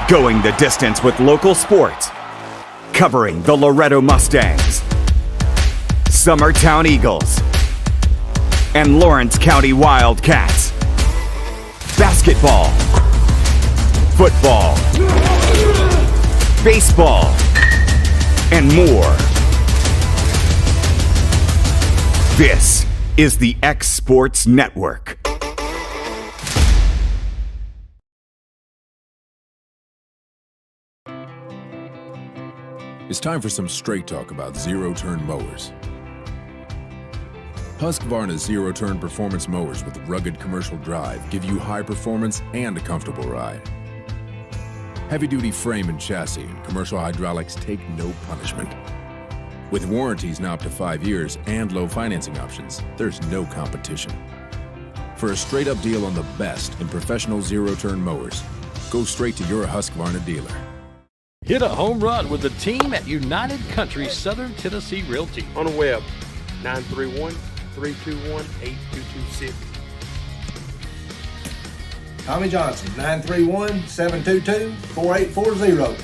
Going the distance with local sports. Covering the Loretto Mustangs, Summertown Eagles, and Lawrence County Wildcats. Basketball, football, baseball, and more. This is the X Sports Network. It's time for some straight talk about zero-turn mowers. Husqvarna's zero-turn performance mowers with rugged commercial drive give you high performance and a comfortable ride. Heavy-duty frame and chassis and commercial hydraulics take no punishment. With warranties now up to 5 years and low financing options, there's no competition. For a straight-up deal on the best in professional zero-turn mowers, go straight to your Husqvarna dealer. Hit a home run with the team at United Country Southern Tennessee Realty. On the web, 931-321-8226. Tommy Johnson, 931-722-4840.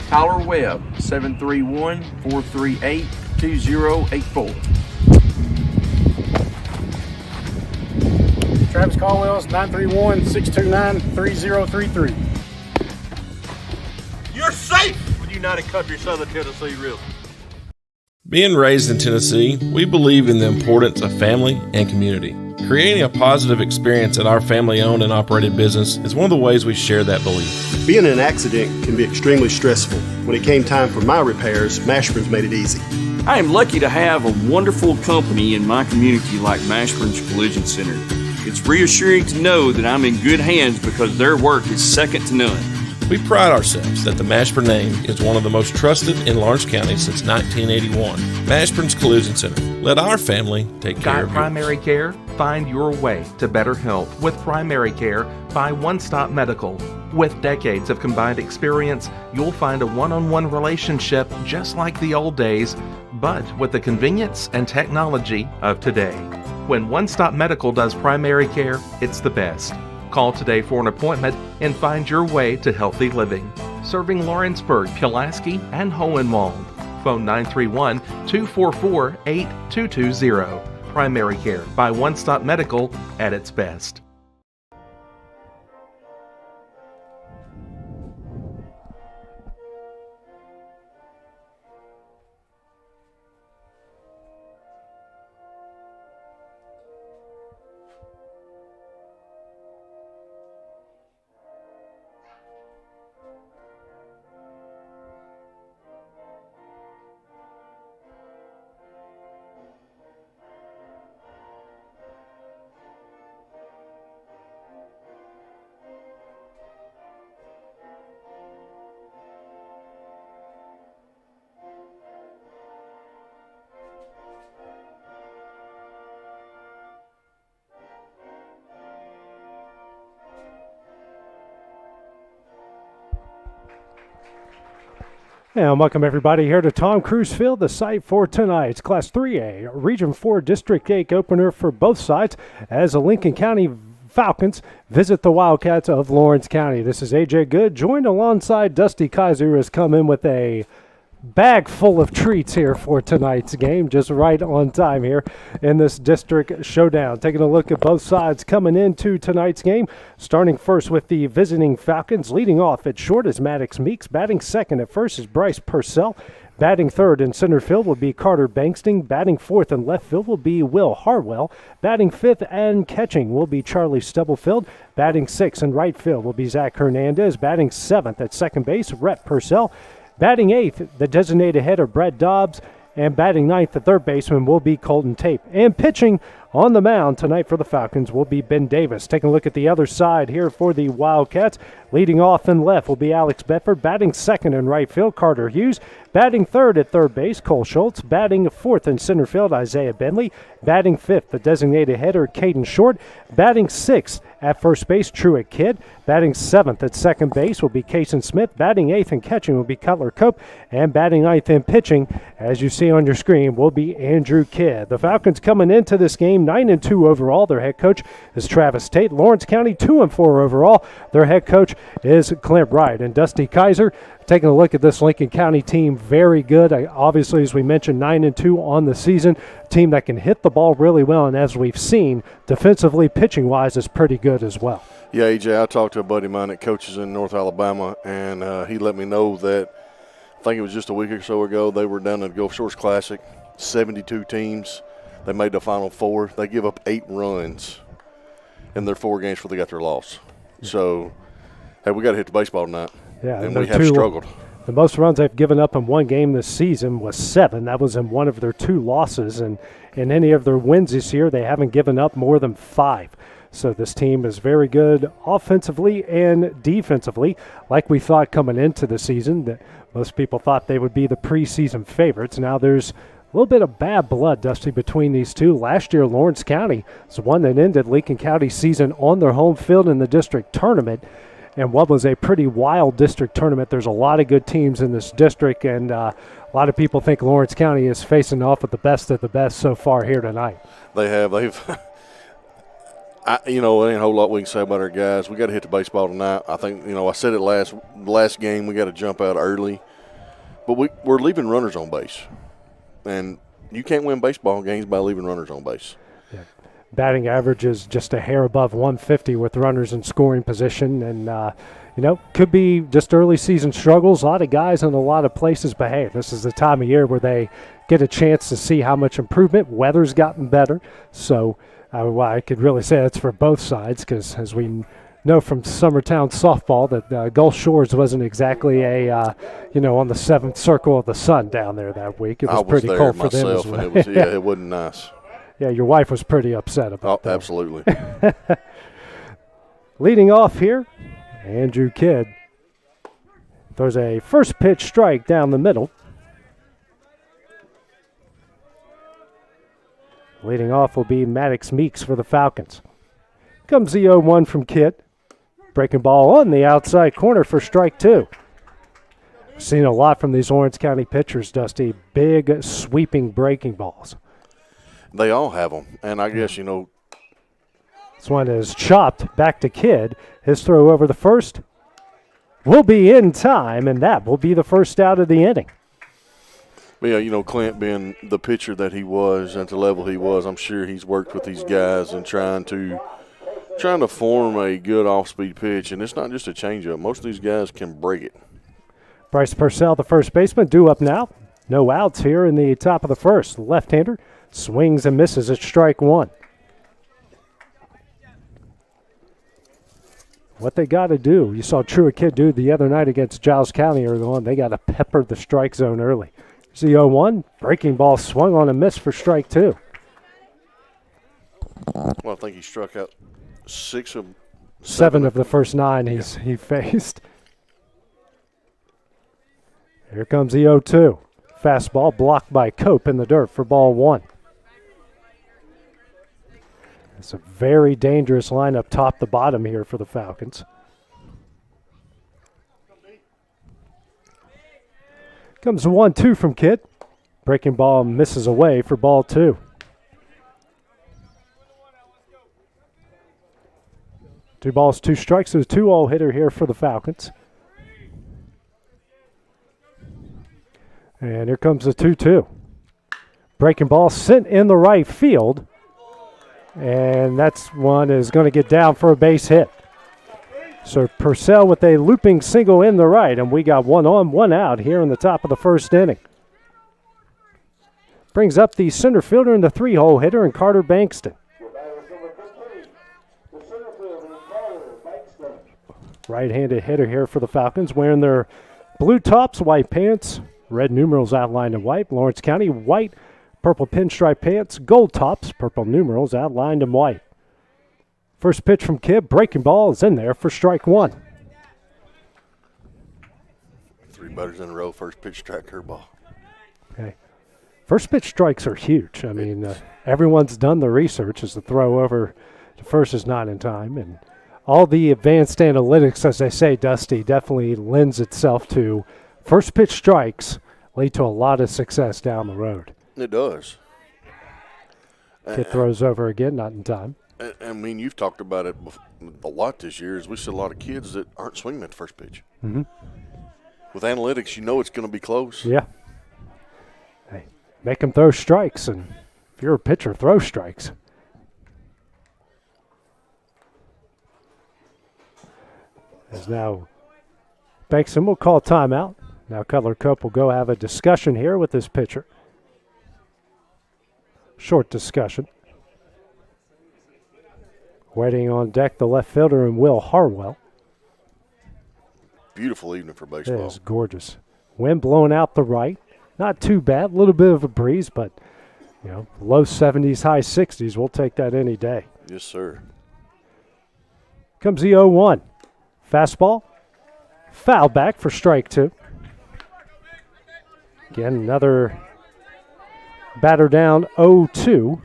Tyler Webb, 731-438-2084. Travis Caldwell's 931-629-3033. You're safe with United Country Southern Tennessee Realty. Being raised in Tennessee, we believe in the importance of family and community. Creating a positive experience at our family-owned and operated business is one of the ways we share that belief. Being in an accident can be extremely stressful. When it came time for my repairs, Mashburn's made it easy. I am lucky to have a wonderful company in my community like Mashburn's Collision Center. It's reassuring to know that I'm in good hands because their work is second to none. We pride ourselves that the Mashburn name is one of the most trusted in Lawrence County since 1981. Mashburn's Collision Center. Let our family take care of yours. Primary care? Find your way to better health with primary care by One Stop Medical. With decades of combined experience, you'll find a one-on-one relationship just like the old days, but with the convenience and technology of today. When One Stop Medical does primary care, it's the best. Call today for an appointment and find your way to healthy living. Serving Lawrenceburg, Pulaski, and Hohenwald. Phone 931-244-8220. Primary care by One Stop Medical at its best. And welcome everybody here to Tom Cruise Field, the site for tonight's Class 3A Region 4 District 8 opener for both sides as the Lincoln County Falcons visit the Wildcats of Lawrence County. This is AJ Good, joined alongside Dusty Kaiser, who has come in with a bag full of treats here for tonight's game, just right on time here in this district showdown. Taking a look at both sides coming into tonight's game, starting first with the visiting Falcons. Leading off at short is Maddox Meeks. Batting second at first is Bryce Purcell. Batting third in center field will be Carter Bankston. Batting fourth in left field will be Will Harwell. Batting fifth and catching will be Charlie Stubblefield. Batting sixth in right field will be Zach Hernandez. Batting seventh at second base, Rhett Purcell. Batting eighth, the designated hitter, Brett Dobbs. And batting ninth, the third baseman will be Colton Tape. And pitching on the mound tonight for the Falcons will be Ben Davis. Taking a look at the other side here for the Wildcats. Leading off in left will be Alex Bedford. Batting second in right field, Carter Hughes. Batting third at third base, Cole Schultz. Batting fourth in center field, Isaiah Bentley. Batting fifth, the designated hitter, Caden Short. Batting sixth at first base, Truett Kidd. Batting 7th at second base will be Kason Smith. Batting 8th and catching will be Cutler Cope. And batting 9th and pitching, as you see on your screen, will be Andrew Kidd. The Falcons coming into this game 9-2 overall. Their head coach is Travis Tate. Lawrence County 2-4 overall. Their head coach is Clint Wright. And Dusty Kaiser, taking a look at this Lincoln County team, very good. Obviously, as we mentioned, 9-2 on the season. Team that can hit the ball really well, and as we've seen, defensively, pitching-wise, is pretty good as well. Yeah, AJ, I talked to a buddy of mine that coaches in North Alabama, and he let me know that I think it was just a week or so ago, they were down at the Gulf Shores Classic, 72 teams. They made the Final Four. They give up 8 runs in their 4 games before they got their loss. So, hey, we got to hit the baseball tonight. Yeah, and we have struggled. The most runs they've given up in one game this season was 7. That was in one of their 2 losses. And in any of their wins this year, they haven't given up more than 5. So this team is very good offensively and defensively, like we thought coming into the season. That most people thought they would be the preseason favorites. Now there's a little bit of bad blood, Dusty, between these two. Last year, Lawrence County was the one that ended Lincoln County's season on their home field in the district tournament. And what was a pretty wild district tournament. There's a lot of good teams in this district, and a lot of people think Lawrence County is facing off with the best of the best so far here tonight. They've there ain't a whole lot we can say about our guys. We got to hit the baseball tonight. I think, I said it last game, we got to jump out early. But we're leaving runners on base. And you can't win baseball games by leaving runners on base. Yeah. Batting average is just a hair above 150 with runners in scoring position. And, could be just early season struggles. A lot of guys in a lot of places, but hey, this is the time of year where they get a chance to see how much improvement. Weather's gotten better. So I could really say that's for both sides because, as we know from Summertown softball, that Gulf Shores wasn't exactly on the 7th circle of the sun down there that week. It was pretty cold for them as well. And it wasn't nice. Yeah, your wife was pretty upset about that. Absolutely. Leading off here, Andrew Kidd throws a first pitch strike down the middle. Leading off will be Maddox Meeks for the Falcons. Comes the 0-1 from Kidd. Breaking ball on the outside corner for strike 2. Seen a lot from these Lawrence County pitchers, Dusty. Big, sweeping breaking balls. They all have them. And I guess, This one is chopped back to Kidd. His throw over the first will be in time, and that will be the first out of the inning. Yeah, Clint being the pitcher that he was at the level he was, I'm sure he's worked with these guys and trying to form a good off-speed pitch. And it's not just a changeup. Most of these guys can break it. Bryce Purcell, the first baseman, due up now. No outs here in the top of the first. Left-hander swings and misses at strike 1. What they got to do, you saw Truett Kidd do the other night against Giles County early on. They got to pepper the strike zone early. Here's the 0-1. Breaking ball swung on and missed for strike 2. Well, I think he struck out 7 of the first 9 he faced. Here comes the 0-2. Fastball blocked by Cope in the dirt for ball 1. It's a very dangerous lineup top to bottom here for the Falcons. Comes the 1-2 from Kidd. Breaking ball misses away for ball 2. Two balls, 2 strikes. There's a 2-0 hitter here for the Falcons. And here comes the 2-2. Breaking ball sent in the right field. And that's one is going to get down for a base hit. So Purcell with a looping single in the right, and we got 1 on, 1 out here in the top of the first inning. Brings up the center fielder and the 3-hole hitter, and Carter Bankston. Right-handed hitter here for the Falcons, wearing their blue tops, white pants, red numerals outlined in white. Lawrence County, white, purple pinstripe pants, gold tops, purple numerals outlined in white. First pitch from Kidd, breaking ball is in there for strike 1. 3 butters in a row, first pitch strike curveball. Okay. First pitch strikes are huge. I mean, everyone's done the research as the throw over to first is not in time. And all the advanced analytics, as they say, Dusty, definitely lends itself to first pitch strikes lead to a lot of success down the road. It does. Kid throws over again, not in time. I mean, you've talked about it a lot this year. Is we see a lot of kids that aren't swinging at the first pitch. Mm-hmm. With analytics, you know it's going to be close. Yeah. Hey, make them throw strikes, and if you're a pitcher, throw strikes. As now Bankson will call timeout. Now Cutler Cope will go have a discussion here with this pitcher. Short discussion. Waiting on deck, the left fielder and Will Harwell. Beautiful evening for baseball. It is gorgeous. Wind blowing out the right. Not too bad. A little bit of a breeze, but, low 70s, high 60s. We'll take that any day. Yes, sir. Comes the 0-1. Fastball. Foul back for strike 2. Again, another batter down 0-2.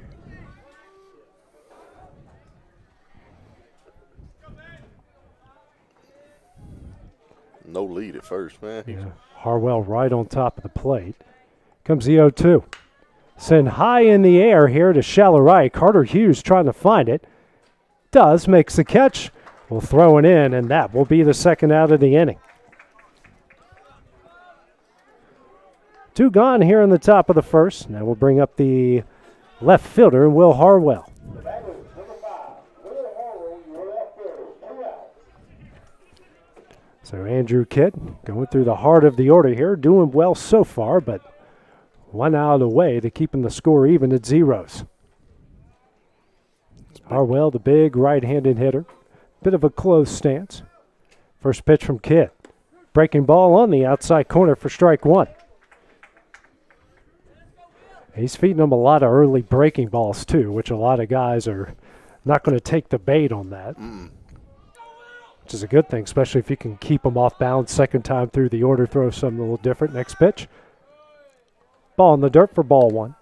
No lead at first, man. Yeah. Harwell right on top of the plate. Comes the 0-2. Send high in the air here to shallow right. Carter Hughes trying to find it. Does, makes the catch. We'll throw it in, and that will be the second out of the inning. 2 gone here in the top of the first. Now we'll bring up the left fielder, Will Harwell. So Andrew Kidd going through the heart of the order here, doing well so far, but 1 out of the way to keeping the score even at 0s. Harwell, the big right-handed hitter. Bit of a close stance. First pitch from Kidd. Breaking ball on the outside corner for strike 1. He's feeding them a lot of early breaking balls, too, which a lot of guys are not going to take the bait on that. Which is a good thing, especially if you can keep them off balance second time through the order, throw something a little different. Next pitch. Ball in the dirt for ball 1.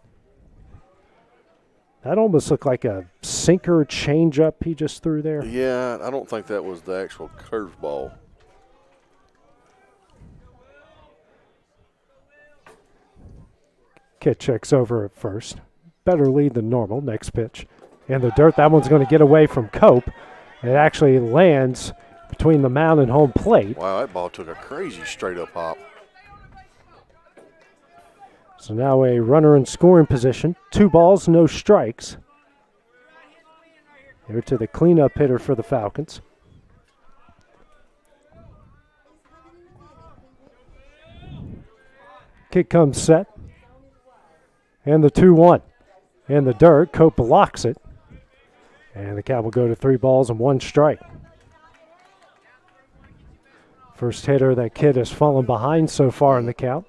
That almost looked like a sinker changeup he just threw there. Yeah, I don't think that was the actual curveball. Kid checks over at first. Better lead than normal. Next pitch. In the dirt. That one's going to get away from Cope. It actually lands between the mound and home plate. Wow, that ball took a crazy straight-up hop. So now a runner in scoring position. 2 balls, no strikes. Here to the cleanup hitter for the Falcons. Kick comes set. And the 2-1. In the dirt, Cope blocks it. And the count will go to 3 balls and 1 strike. First hitter that Kidd has fallen behind so far in the count.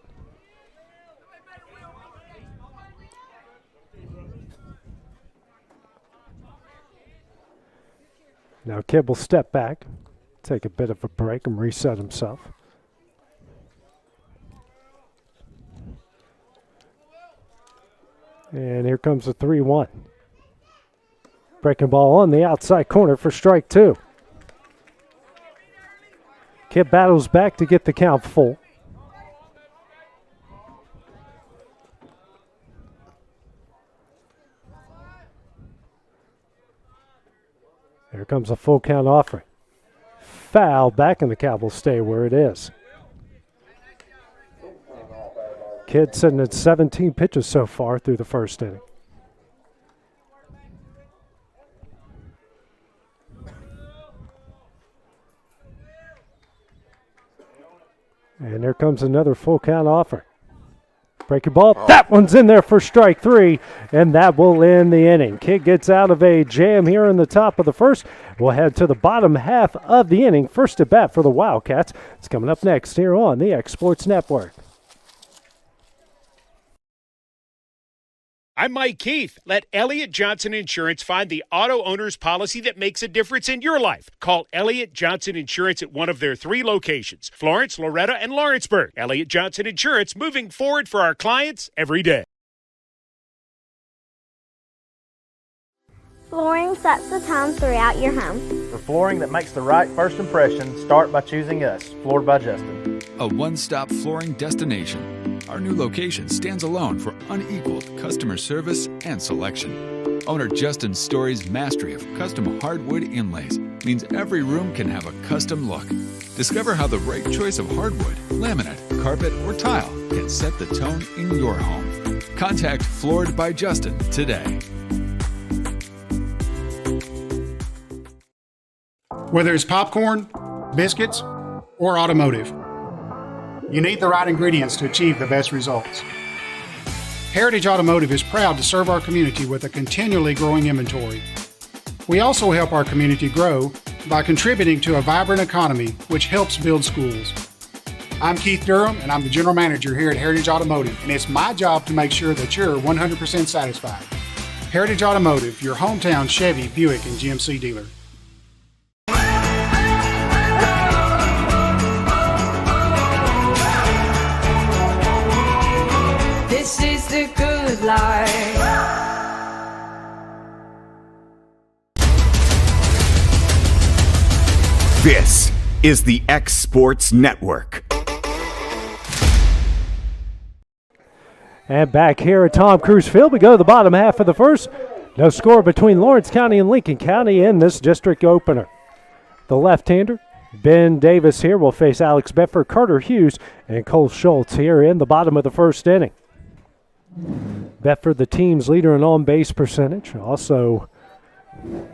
Now Kidd will step back, take a bit of a break and reset himself. And here comes the 3-1. Breaking ball on the outside corner for strike 2. Kidd battles back to get the count full. Here comes a full count offering. Foul back, and the count will stay where it is. Kidd sitting at 17 pitches so far through the first inning. And there comes another full count offer. Breaking ball. Oh. That one's in there for strike 3, and that will end the inning. Kidd gets out of a jam here in the top of the first. We'll head to the bottom half of the inning. First at bat for the Wildcats. It's coming up next here on the X Sports Network. I'm Mike Keith. Let Elliott Johnson Insurance find the auto owner's policy that makes a difference in your life. Call Elliott Johnson Insurance at one of their 3 locations, Florence, Loretto, and Lawrenceburg. Elliott Johnson Insurance, moving forward for our clients every day. flooring sets the tone throughout your home. For flooring that makes the right first impression, start by choosing us, Floored by Justin. A one-stop flooring destination. Our new location stands alone for unequaled customer service and selection. Owner Justin Story's mastery of custom hardwood inlays means every room can have a custom look. Discover how the right choice of hardwood, laminate, carpet, or tile can set the tone in your home. Contact Floored by Justin today. Whether it's popcorn, biscuits, or automotive, you need the right ingredients to achieve the best results. Heritage Automotive is proud to serve our community with a continually growing inventory. We also help our community grow by contributing to a vibrant economy, which helps build schools. I'm Keith Durham, and I'm the General Manager here at Heritage Automotive, and it's my job to make sure that you're 100% satisfied. Heritage Automotive, your hometown Chevy, Buick, and GMC dealer. This is the good life. This is the X Sports Network. And back here at Tom Cruise Field, we go to the bottom half of the first. No score between Lawrence County and Lincoln County in this district opener. The left-hander, Ben Davis here, will face Alex Bedford, Carter Hughes, and Cole Schultz here in the bottom of the first inning. Bedford, the team's leader in on-base percentage. Also,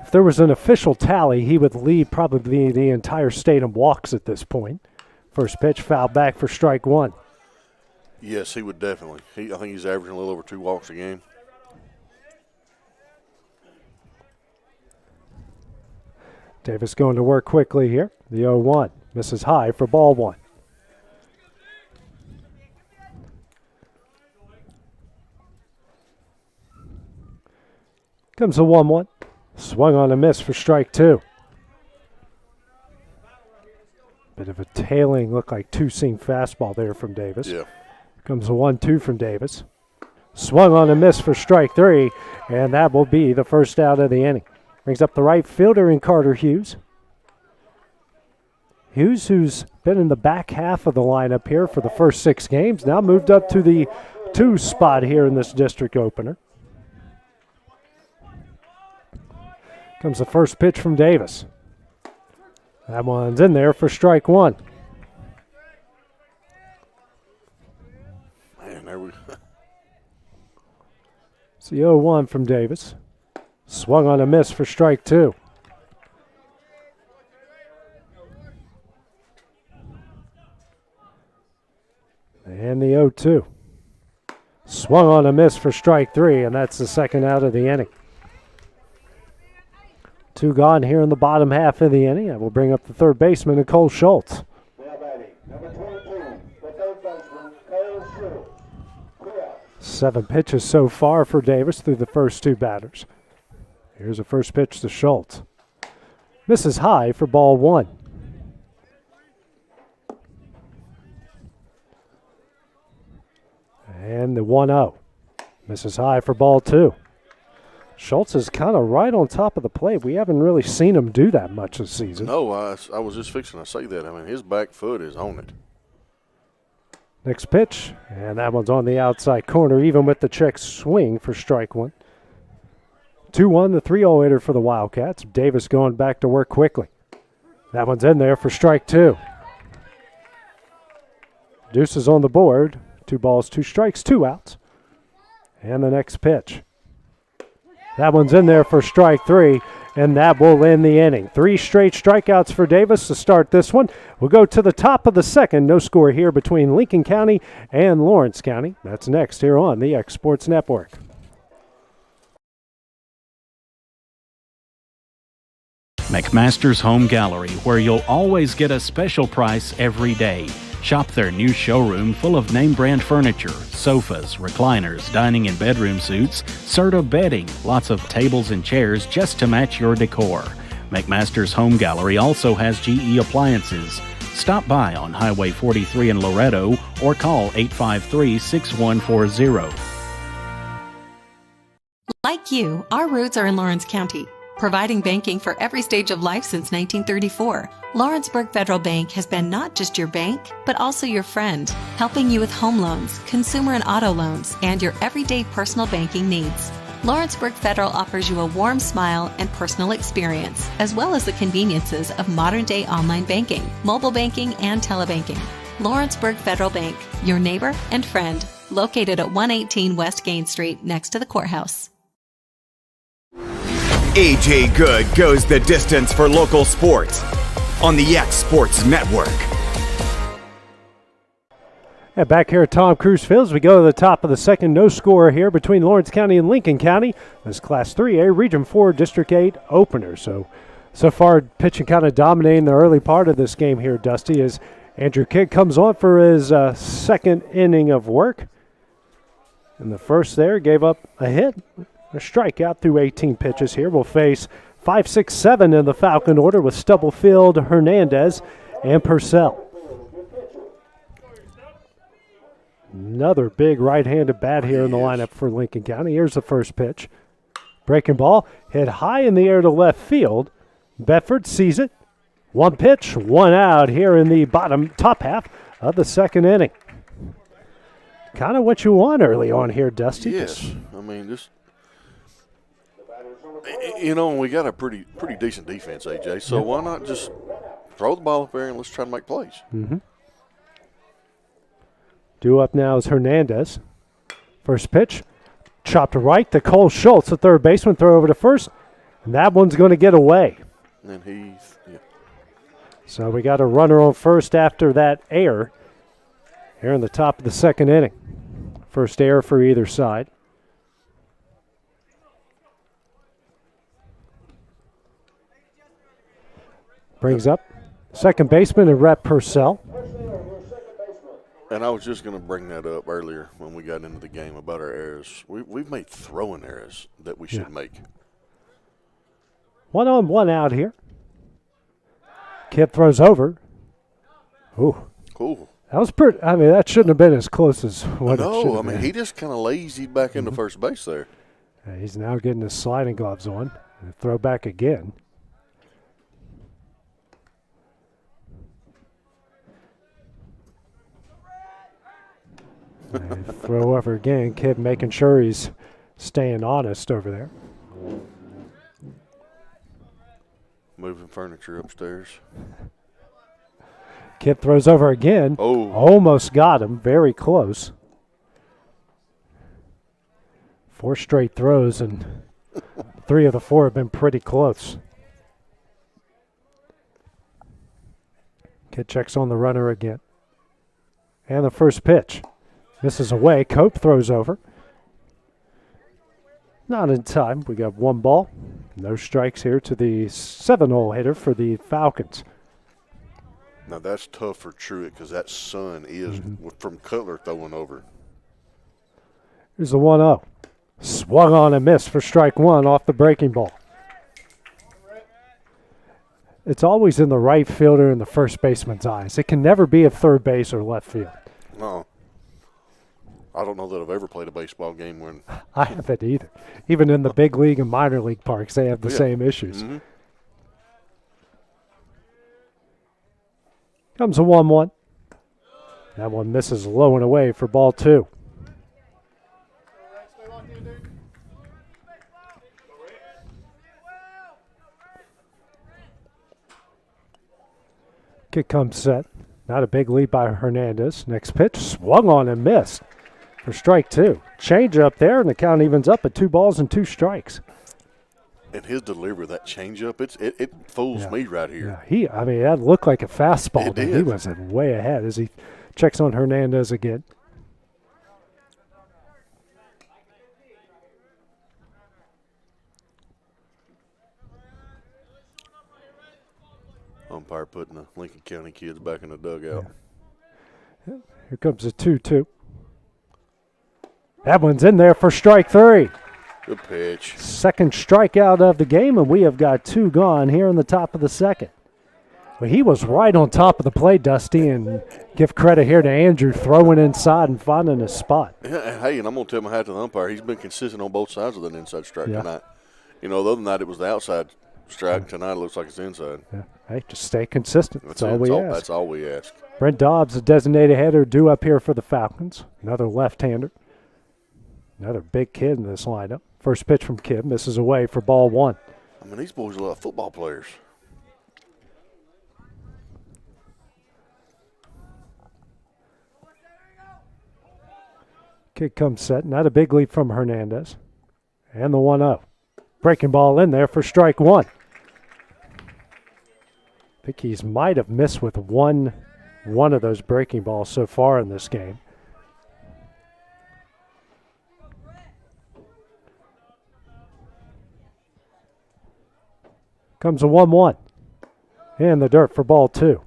if there was an official tally, he would lead probably the entire state in walks at this point. First pitch, foul back for strike one. Yes, he would definitely. I think he's averaging a little over 2 walks a game. Davis going to work quickly here. The 0-1 misses high for ball one. Comes the 1-1. Swung on a miss for strike two. Bit of a tailing, look like two-seam fastball there from Davis. Yeah. Comes the 1-2 from Davis. Swung on a miss for strike three, and that will be the first out of the inning. Brings up the right fielder in Carter Hughes. Hughes, who's been in the back half of the lineup here for the first 6 games, now moved up to the 2 spot here in this district opener. Comes the first pitch from Davis. That one's in there for strike one. Man, there we go. It's the 0-1 from Davis. Swung on a miss for strike two. And the 0-2. Swung on a miss for strike three, and that's the second out of the inning. 2 gone here in the bottom half of the inning. That will bring up the third baseman, Nicole Schultz. Number 22, the third baseman, Cole Schultz. 7 pitches so far for Davis through the first 2 batters. Here's the first pitch to Schultz. Misses high for ball one. And the 1-0. Misses high for ball two. Schultz is kind of right on top of the plate. We haven't really seen him do that much this season. No, I was just fixing to say that. I mean, his back foot is on it. Next pitch, and that one's on the outside corner, even with the check swing for strike one. 2-1, the 3-0 hitter for the Wildcats. Davis going back to work quickly. That one's in there for strike two. Deuce is on the board. 2 balls, 2 strikes, 2 outs. And the next pitch. That one's in there for strike three, and that will end the inning. 3 straight strikeouts for Davis to start this one. We'll go to the top of the second. No score here between Lincoln County and Lawrence County. That's next here on the X Sports Network. McMaster's Home Gallery, where you'll always get a special price every day. Shop their new showroom full of name-brand furniture, sofas, recliners, dining and bedroom suites, Serta bedding, lots of tables and chairs just to match your decor. McMaster's Home Gallery also has GE appliances. Stop by on Highway 43 in Loretto or call 853-6140. Like you, our roots are in Lawrence County, providing banking for every stage of life since 1934. Lawrenceburg Federal Bank has been not just your bank, but also your friend, helping you with home loans, consumer and auto loans, and your everyday personal banking needs. Lawrenceburg Federal offers you a warm smile and personal experience, as well as the conveniences of modern-day online banking, mobile banking, and telebanking. Lawrenceburg Federal Bank, your neighbor and friend, located at 118 West Gain Street next to the courthouse. AJ Good goes the distance for local sports on the X Sports Network. And back here at Tom Cruise Field, as we go to the top of the second, no score here between Lawrence County and Lincoln County. This Class 3A Region 4 District 8 opener. So far, pitching kind of dominating the early part of this game here, Dusty, as Andrew Kidd comes on for his second inning of work. And the first there gave up a hit, a strikeout through 18 pitches here. We'll face 5, 6, 7 in the Falcon order with Stubblefield, Hernandez, and Purcell. Another big right-handed bat here in the lineup for Lincoln County. Here's the first pitch. Breaking ball, hit high in the air to left field. Bedford sees it. One pitch, one out here in the top half of the second inning. Kind of what you want early on here, Dusty. Yes. I mean, just, you know, we got a pretty decent defense, AJ. So why not just throw the ball up there and let's try to make plays? Mm-hmm. Due up now is Hernandez. First pitch, chopped to right to Cole Schultz, the third baseman, throw over to first, and that one's going to get away. And So we got a runner on first after that error here in the top of the second inning. First error for either side. Brings up second baseman and Rhett Purcell. And I was just going to bring that up earlier when we got into the game about our errors. We've made throwing errors that we should make. 1 on, 1 out here. Kidd throws over. Ooh. Cool. That was pretty. I mean, that shouldn't have been as close as what it should have No, I mean, been. he just kind of lazied back into first base there. He's now getting his sliding gloves on. And throw back again. And throw over again. Kidd making sure he's staying honest over there. Moving furniture upstairs. Kidd throws over again. Oh. Almost got him. Very close. 4 straight throws, and 3 of the 4 have been pretty close. Kidd checks on the runner again. And the first pitch. Misses away. Cope throws over. Not in time. We got 1 ball. No strikes here to the 7-hole hitter for the Falcons. Now that's tough for Truitt because that son is from Cutler throwing over. Here's the 1-0. Swung on and missed for strike 1 off the breaking ball. It's always in the right fielder and the first baseman's eyes. It can never be at third base or left field. No. I don't know that I've ever played a baseball game when I haven't either. Even in the big league and minor league parks, they have the same issues. Mm-hmm. Comes a 1-1. That one misses low and away for ball 2. Kick comes set. Not a big lead by Hernandez. Next pitch, swung on and missed for strike 2. Change up there, and the count evens up at 2 balls and 2 strikes. And his delivery, that changeup, it fools me right here. Yeah, I mean, that looked like a fastball, It but he did. was way ahead as he checks on Hernandez again. Umpire putting the Lincoln County kids back in the dugout. Yeah. Here comes a 2-2. That one's in there for strike 3. Good pitch. Second strikeout of the game, and we have got 2 gone here in the top of the second. Well, he was right on top of the play, Dusty, and give credit here to Andrew throwing inside and finding his spot. Yeah, hey, and I'm going to tip my hat to the umpire. He's been consistent on both sides of that inside strike tonight. You know, the other night it was the outside strike. Tonight it looks like it's inside. Yeah. Hey, just stay consistent. That's all we ask. That's all we ask. Brent Dobbs, a designated header, due up here for the Falcons. Another left-hander. Another big kid in this lineup. First pitch from Kid misses away for ball one. I mean, these boys are a lot of football players. Kid comes set. Not a big lead from Hernandez. And the 1-0. Breaking ball in there for strike one. I think he's might have missed with one of those breaking balls so far in this game. Comes a 1-1. In the dirt for ball two.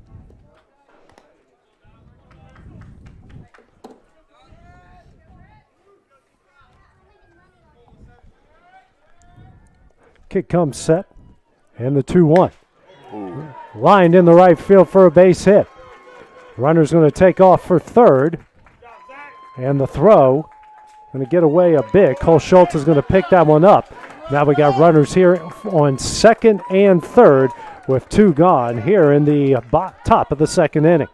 Kick comes set. And the 2-1. Lined in the right field for a base hit. Runner's going to take off for third. And the throw going to get away a bit. Cole Schultz is going to pick that one up. Now we got runners here on second and third with two gone here in the top of the second inning.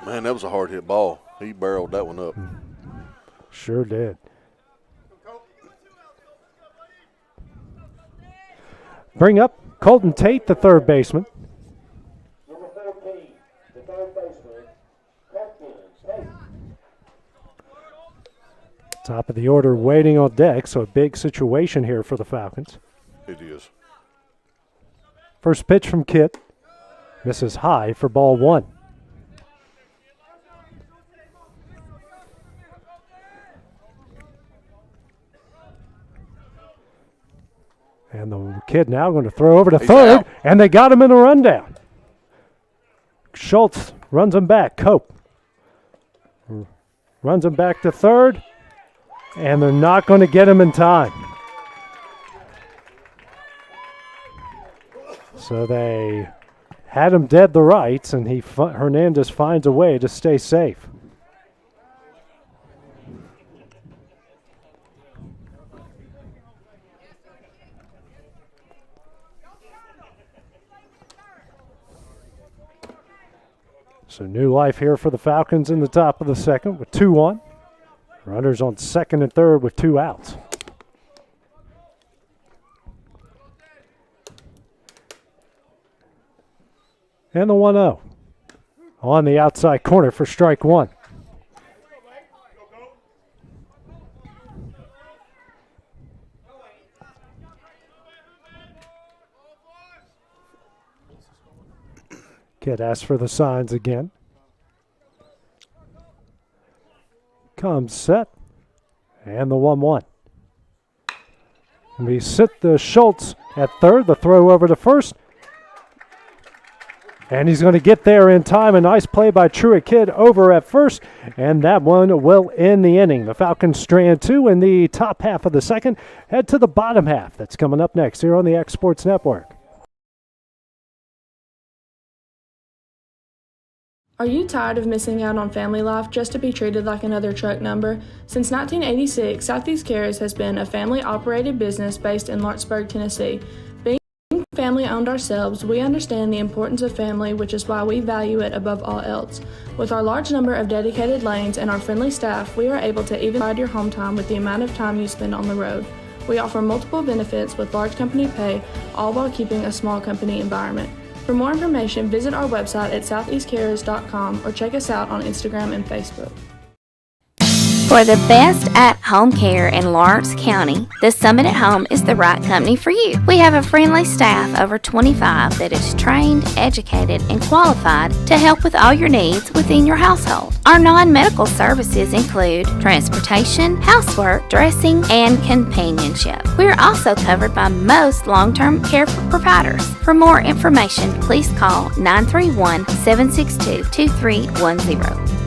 Man, that was a hard hit ball. He barreled that one up. Sure did. Bring up Colton Tate, the third baseman. Number 14, the third baseman, Colton Tate. Top of the order waiting on deck, so a big situation here for the Falcons. It is. First pitch from Kit. Misses high for ball one. And the kid now going to throw over to third, and they got him in a rundown. Schultz runs him back. Cope runs him back to third, and they're not going to get him in time. So they had him dead the rights, and Hernandez finds a way to stay safe. So new life here for the Falcons in the top of the second with 2-1. Runners on second and third with two outs. And the 1-0 on the outside corner for strike one. Kid asks for the signs again. Comes set. And the 1-1. We sit the Schultz at third. The throw over to first. And he's going to get there in time. A nice play by Truett Kidd over at first. And that one will end the inning. The Falcons strand two in the top half of the second. Head to the bottom half. That's coming up next here on the X Sports Network. Are you tired of missing out on family life just to be treated like another truck number? Since 1986, Southeast Cares has been a family-operated business based in Lawrenceburg, Tennessee. Being family-owned ourselves, we understand the importance of family, which is why we value it above all else. With our large number of dedicated lanes and our friendly staff, we are able to even divide your home time with the amount of time you spend on the road. We offer multiple benefits with large company pay, all while keeping a small company environment. For more information, visit our website at southeastcarers.com or check us out on Instagram and Facebook. For the best at-home care in Lawrence County, the Summit at Home is the right company for you. We have a friendly staff over 25 that is trained, educated, and qualified to help with all your needs within your household. Our non-medical services include transportation, housework, dressing, and companionship. We are also covered by most long-term care providers. For more information, please call 931-762-2310.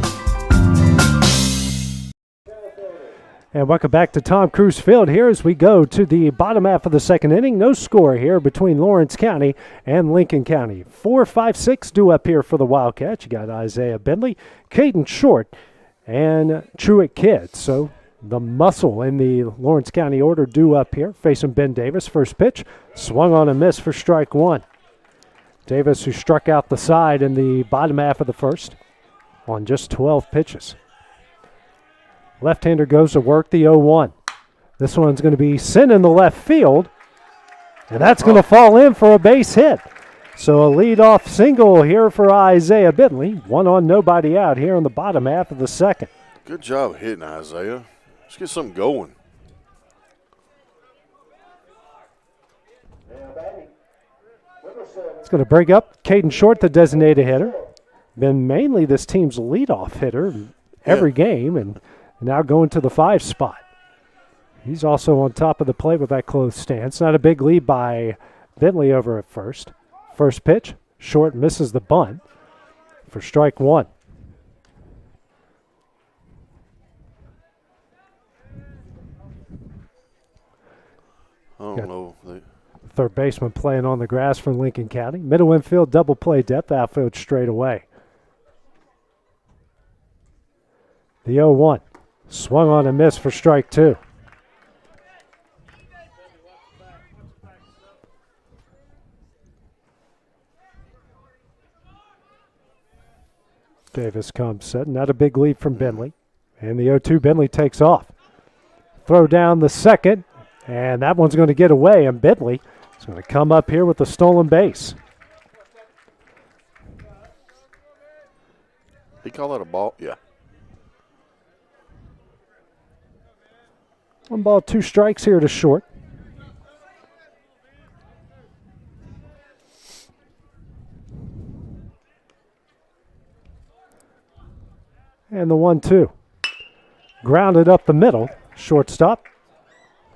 And welcome back to Tom Cruise Field here as we go to the bottom half of the second inning. No score here between Lawrence County and Lincoln County. 4, 5, 6 due up here for the Wildcats. You got Isaiah Bentley, Caden Short, and Truett Kidd. So the muscle in the Lawrence County order due up here, facing Ben Davis. First pitch, swung on a miss for strike one. Davis, who struck out the side in the bottom half of the first on just 12 pitches. Left-hander goes to work the 0-1. This one's going to be sent in the left field, and that's going to fall in for a base hit. So a leadoff single here for Isaiah Bentley. One on, nobody out here in the bottom half of the second. Good job hitting, Isaiah. Let's get something going. It's going to bring up Caden Short, the designated hitter. Been mainly this team's leadoff hitter every game, and now going to the 5 spot. He's also on top of the plate with that closed stance. Not a big lead by Bentley over at first. First pitch, Short misses the bunt for strike one. I don't know. Third baseman playing on the grass for Lincoln County. Middle infield, double play depth, outfield straight away. The 0-1. Swung on a miss for strike two. Davis comes set. Not a big lead from Bentley. And the 0-2, Bentley takes off. Throw down the second. And that one's going to get away. And Bentley is going to come up here with the stolen base. He call that a ball? Yeah. 1 ball, 2 strikes here to Short. And the 1-2. Grounded up the middle. Shortstop.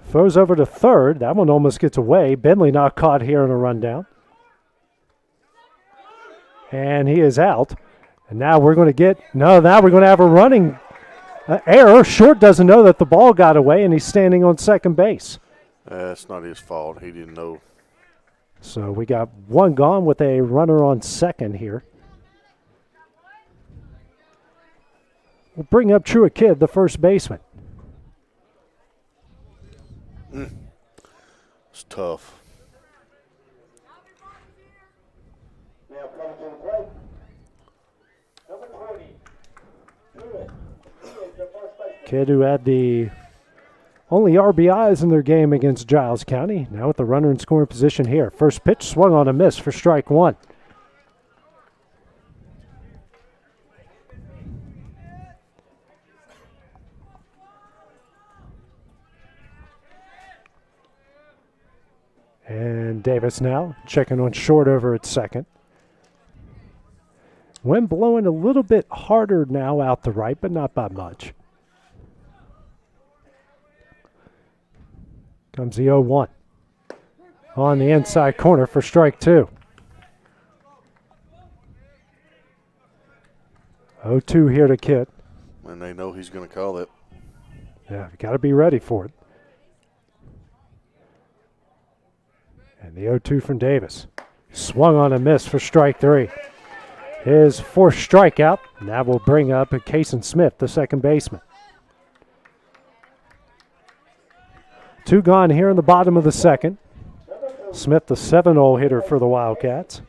Throws over to third. That one almost gets away. Bentley not caught here in a rundown. And he is out. And now we're going to now we're going to have a running error. Short doesn't know that the ball got away, and he's standing on second base. That's not his fault. He didn't know. So we got one gone with a runner on second here. We'll bring up Truett Kidd, the first baseman. It's tough. Now coming to the plate, number 20, Truett. He is the first baseman. Kidd, who had the only RBIs in their game against Giles County, now with the runner in scoring position here. First pitch swung on a miss for strike one. And Davis now checking on Short over at second. Wind blowing a little bit harder now out the right, but not by much. Comes the 0-1. On the inside corner for strike two. 0-2 here to Kidd. And they know he's going to call it. Yeah, you got to be ready for it. And the 0-2 from Davis. Swung on a miss for strike three. His fourth strikeout. Now we'll bring up Kason Smith, the second baseman. 2 gone here in the bottom of the second. Smith, the 7-0 hitter for the Wildcats.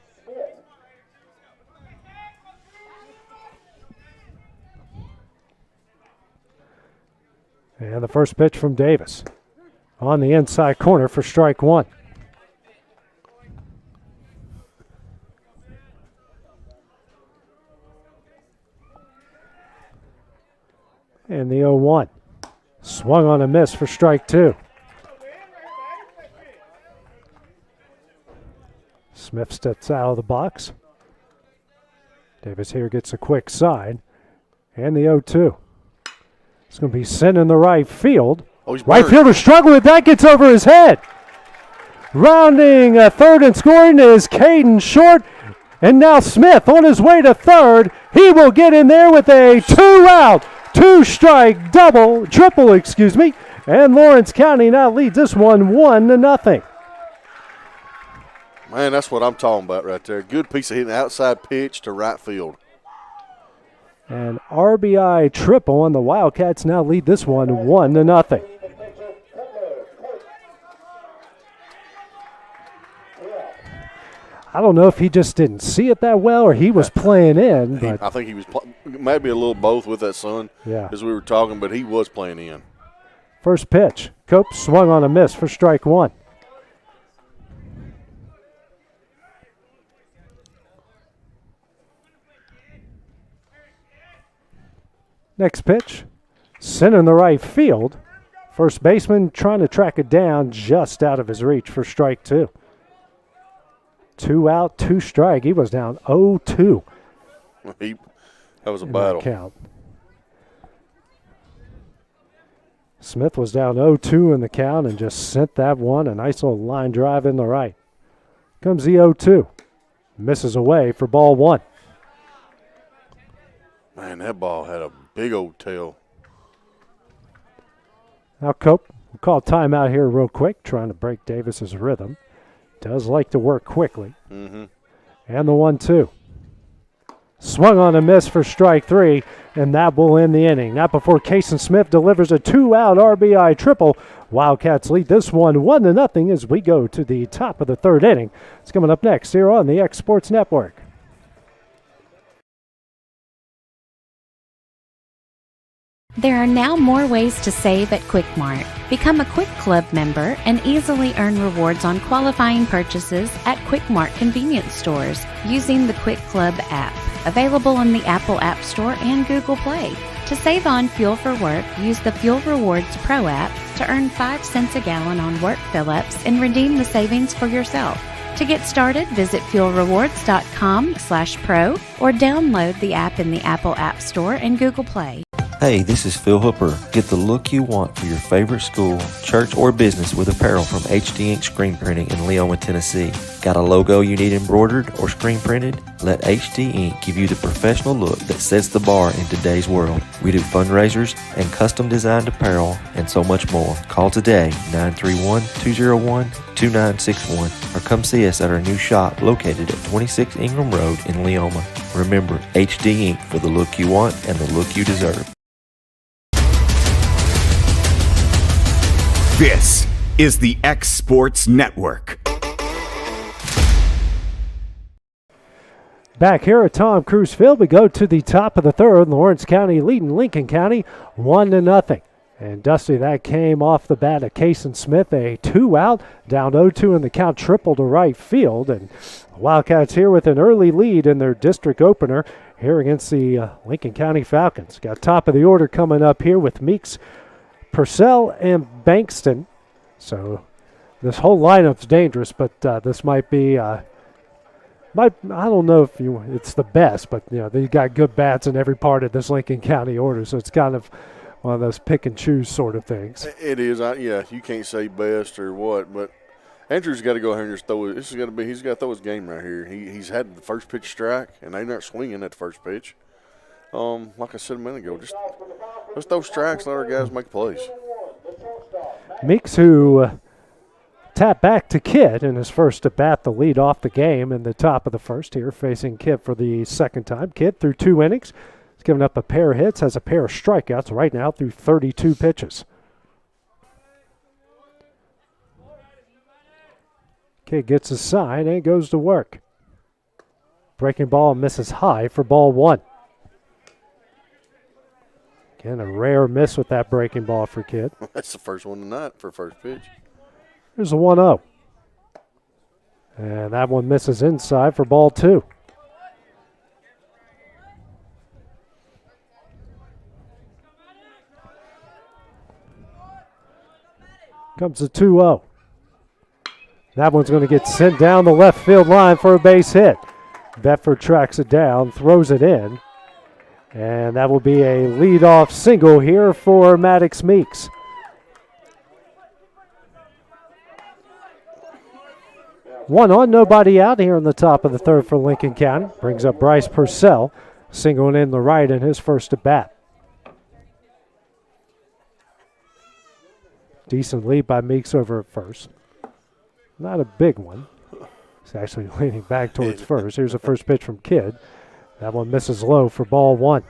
And the first pitch from Davis. On the inside corner for strike one. And the 0-1. Swung on a miss for strike two. Smith steps out of the box. Davis here gets a quick side. And the 0-2. It's going to be sent in the right field. Right fielder struggling with that, gets over his head. Rounding third and scoring is Caden Short. And now Smith on his way to third. He will get in there with a 2-out Two-strike triple, and Lawrence County now leads this one 1-0. Man, that's what I'm talking about right there. Good piece of hitting, outside pitch to right field. And RBI triple, and the Wildcats now lead this one 1-0. I don't know if he just didn't see it that well or he was playing in. But I think he was maybe a little both with that son as we were talking, but he was playing in. First pitch, Cope swung on a miss for strike one. Next pitch, center in the right field. First baseman trying to track it down just out of his reach for strike two. 2 out, 2 strike. He was down 0-2. That was a battle. Count. Smith was down 0-2 in the count and just sent that one. A nice little line drive in the right. Comes the 0-2. Misses away for ball one. Man, that ball had a big old tail. Now Cope will call timeout here real quick, trying to break Davis's rhythm. Does like to work quickly. Mm-hmm. And the 1-2. Swung on a miss for strike three, and that will end the inning. Not before Kason Smith delivers a 2-out RBI triple. Wildcats lead this one 1-0 as we go to the top of the third inning. It's coming up next here on the X Sports Network. There are now more ways to save at Quick Mart. Become a Quick Club member and easily earn rewards on qualifying purchases at Quick Mart convenience stores using the Quick Club app, available in the Apple App Store and Google Play. To save on fuel for work, use the Fuel Rewards Pro app to earn 5 cents a gallon on work fill-ups and redeem the savings for yourself. To get started, visit fuelrewards.com/pro or download the app in the Apple App Store and Google Play. Hey, this is Phil Hooper. Get the look you want for your favorite school, church, or business with apparel from HD Ink Screen Printing in Leoma, Tennessee. Got a logo you need embroidered or screen printed? Let HD Ink give you the professional look that sets the bar in today's world. We do fundraisers and custom designed apparel and so much more. Call today, 931-201-2961, or come see us at our new shop located at 26 Ingram Road in Leoma. Remember, HD Ink for the look you want and the look you deserve. This is the X Sports Network. Back here at Tom Cruise Field, we go to the top of the third. Lawrence County leading Lincoln County 1-0. And Dusty, that came off the bat of Kason Smith, a 2-out, down 0-2 in the count, triple to right field. And the Wildcats here with an early lead in their district opener here against the Lincoln County Falcons. Got top of the order coming up here with Meeks, Purcell, and Bankston. So this whole lineup's dangerous, but this might be, I don't know if it's the best, but they got good bats in every part of this Lincoln County order, so it's kind of one of those pick and choose sort of things. It is. You can't say best or what, but Andrew's got to go here and just throw it. He's got to throw his game right here. He's had the first pitch strike, and they're not swinging at the first pitch. Like I said a minute ago, just let's throw strikes, let our guys make plays. Meeks, who tapped back to Kidd in his first at bat, the lead off the game in the top of the first here, facing Kidd for the second time. Kidd through 2 innings. He's given up a pair of hits, has a pair of strikeouts right now through 32 pitches. Kidd gets a sign and goes to work. Breaking ball misses high for ball one. Again, a rare miss with that breaking ball for Kidd. That's the first one tonight for first pitch. There's a 1-0. And that one misses inside for ball two. Comes the 2-0. That one's going to get sent down the left field line for a base hit. Bedford tracks it down, throws it in. And that will be a leadoff single here for Maddox Meeks. One on, nobody out here in the top of the third for Lincoln County. Brings up Bryce Purcell, singling in the right in his first at bat. Decent lead by Meeks over at first. Not a big one. He's actually leaning back towards first. Here's the first pitch from Kidd. That one misses low for ball one.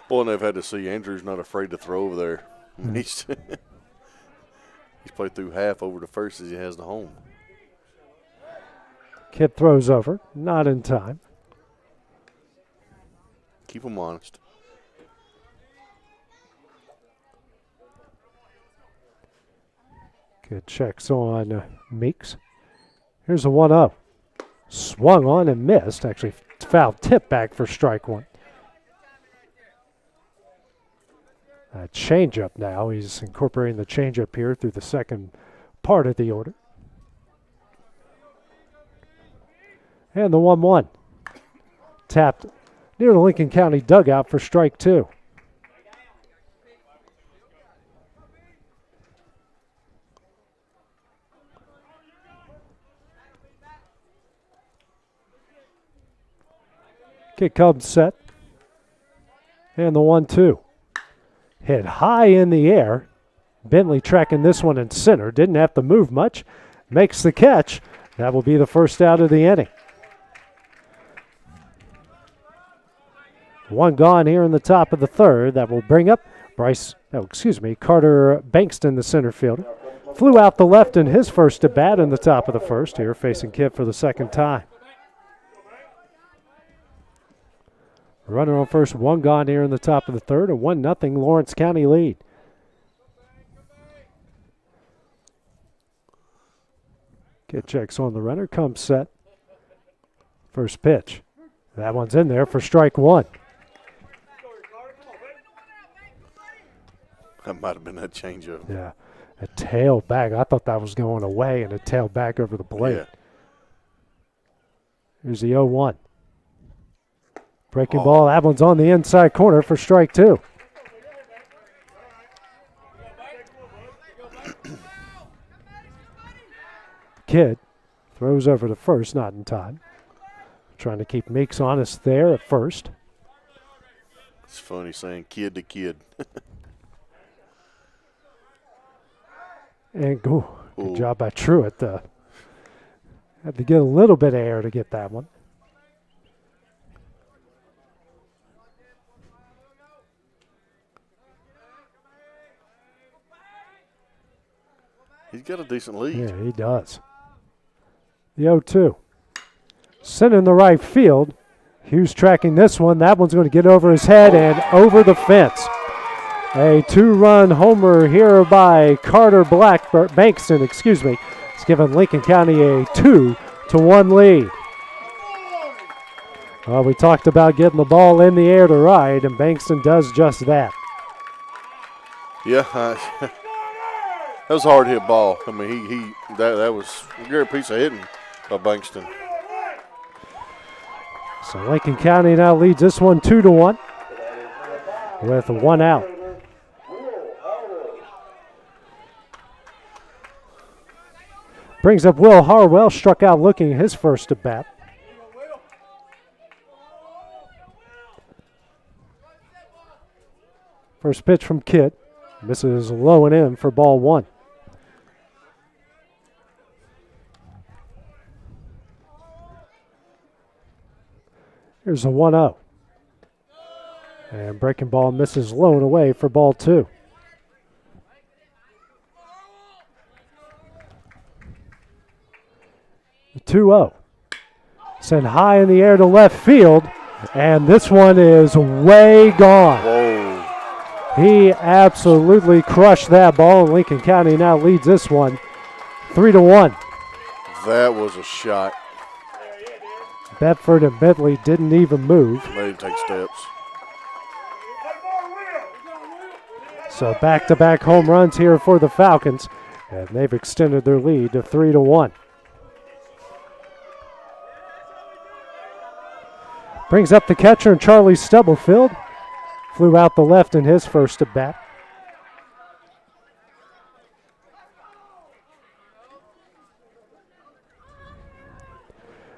Boy, and they've had to see Andrew's not afraid to throw over there. He's played through half over to first as he has the home. Kidd throws over, not in time. Keep him honest. Kidd checks on Meeks. Here's a 1-0. Swung on and missed. Actually, foul tip back for strike one. A changeup now. He's incorporating the changeup here through the second part of the order. And the 1-1. Tapped near the Lincoln County dugout for strike two. Kick comes set. And the 1-2. Hit high in the air. Bentley tracking this one in center. Didn't have to move much. Makes the catch. That will be the first out of the inning. One gone here in the top of the third. That will bring up Carter Bankston, the center fielder. Flew out the left in his first at bat in the top of the first here, facing Kidd for the second time. Runner on first, one gone here in the top of the third, a 1-0 Lawrence County lead. Kidd checks on the runner, comes set. First pitch. That one's in there for strike one. That might have been that changeup. Yeah, a tail back. I thought that was going away, and a tail back over the plate. Yeah. Here's the 0-1. Breaking ball. That one's on the inside corner for strike two. Kidd throws over to first, not in time. Trying to keep Meeks honest there at first. It's funny saying kid to kid. And good job by Truitt. Had to get a little bit of air to get that one. He's got a decent lead. Yeah, he does. The 0-2. Sent in the right field. Hughes tracking this one. That one's going to get over his head and over the fence. A two-run homer here by Carter Bankston. It's given Lincoln County a 2-1 lead. Well, we talked about getting the ball in the air to right, and Bankston does just that. Yeah, that was a hard hit ball. I mean, that was a great piece of hitting by Bankston. So Lincoln County now leads this one 2-1 with one out. Brings up Will Harwell, struck out looking his first at bat. First pitch from Kidd. Misses low and in for ball one. Here's a 1-0. And breaking ball misses low and away for ball two. The 2-0. Sent high in the air to left field. And this one is way gone. Whoa. He absolutely crushed that ball. And Lincoln County now leads this one 3-1. That was a shot. Bedford and Bentley didn't even move. They didn't take steps. So back-to-back home runs here for the Falcons, and they've extended their lead to 3-1. Brings up the catcher, and Charlie Stubblefield flew out the left in his first at bat.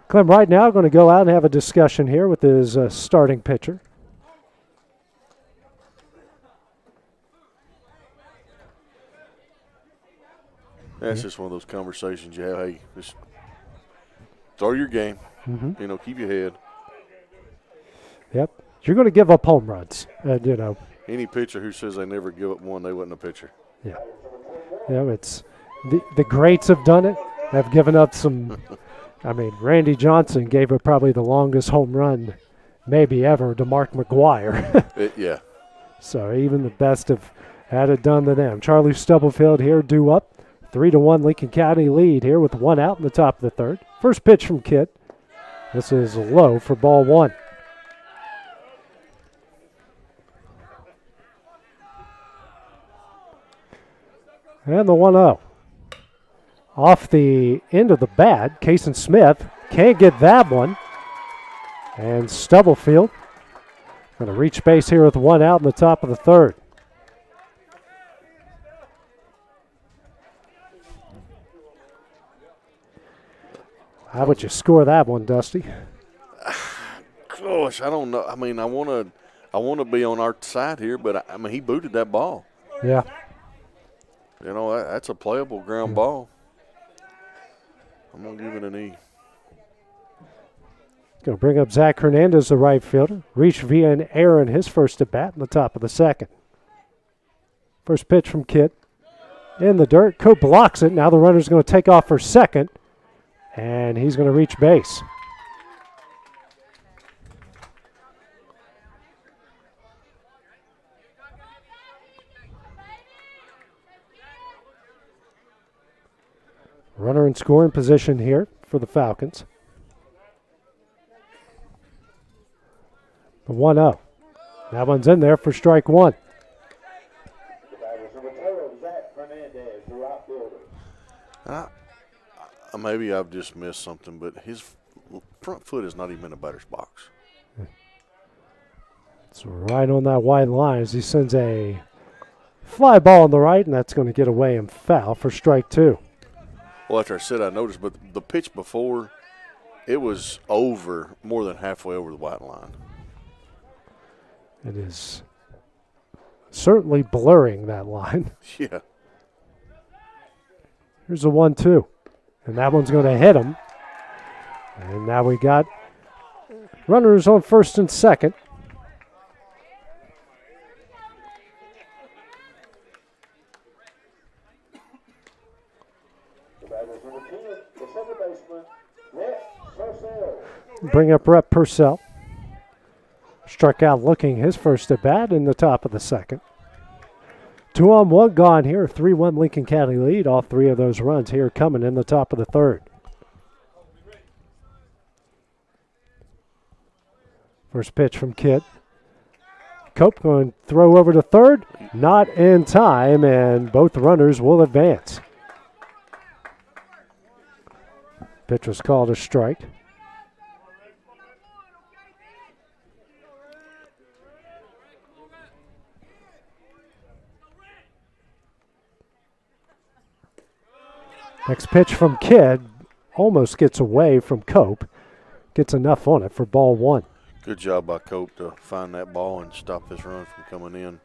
Clem right now going to go out and have a discussion here with his starting pitcher. That's just one of those conversations you have. Hey, just throw your game. Mhm. You know, keep your head. Yep. You're going to give up home runs. You know. Any pitcher who says they never give up one, they wasn't a pitcher. Yeah. You know, it's the greats have done it. Have given up some. I mean, Randy Johnson gave up probably the longest home run maybe ever to Mark McGuire. Yeah. So even the best have had it done to them. Charlie Stubblefield here due up. 3-1 Lincoln County lead here with 1 out in the top of the third. First pitch from Kidd. This is low for ball 1. And the 1-0. Off the end of the bat, Kason Smith can't get that one. And Stubblefield going to reach base here with 1 out in the top of the third. How would you score that one, Dusty? Gosh, I don't know. I mean, I want to be on our side here, but I mean, he booted that ball. Yeah. You know, that's a playable ground ball. I'm going to give it an E. Going to bring up Zach Hernandez, the right fielder. Reached via an error in his first at bat in the top of the second. First pitch from Kidd. In the dirt. Cope blocks it. Now the runner's going to take off for second. And he's going to reach base. Runner in scoring position here for the Falcons. The 1-0. That one's in there for strike 1. Maybe I've just missed something, but his front foot is not even in a batter's box. It's right on that wide line as he sends a fly ball on the right, and that's going to get away and foul for strike 2. Well, after I said I noticed, but the pitch before, it was over, more than halfway over the white line. It is certainly blurring that line. Yeah. Here's a 1-2. And that one's going to hit him. And now we got runners on first and second. Bring up Rep Purcell. Struck out looking his first at bat in the top of the second. 2-on-1 gone here. 3-1 Lincoln County lead. All 3 of those runs here coming in the top of the third. First pitch from Kidd. Cope going to throw over to third. Not in time, and both runners will advance. Pitch was called a strike. Next pitch from Kidd almost gets away from Cope. Gets enough on it for ball 1. Good job by Cope to find that ball and stop this run from coming in.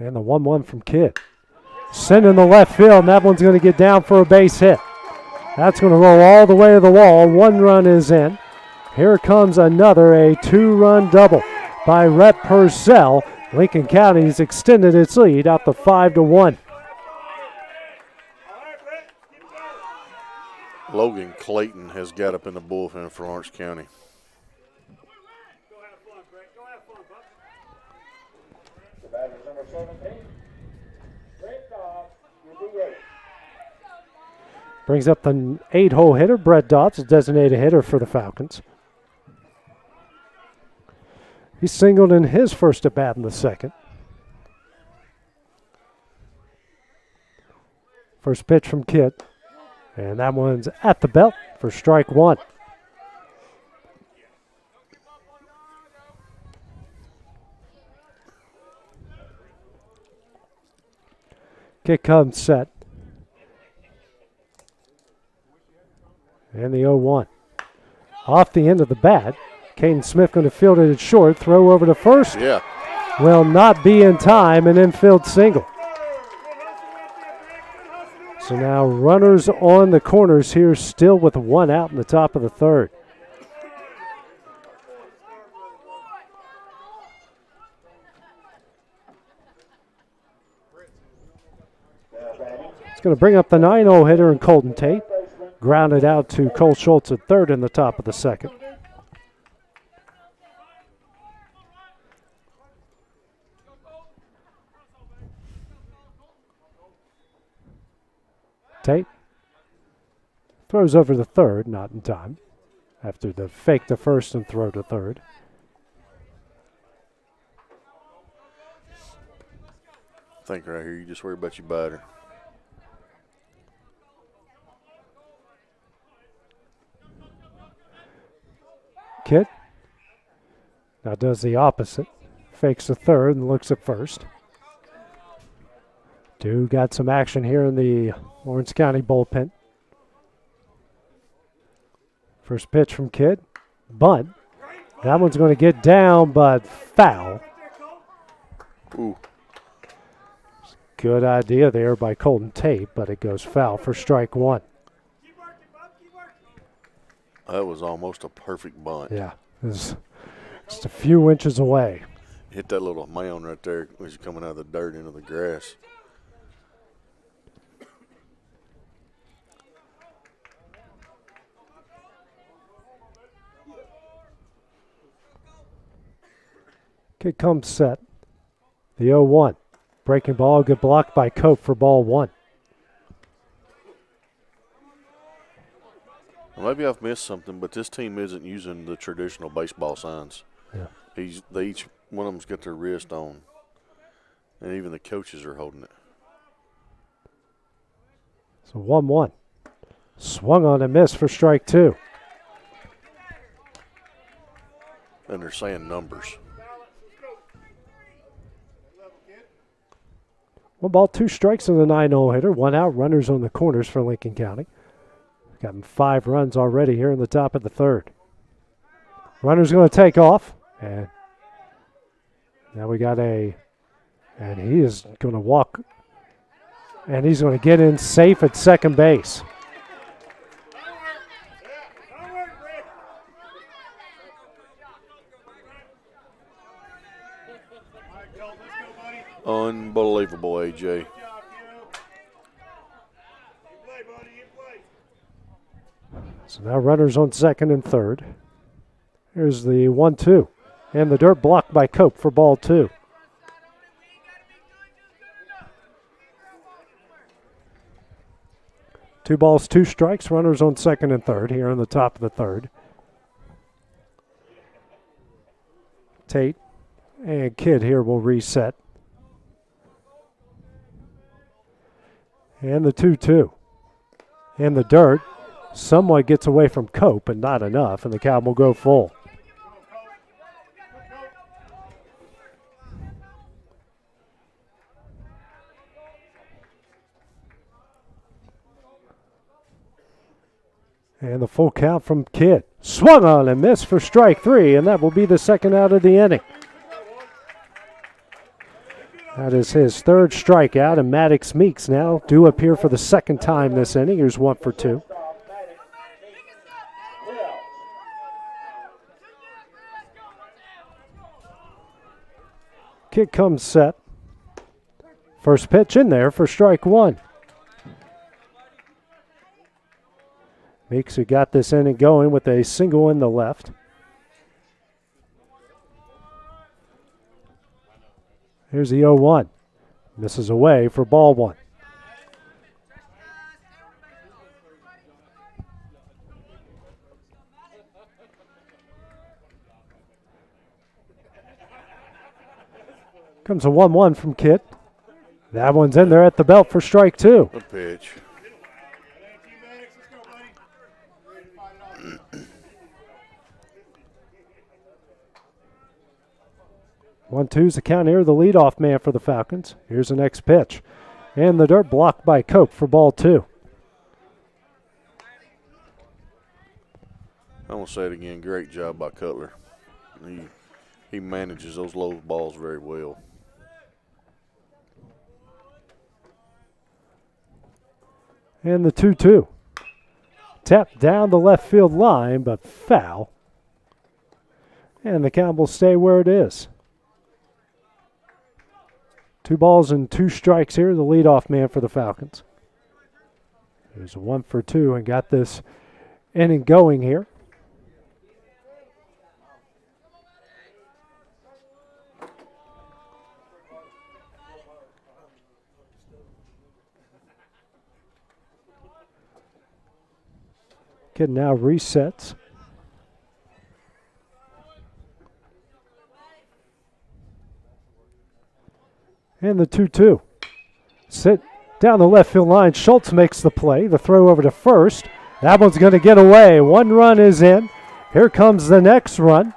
And the 1-1 from Kidd. Sending the left field, and that one's going to get down for a base hit. That's going to roll all the way to the wall. 1 run is in. Here comes another, a 2-run double by Rhett Purcell. Lincoln County's extended its lead out to 5-1. Logan Clayton has got up in the bullpen for Lawrence County. Brings up the 8-hole hitter, Brett Dobbs, a designated hitter for the Falcons. He singled in his first at bat in the second. First pitch from Kidd. And that one's at the belt for strike 1. Kick comes set. And the 0-1. off the end of the bat. Caden Smith going to field it at short. Throw over to first. Yeah. Will not be in time, and infield single. So now runners on the corners here, still with one out in the top of the third. It's going to bring up the 9-0 hitter in Colton Tate. Grounded out to Cole Schultz at third in the top of the second. Tate throws over to third, not in time, after the fake to first and throw to third. I think right here you just worry about your batter. Kidd now does the opposite. Fakes a third and looks at first. Dew got some action here in the Lawrence County bullpen. First pitch from Kidd. Bunt. That one's going to get down, but foul. Ooh. Good idea there by Colton Tate, but it goes foul for strike one. That was almost a perfect bunt. Yeah, it was just a few inches away. Hit that little mound right there as you're coming out of the dirt into the grass. Kid comes set. The 0-1. Breaking ball, good block by Cope for ball one. Maybe I've missed something, but this team isn't using the traditional baseball signs. Yeah. They each one of them's got their wrist on, and even the coaches are holding it. So 1-1. Swung on and missed for strike two. And they're saying numbers. 1 ball, 2 strikes in the 9-0 hitter. 1 out, runners on the corners for Lincoln County. Gotten 5 runs already here in the top of the third. Runner's going to take off. And now we got and he is going to walk. And he's going to get in safe at second base. Unbelievable, AJ. So now runners on second and third. Here's the 1-2. And the dirt blocked by Cope for ball two. Two balls, 2 strikes. Runners on second and third here in the top of the third. Tate and Kidd here will reset. And the 2-2. And the dirt somewhat gets away from Cope, but not enough, and the Cow will go full. And the full count from Kidd. Swung on and missed for strike 3, and that will be the second out of the inning. That is his third strikeout, and Maddox Meeks now due up here for the second time this inning. Here's 1 for 2. Kick comes set. First pitch in there for strike 1. Meeks, who got this inning going with a single in the left. Here's the 0-1. Misses away for ball 1. Comes a 1-1 from Kidd. That one's in there at the belt for strike 2. Good pitch. One, two's the count here, the leadoff man for the Falcons. Here's the next pitch. And the dirt blocked by Cope for ball 2. I'm going to say it again. Great job by Cutler. He manages those low balls very well. And the 2-2. Tap down the left field line, but foul. And the count will stay where it is. 2 balls and 2 strikes here, the leadoff man for the Falcons. There's a 1 for 2 and got this inning going here. Kid now resets. And the 2-2. Sit down the left field line. Schultz makes the play. The throw over to first. That one's going to get away. 1 run is in. Here comes the next run.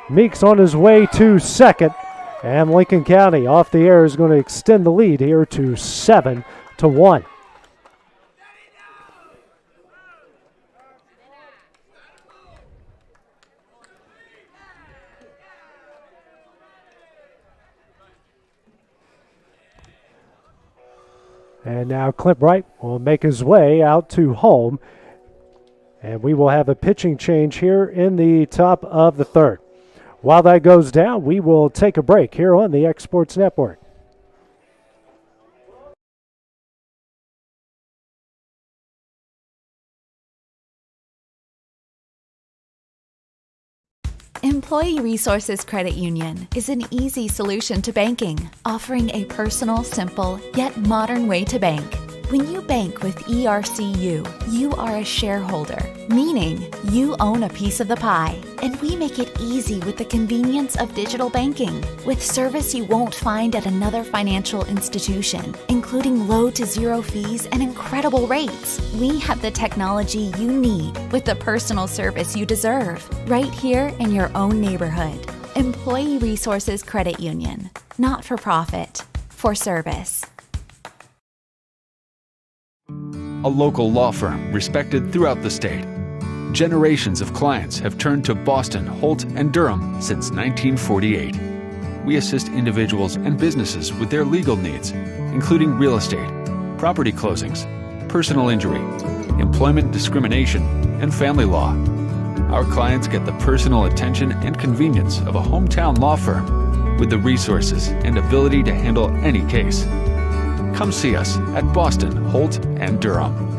Meeks on his way to second. And Lincoln County off the air is going to extend the lead here to 7-1. And now Clint Bright will make his way out to home. And we will have a pitching change here in the top of the third. While that goes down, we will take a break here on the X Sports Network. Employee Resources Credit Union is an easy solution to banking, offering a personal, simple, yet modern way to bank. When you bank with ERCU, you are a shareholder, meaning you own a piece of the pie. And we make it easy with the convenience of digital banking, with service you won't find at another financial institution, including low to zero fees and incredible rates. We have the technology you need with the personal service you deserve, right here in your own neighborhood. Employee Resources Credit Union, not for profit, for service. A local law firm respected throughout the state. Generations of clients have turned to Boston, Holt, and Durham since 1948. We assist individuals and businesses with their legal needs, including real estate, property closings, personal injury, employment discrimination, and family law. Our clients get the personal attention and convenience of a hometown law firm with the resources and ability to handle any case. Come see us at Boston, Holt, and Durham.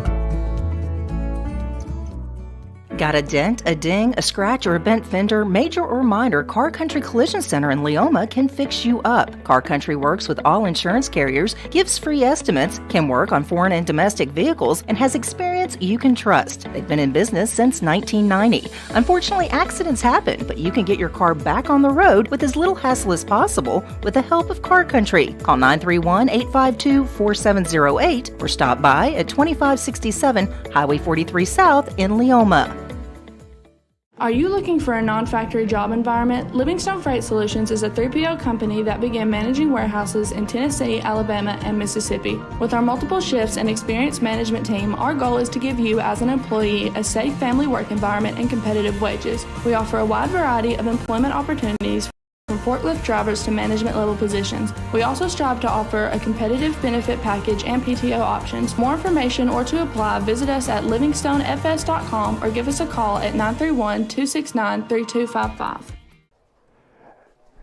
Got a dent, a ding, a scratch, or a bent fender? Major or minor, Car Country Collision Center in Leoma can fix you up. Car Country works with all insurance carriers, gives free estimates, can work on foreign and domestic vehicles, and has experience you can trust. They've been in business since 1990. Unfortunately, accidents happen, but you can get your car back on the road with as little hassle as possible with the help of Car Country. Call 931-852-4708 or stop by at 2567 Highway 43 South in Leoma. Are you looking for a non-factory job environment? Livingstone Freight Solutions is a 3PL company that began managing warehouses in Tennessee, Alabama, and Mississippi. With our multiple shifts and experienced management team, our goal is to give you as an employee a safe family work environment and competitive wages. We offer a wide variety of employment opportunities from forklift drivers to management level positions. We also strive to offer a competitive benefit package and PTO options. More information or to apply, visit us at livingstonefs.com or give us a call at 931-269-3255.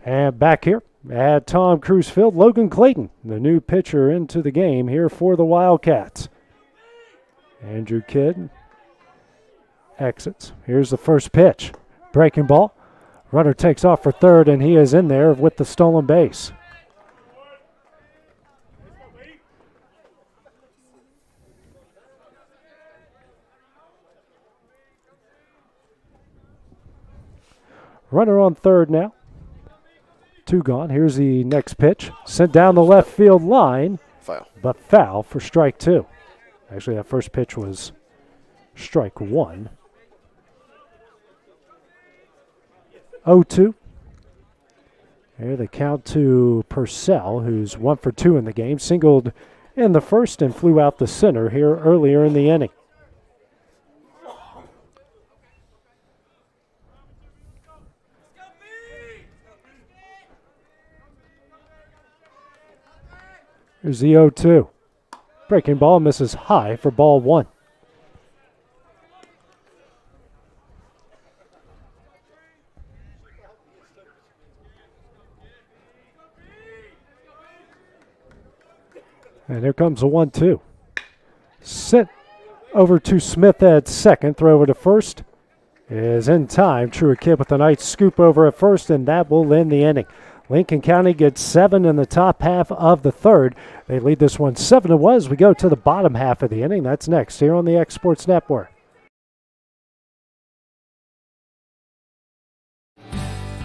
And back here at Tom Cruise Field, Logan Clayton, the new pitcher into the game here for the Wildcats. Andrew Kidd exits. Here's the first pitch. Breaking ball. Runner takes off for third, and he is in there with the stolen base. Runner on third now. 2 gone. Here's the next pitch. Sent down the left field line. Foul. But foul for strike 2. Actually, that first pitch was strike 1. 0-2. Here the count to Purcell, who's 1 for 2 in the game. Singled in the first and flew out the center here earlier in the inning. Here's the 0-2. Breaking ball misses high for ball 1. And here comes a 1-2. Sent over to Smith at second. Throw over to first is in time. Truett Kidd with a nice scoop over at first, and that will end the inning. Lincoln County gets 7 in the top half of the third. They lead this one 7-1 as we go to the bottom half of the inning. That's next here on the X Sports Network.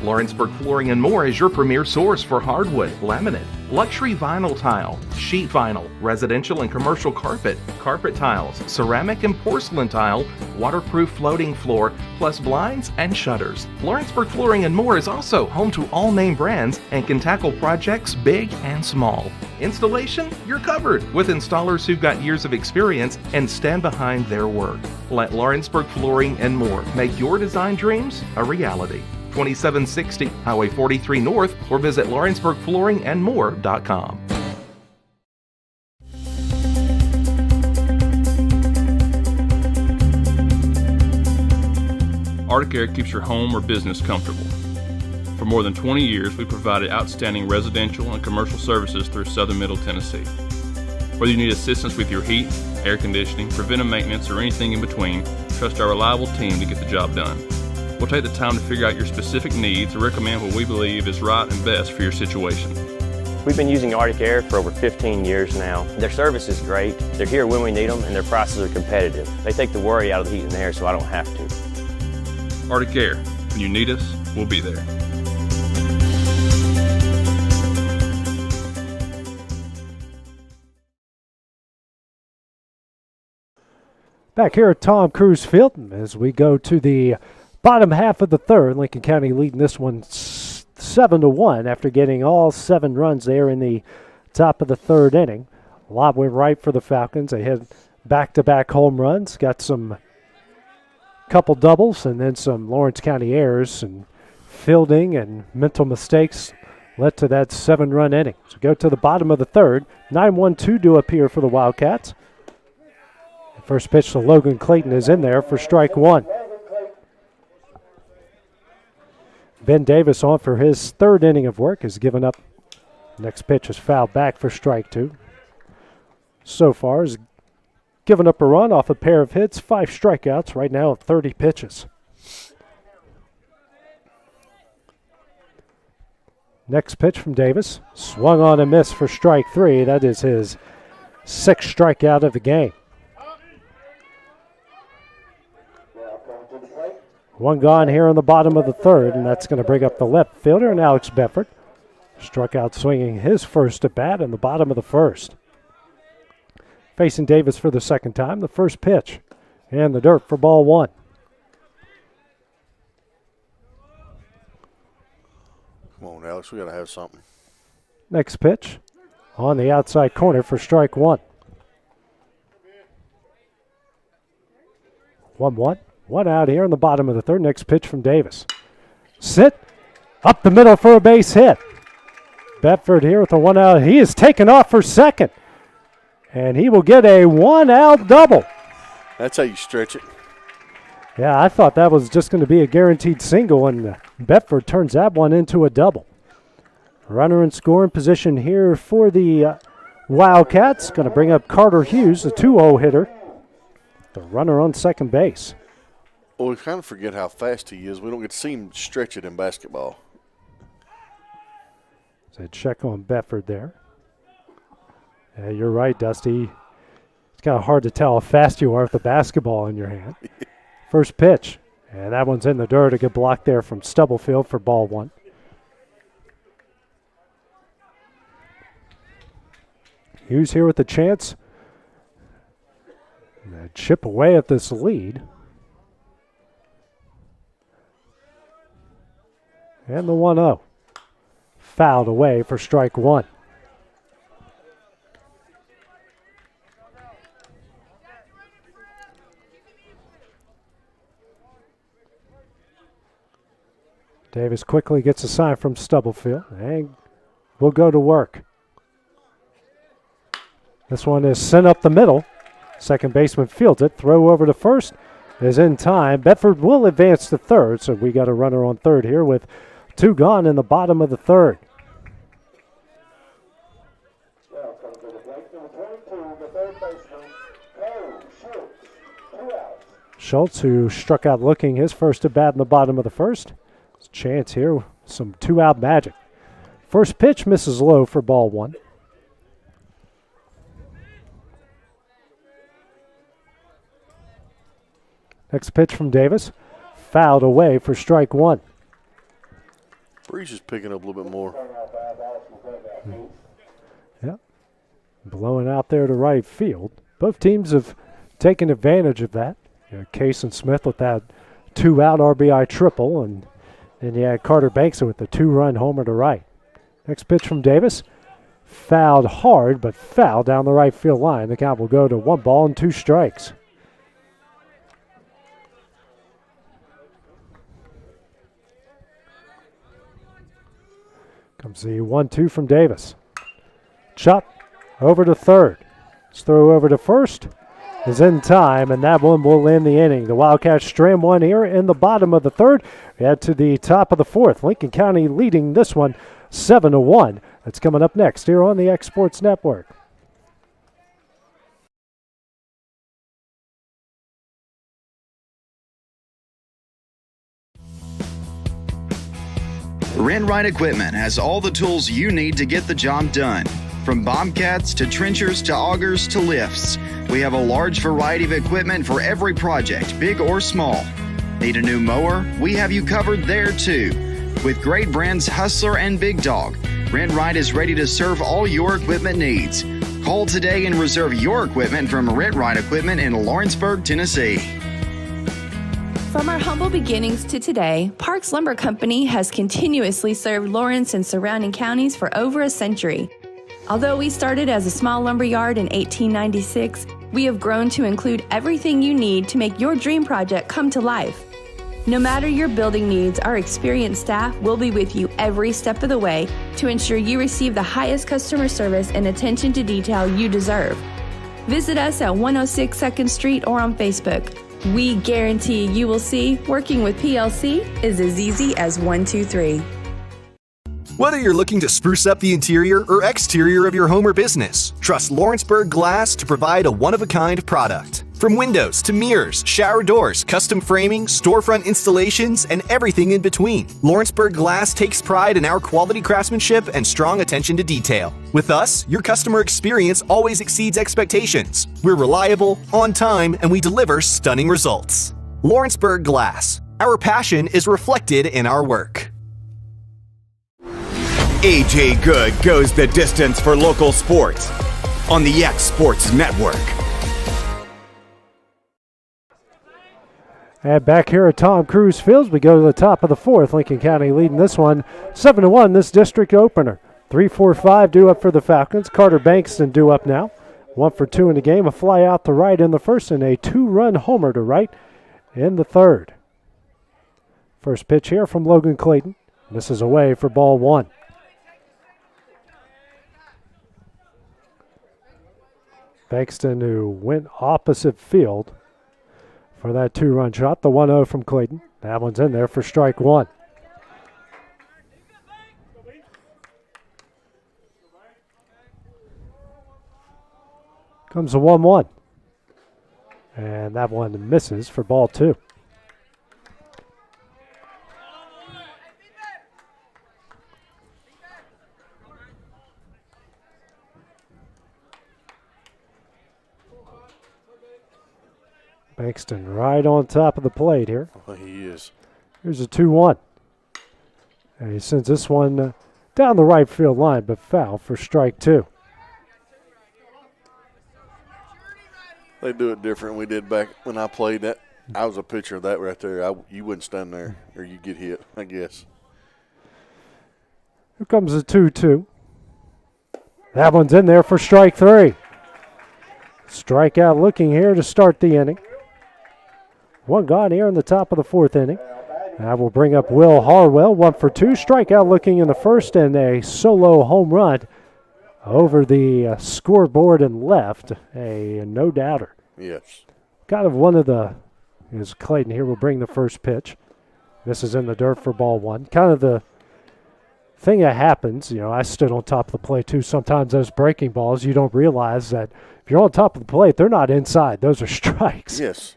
Lawrenceburg Flooring and More is your premier source for hardwood, laminate, luxury vinyl tile, sheet vinyl, residential and commercial carpet, carpet tiles, ceramic and porcelain tile, waterproof floating floor, plus blinds and shutters. Lawrenceburg Flooring and More is also home to all name brands and can tackle projects big and small. Installation, you're covered with installers who've got years of experience and stand behind their work. Let Lawrenceburg Flooring and More make your design dreams a reality. 2760 Highway 43 North, or visit LawrenceburgFlooringandMore.com. Arctic Air keeps your home or business comfortable. For more than 20 years, we provided outstanding residential and commercial services through southern Middle Tennessee. Whether you need assistance with your heat, air conditioning, preventive maintenance, or anything in between, trust our reliable team to get the job done. We'll take the time to figure out your specific needs and recommend what we believe is right and best for your situation. We've been using Arctic Air for over 15 years now. Their service is great, they're here when we need them, and their prices are competitive. They take the worry out of the heat and air so I don't have to. Arctic Air, when you need us, we'll be there. Back here at Tom Cruise Field as we go to the bottom half of the third. Lincoln County leading this one 7-1 after getting all 7 runs there in the top of the third inning. A lot went right for the Falcons. They had back-to-back home runs, got some couple doubles, and then some Lawrence County errors and fielding and mental mistakes led to that 7-run inning. So go to the bottom of the third. 9-1-2 do appear for the Wildcats. The first pitch to Logan Clayton is in there for strike 1. Ben Davis on for his third inning of work has given up. Next pitch is fouled back for strike 2. So far has given up a run off a pair of hits, 5 strikeouts right now at 30 pitches. Next pitch from Davis. Swung on and missed for strike 3. That is his 6th strikeout of the game. One gone here in the bottom of the third, and that's going to bring up the left fielder, and Alex Bedford struck out swinging his first at bat in the bottom of the first. Facing Davis for the second time, the first pitch and the dirt for ball 1. Come on, Alex, we got to have something. Next pitch on the outside corner for strike 1. 1-1. One out here in the bottom of the third. Next pitch from Davis. Sit. Up the middle for a base hit. Bedford here with a 1 out. He is taken off for second. And he will get a 1 out double. That's how you stretch it. Yeah, I thought that was just going to be a guaranteed single, and Bedford turns that one into a double. Runner in scoring position here for the Wildcats. Going to bring up Carter Hughes, the 2-0 hitter. The runner on second base. Well, we kind of forget how fast he is. We don't get to see him stretch it in basketball. So check on Bedford there. Yeah, you're right, Dusty. It's kind of hard to tell how fast you are with the basketball in your hand. First pitch, and that one's in the dirt. A good block there from Stubblefield for ball 1. Hughes here with a chance. And chip away at this lead. And the 1-0. Fouled away for strike 1. Davis quickly gets a sign from Stubblefield and will go to work. This one is sent up the middle. Second baseman fields it. Throw over to first is in time. Bedford will advance to third, so we got a runner on third here with 2 gone in the bottom of the third. Now comes to the plate, number 22, the third baseman, Cole Schultz, 2 outs. Schultz, who struck out looking his first at bat in the bottom of the first. There's a chance here, some 2-out magic. First pitch misses low for ball 1. Next pitch from Davis, fouled away for strike 1. Breeze is picking up a little bit more. Yep. Blowing out there to right field. Both teams have taken advantage of that. You know, Case and Smith with that 2-out RBI triple, and then you had Carter Banks with the 2-run homer to right. Next pitch from Davis, fouled hard, but foul down the right field line. The count will go to 1 ball and 2 strikes. Comes the 1-2 from Davis. Chop over to third. Let's throw over to first. Is in time, and that one will end the inning. The Wildcats strand one here in the bottom of the third. We head to the top of the fourth. Lincoln County leading this one 7-1. That's coming up next here on the X Sports Network. Rent-Right Equipment has all the tools you need to get the job done. From bobcats to trenchers to augers to lifts, we have a large variety of equipment for every project, big or small. Need a new mower? We have you covered there too. With great brands Hustler and Big Dog, Rent-Right is ready to serve all your equipment needs. Call today and reserve your equipment from Rent-Right Equipment in Lawrenceburg, Tennessee. From our humble beginnings to today, Parks Lumber Company has continuously served Lawrence and surrounding counties for over a century. Although we started as a small lumber yard in 1896, we have grown to include everything you need to make your dream project come to life. No matter your building needs, our experienced staff will be with you every step of the way to ensure you receive the highest customer service and attention to detail you deserve. Visit us at 106 2nd Street or on Facebook. We guarantee you will see working with PLC is as easy as 1, 2, 3. Whether you're looking to spruce up the interior or exterior of your home or business, trust Lawrenceburg Glass to provide a one-of-a-kind product. From windows to mirrors, shower doors, custom framing, storefront installations, and everything in between, Lawrenceburg Glass takes pride in our quality craftsmanship and strong attention to detail. With us, your customer experience always exceeds expectations. We're reliable, on time, and we deliver stunning results. Lawrenceburg Glass. Our passion is reflected in our work. AJ Good goes the distance for local sports on the X Sports Network. And back here at Tom Cruise Fields, we go to the top of the fourth. Lincoln County leading this one 7-1, this district opener. 3-4-5 due up for the Falcons. Carter Bankston due up now. 1 for 2 in the game. A fly out to right in the first and a 2-run homer to right in the third. First pitch here from Logan Clayton. Misses away for ball 1. Bankston, who went opposite field for that 2-run shot. The 1-0 from Clayton. That one's in there for strike 1. Comes the 1-1. And that one misses for ball 2. Bankston right on top of the plate here. Oh, he is. Here's a 2-1. And he sends this one down the right field line, but foul for strike 2. They do it different. We did back when I played that. I was a pitcher of that right there. You wouldn't stand there or you get hit, I guess. Here comes the 2-2. That one's in there for strike 3. Strikeout looking here to start the inning. One gone here in the top of the fourth inning. That will bring up Will Harwell, 1 for 2. Strikeout looking in the first and a solo home run over the scoreboard and left, a no-doubter. Yes. Kind of one of the, as Clayton here will bring the first pitch. This is in the dirt for ball one. Kind of the thing that happens, I stood on top of the plate too. Sometimes those breaking balls, you don't realize that if you're on top of the plate, they're not inside. Those are strikes. Yes.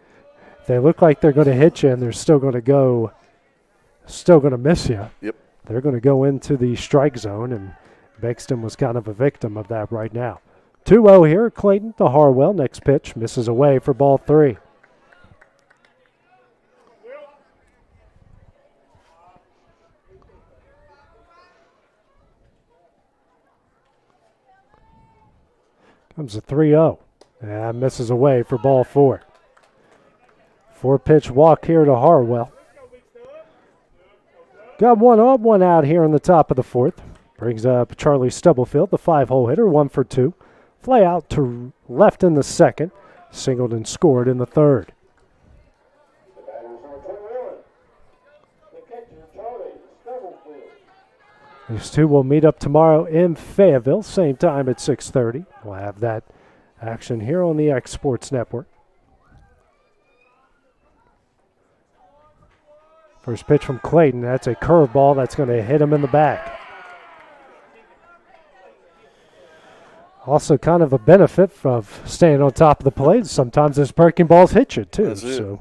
They look like they're going to hit you, and they're still going to miss you. Yep. They're going to go into the strike zone, and Bexton was kind of a victim of that right now. 2-0 here, Clayton to Harwell. Next pitch misses away for ball three. Comes a 3-0. And misses away for ball four. 4-pitch walk here to Harwell. Got one on, one out here in the top of the fourth. Brings up Charlie Stubblefield, the 5-hole hitter, 1 for 2. Fly out to left in the second. Singled and scored in the third. These two will meet up tomorrow in Fayetteville, same time at 6:30. We'll have that action here on the X Sports Network. First pitch from Clayton. That's a curveball that's going to hit him in the back. Also kind of a benefit of staying on top of the plate. Sometimes those breaking balls hit you too. That's it.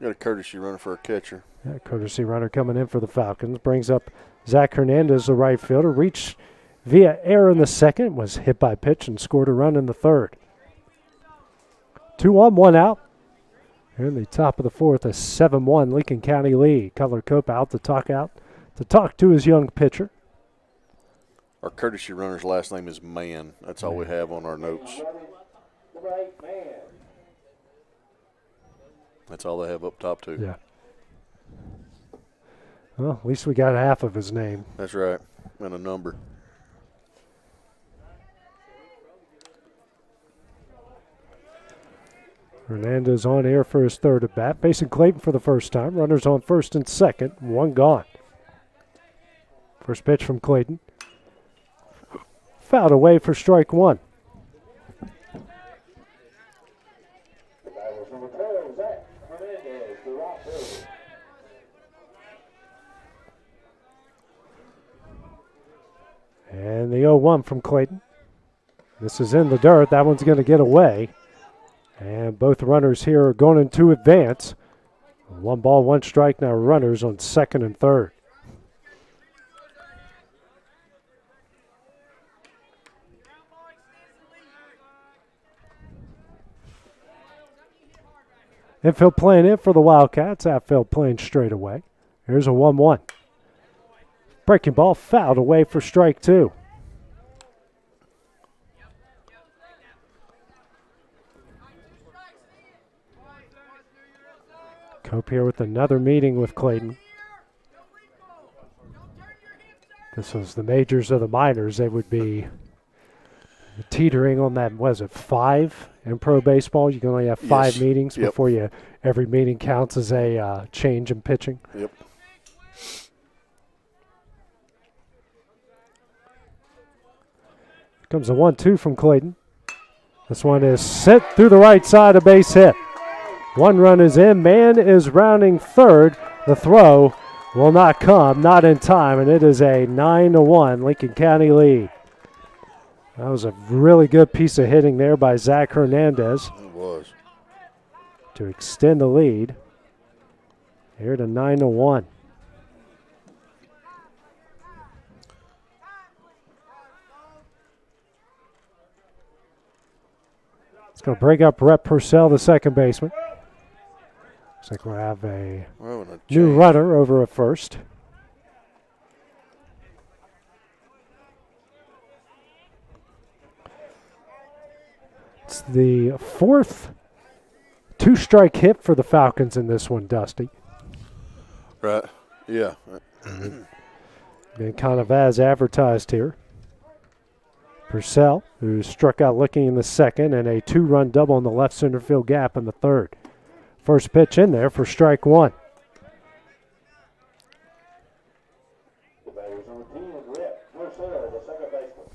Got a courtesy runner for a catcher. Yeah, courtesy runner coming in for the Falcons. Brings up Zach Hernandez, the right fielder. Reached via error in the second. Was hit by pitch and scored a run in the third. 2 on, 1 out. Here in the top of the fourth, a 7-1 Lincoln County lead. Cutler Cope out to talk to his young pitcher. Our courtesy runner's last name is Mann. That's all we have on our notes. That's all they have up top, too. Yeah. Well, at least we got half of his name. That's right, and a number. Hernandez on air for his third at bat. Facing Clayton for the first time. Runners on first and second. 1 gone. First pitch from Clayton. Fouled away for strike 1. And the 0-1 from Clayton. This is in the dirt. That one's going to get away. And both runners here are going to advance. 1 ball, 1 strike. Now runners on second and third. Infield playing in for the Wildcats. Outfield playing straight away. Here's a 1-1. Breaking ball fouled away for strike 2. Cope here with another meeting with Clayton. This was the majors of the minors. They would be teetering on that, was it 5 in pro baseball? You can only have 5 meetings before every meeting counts as a change in pitching. Yep. Comes a 1-2 from Clayton. This one is sent through the right side, a base hit. 1 run is in. Mann is rounding third. The throw will not come, not in time, and it is a 9-1 Lincoln County lead. That was a really good piece of hitting there by Zach Hernandez. It was. To extend the lead. Here to 9-1. It's going to bring up Rhett Purcell, the second baseman. Looks like we'll have a new runner over at first. It's the 4th 2-strike hit for the Falcons in this one, Dusty. Right, yeah. Been kind of as advertised here. Purcell, who struck out looking in the second, and a 2-run double in the left center field gap in the third. First pitch in there for strike 1. Garcia, the second baseman.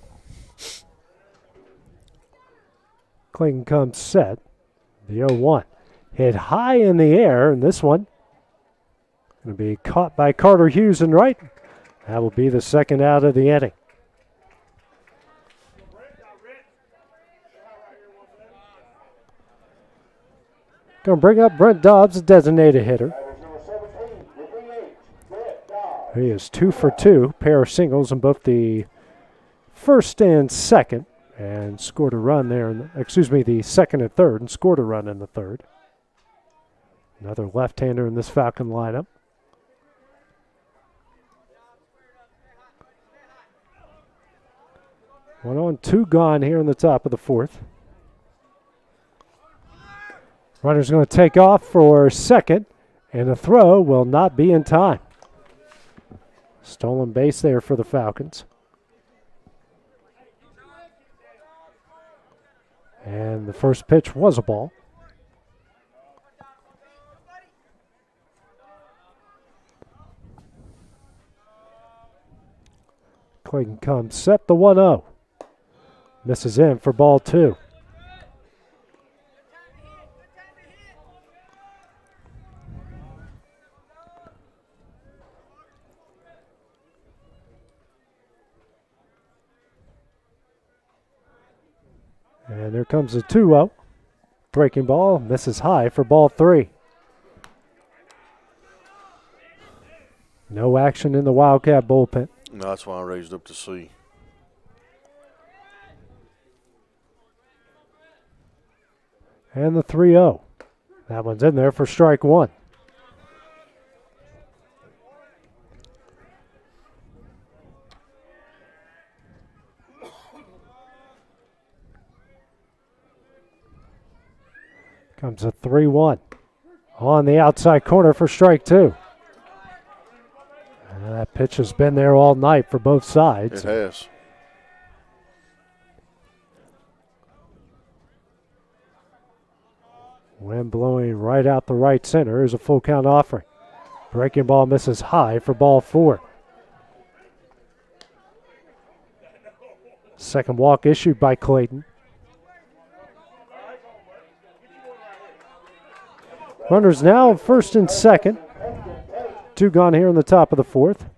Clayton comes set. The 0-1. Hit high in the air, and this one going to be caught by Carter Hughes and right. That will be the second out of the inning. Going to bring up Brent Dobbs, a designated hitter. He is 2 for 2, pair of singles in both the first and second, and scored a run there. The second and third, and scored a run in the third. Another left-hander in this Falcon lineup. One on, two gone here in the top of the fourth. Runner's going to take off for second, and the throw will not be in time. Stolen base there for the Falcons. And the first pitch was a ball. Clayton comes set, the 1-0. Misses in for ball 2. And there comes a 2-0. Breaking ball, misses high for ball 3. No action in the Wildcat bullpen. No, that's why I raised up to C. And the 3-0. That one's in there for strike 1. Comes a 3-1. On the outside corner for strike 2. And that pitch has been there all night for both sides. It has. Wind blowing right out the right center is a full count offering. Breaking ball misses high for ball 4. Second walk issued by Clayton. Runners now first and second. 2 gone here in the top of the fourth.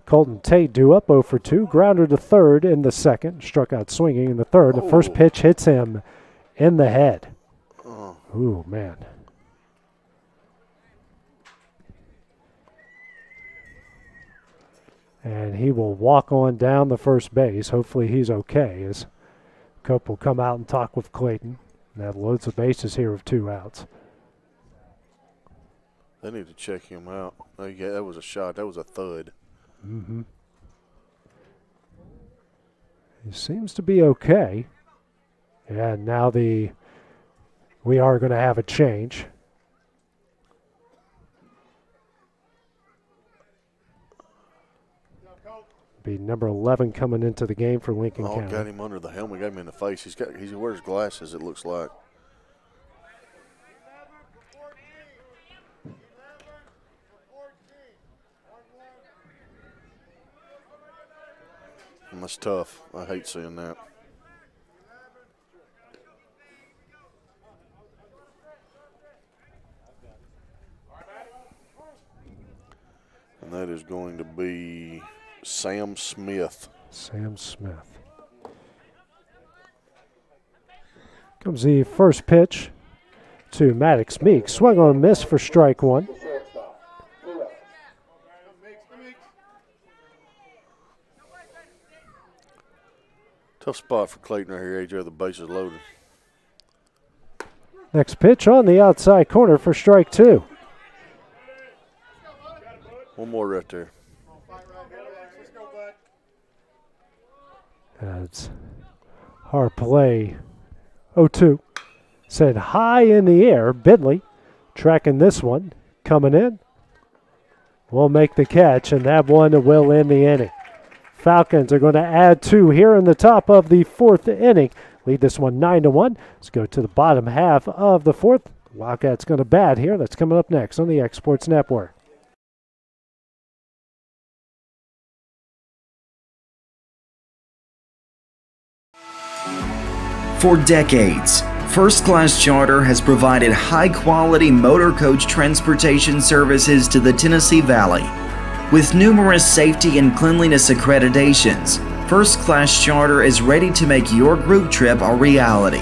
Colton Tate due up 0 for 2. Grounder to third in the second. Struck out swinging in the third. The first pitch hits him in the head. Ooh, man. And he will walk on down the first base. Hopefully he's okay as Cope will come out and talk with Clayton. That loads the bases here with 2 outs. They need to check him out. Oh, yeah, that was a shot. That was a thud. Mm-hmm. He seems to be okay. And now we are going to have a change. Be number 11 coming into the game for Lincoln County. Got him under the helmet. Got him in the face. He wears glasses, it looks like. That's tough. I hate seeing that. And that is going to be Sam Smith. Sam Smith. Comes the first pitch to Maddox Meek. Swung on a miss for strike 1. Tough spot for Clayton right here, AJ. The bases loaded. Next pitch on the outside corner for strike 2. One more right there. That's hard play. 0-2. Sent high in the air. Bidley tracking this one. Coming in. Will make the catch, and that one will end the inning. Falcons are going to add 2 here in the top of the 4th inning. Lead this one 9-1. Let's go to the bottom half of the 4th. Wildcats going to bat here. That's coming up next on the X Sports Network. For decades, First Class Charter has provided high-quality motor coach transportation services to the Tennessee Valley. With numerous safety and cleanliness accreditations, First Class Charter is ready to make your group trip a reality.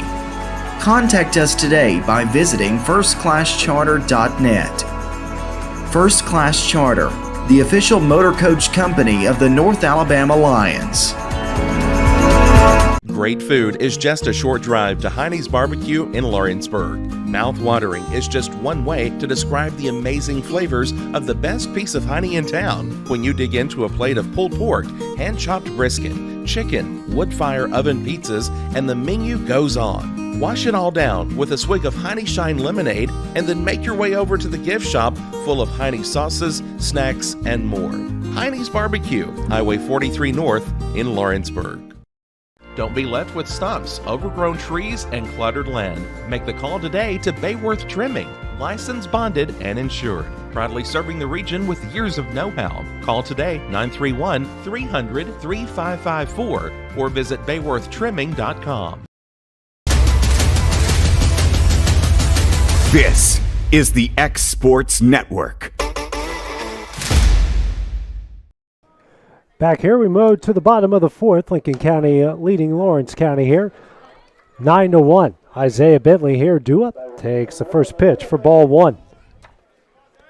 Contact us today by visiting firstclasscharter.net. First Class Charter, the official motor coach company of the North Alabama Lions. Great food is just a short drive to Heine's Barbecue in Lawrenceburg. Mouth-watering is just one way to describe the amazing flavors of the best piece of Heine in town when you dig into a plate of pulled pork, hand-chopped brisket, chicken, wood-fire oven pizzas, and the menu goes on. Wash it all down with a swig of Heine Shine lemonade and then make your way over to the gift shop full of Heine sauces, snacks, and more. Heine's Barbecue, Highway 43 North in Lawrenceburg. Don't be left with stumps, overgrown trees, and cluttered land. Make the call today to Bayworth Trimming, licensed, bonded, and insured. Proudly serving the region with years of know-how. Call today 931-300-3554 or visit bayworthtrimming.com. This is the X Sports Network. Back here, we move to the bottom of the fourth. Lincoln County leading Lawrence County here, 9-1. Isaiah Bentley here. Due up takes the first pitch for ball one.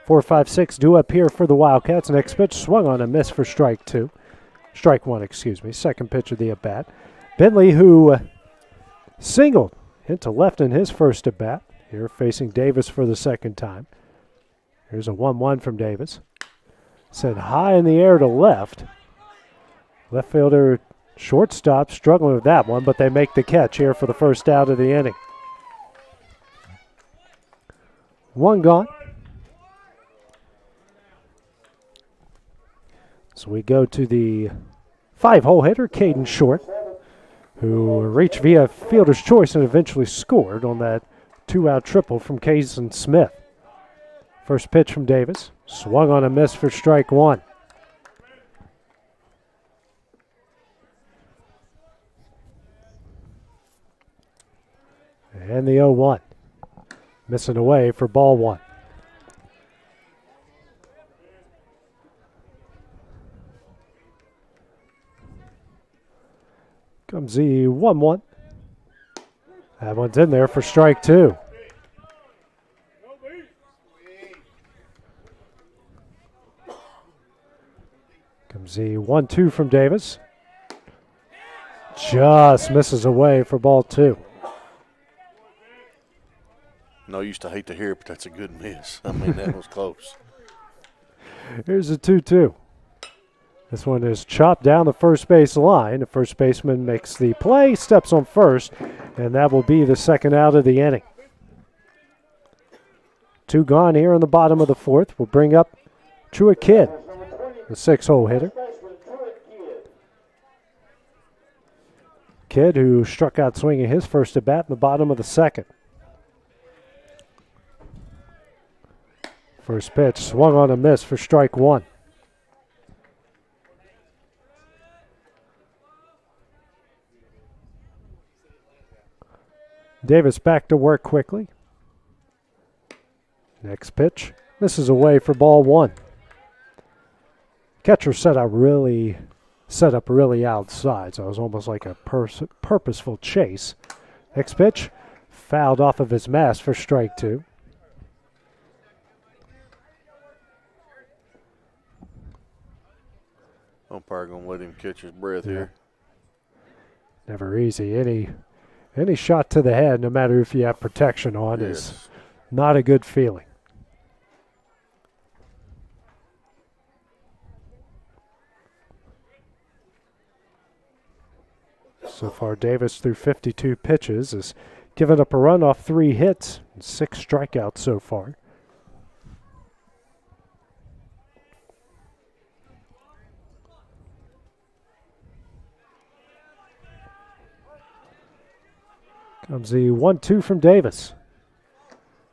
4-5-6 due up here for the Wildcats. Next pitch swung on a miss for strike two. Strike one, excuse me. Second pitch of the at bat. Bentley, who singled into left in his first at bat. Here facing Davis for the second time. Here's a 1-1 from Davis. Sent high in the air to left. Left fielder, shortstop, struggling with that one, but they make the catch here for the first out of the inning. One gone. So we go to the 5-hole hitter, Caden Short, who reached via fielder's choice and eventually scored on that two-out triple from Kaysen Smith. First pitch from Davis, swung on a miss for strike one. And the 0-1. Missing away for ball one. Comes the 1-1. That one's in there for strike two. Comes the 1-2 from Davis. Just misses away for ball two. No, I used to hate to hear it, but that's a good miss. I mean, that was close. Here's a 2-2. This one is chopped down the first base line. The first baseman makes the play, steps on first, and that will be the second out of the inning. Two gone here in the bottom of the fourth. We'll bring up Truett Kidd, the 6-hole hitter. Kidd, who struck out swinging his first at bat in the bottom of the second. First pitch swung on a miss for strike one. Davis back to work quickly. Next pitch misses away for ball one. Catcher set up really outside, so it was almost like a purposeful chase. Next pitch fouled off of his mask for strike two. Umpire gonna let him catch his breath here. Never easy. Any shot to the head, no matter if you have protection on, is not a good feeling. So far, Davis through 52 pitches has given up a run off 3 hits and 6 strikeouts so far. Comes the 1-2 from Davis.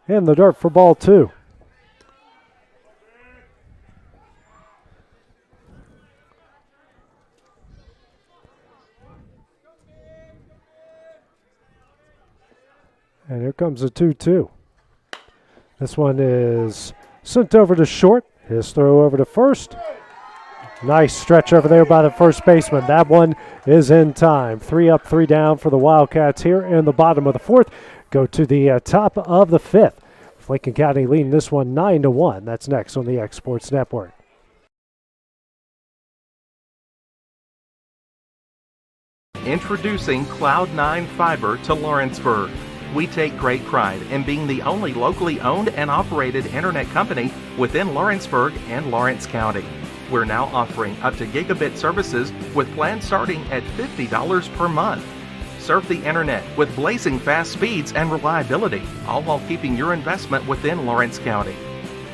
In the dirt for ball two. And here comes a 2-2. This one is sent over to short. His throw over to first. Nice stretch over there by the first baseman. That one is in time. 3 up, 3 down for the Wildcats here in the bottom of the fourth. Go to the top of the fifth. Lincoln County leading this one 9-1. That's next on the X Sports Network. Introducing Cloud9 Fiber to Lawrenceburg. We take great pride in being the only locally owned and operated internet company within Lawrenceburg and Lawrence County. We're now offering up to gigabit services with plans starting at $50 per month. Surf the internet with blazing fast speeds and reliability, all while keeping your investment within Lawrence County.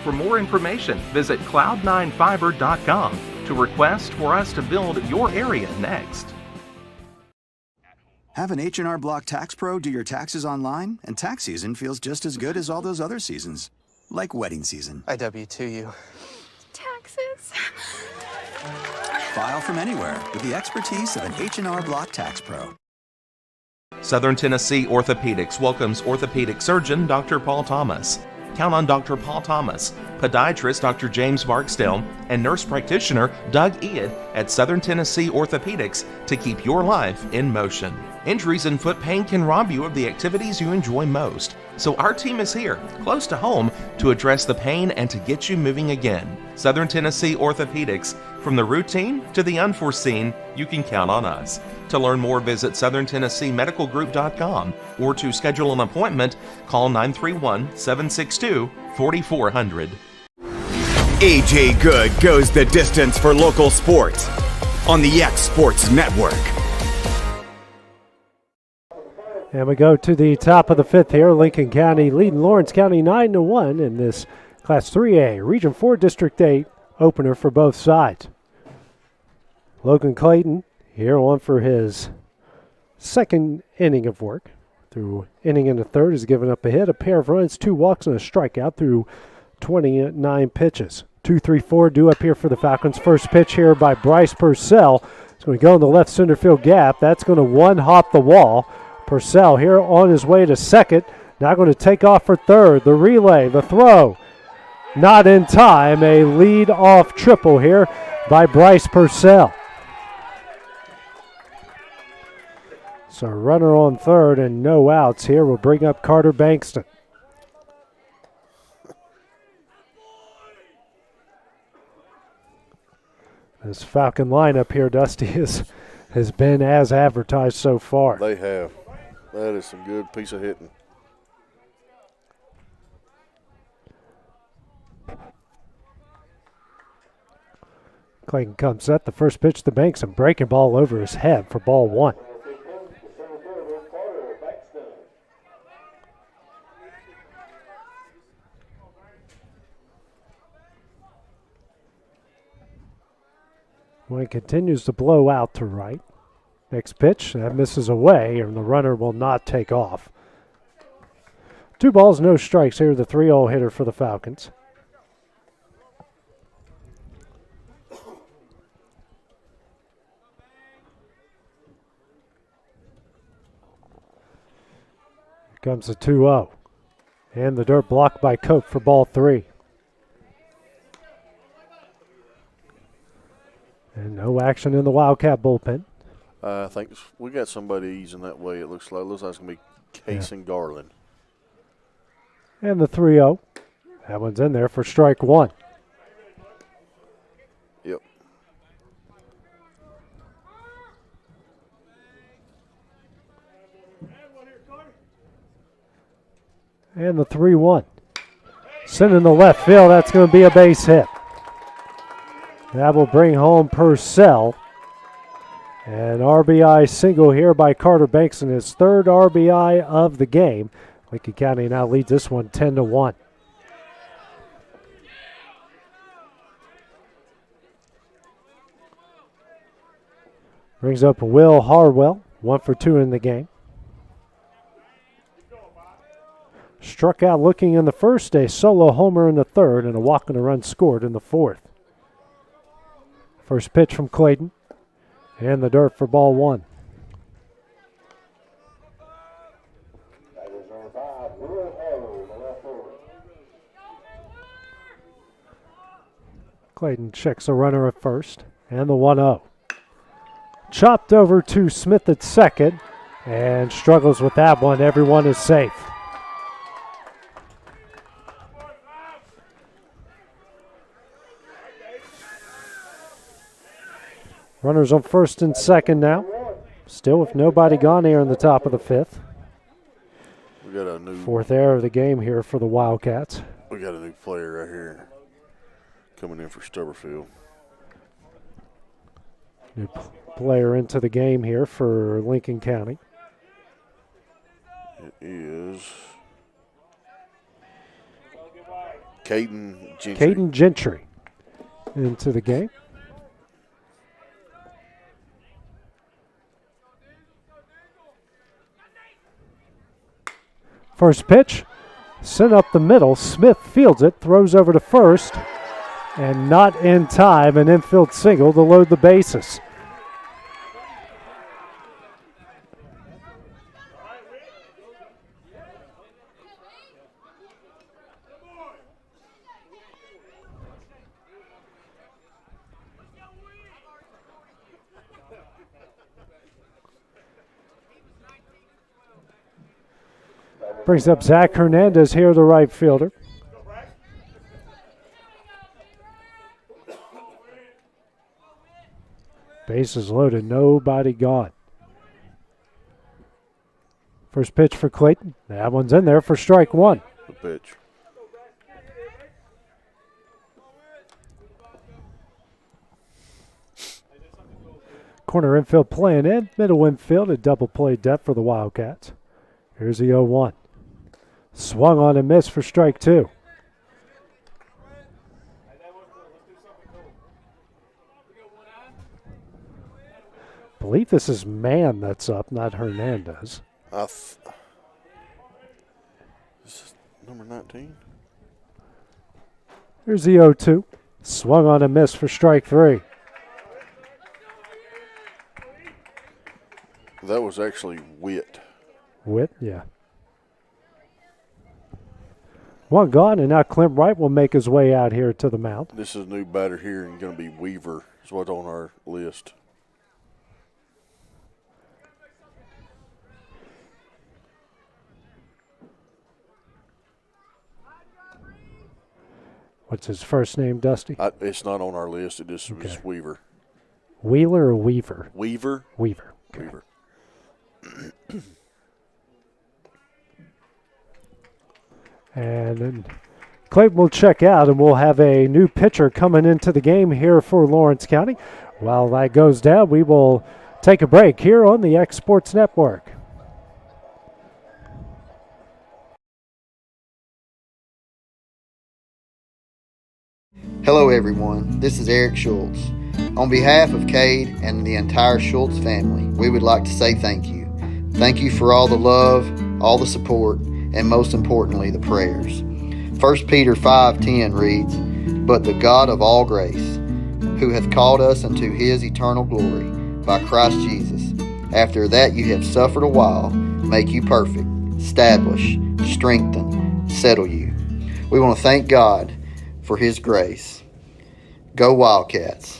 For more information, visit cloud9fiber.com to request for us to build your area next. Have an H&R Block Tax Pro do your taxes online, and tax season feels just as good as all those other seasons, like wedding season. I W-2 you. Taxes. File from anywhere with the expertise of an H&R Block Tax Pro. Southern Tennessee Orthopedics welcomes orthopedic surgeon Dr. Paul Thomas. Count on Dr. Paul Thomas, podiatrist Dr. James Barksdale, and nurse practitioner Doug Ead at Southern Tennessee Orthopedics to keep your life in motion. Injuries and foot pain can rob you of the activities you enjoy most. So our team is here, close to home, to address the pain and to get you moving again. Southern Tennessee Orthopedics. From the routine to the unforeseen, you can count on us. To learn more, visit SouthernTennesseeMedicalGroup.com or to schedule an appointment, call 931-762-4400. AJ Good goes the distance for local sports on the X Sports Network. And we go to the top of the fifth here. Lincoln County leading Lawrence County 9-1 in this Class 3A Region 4 District 8 opener for both sides. Logan Clayton here on for his second inning of work. Through inning and a third, has given up a hit, a pair of runs, 2 walks, and a strikeout through 29 pitches. 2-3-4 due up here for the Falcons. First pitch here by Bryce Purcell. It's going to go in the left center field gap. That's going to one-hop the wall. Purcell here on his way to second. Now going to take off for third. The relay, the throw, not in time. A lead-off triple here by Bryce Purcell. So runner on third and no outs here will bring up Carter Bankston. This Falcon lineup here, Dusty, has been as advertised so far. They have. That is some good piece of hitting. Clayton comes at the first pitch to Bankston, breaking ball over his head for ball 1. Wind continues to blow out to right. Next pitch, that misses away, and the runner will not take off. 2 balls, no strikes here, the 3-0 hitter for the Falcons. Here comes the 2-0. And the dirt blocked by Koch for ball 3. And no action in the Wildcat bullpen. I think we got somebody easing that way. It looks like it's going to be Case and Garland. And the 3-0. That one's in there for strike 1. Yep. And the 3-1. Sending the left field. That's going to be a base hit. That will bring home Purcell. An RBI single here by Carter Bankston, his 3rd RBI of the game. Lincoln County now leads this one 10-1. Brings up Will Harwell, 1 for 2 in the game. Struck out looking in the first, a solo homer in the third, and a walk and a run scored in the fourth. First pitch from Clayton, and the dirt for ball 1. Clayton checks a runner at first, and the 1-0. Chopped over to Smith at second, and struggles with that one. Everyone is safe. Runners on first and second now. Still with nobody gone here in the top of the fifth. We got a new fourth error of the game here for the Wildcats. We got a new player right here coming in for Stubberfield. New player into the game here for Lincoln County. It is Caden Gentry. Caden Gentry into the game. First pitch, sent up the middle. Smith fields it, throws over to first, and not in time. An infield single to load the bases. Brings up Zach Hernandez here, the right fielder. Bases loaded, nobody gone. First pitch for Clayton. That one's in there for strike one. The pitch. Corner infield playing in. Middle infield, a double play depth for the Wildcats. Here's the 0-1. Swung on and missed for strike two. Believe this is Mann that's up, not Hernandez. This is number 19. Here's the 0-2. Swung on and missed for strike three. That was actually Witt. Witt, yeah. One gone, and now Clint Wright will make his way out here to the mound. This is a new batter here, and going to be Weaver is what's on our list. What's his first name, Dusty? It's not on our list. It just was Weaver. Wheeler or Weaver? Weaver. Weaver. Okay. Weaver. And then Clayton will check out, and we'll have a new pitcher coming into the game here for Lawrence County. While that goes down, we will take a break here on the X Sports Network. Hello everyone, this is Eric Schultz. On behalf of Cade and the entire Schultz family, we would like to say thank you. Thank you for all the love, all the support, and most importantly, the prayers. 1 Peter 5:10 reads, "But the God of all grace, who hath called us unto his eternal glory by Christ Jesus, after that you have suffered a while, make you perfect, establish, strengthen, settle you." We want to thank God for his grace. Go Wildcats.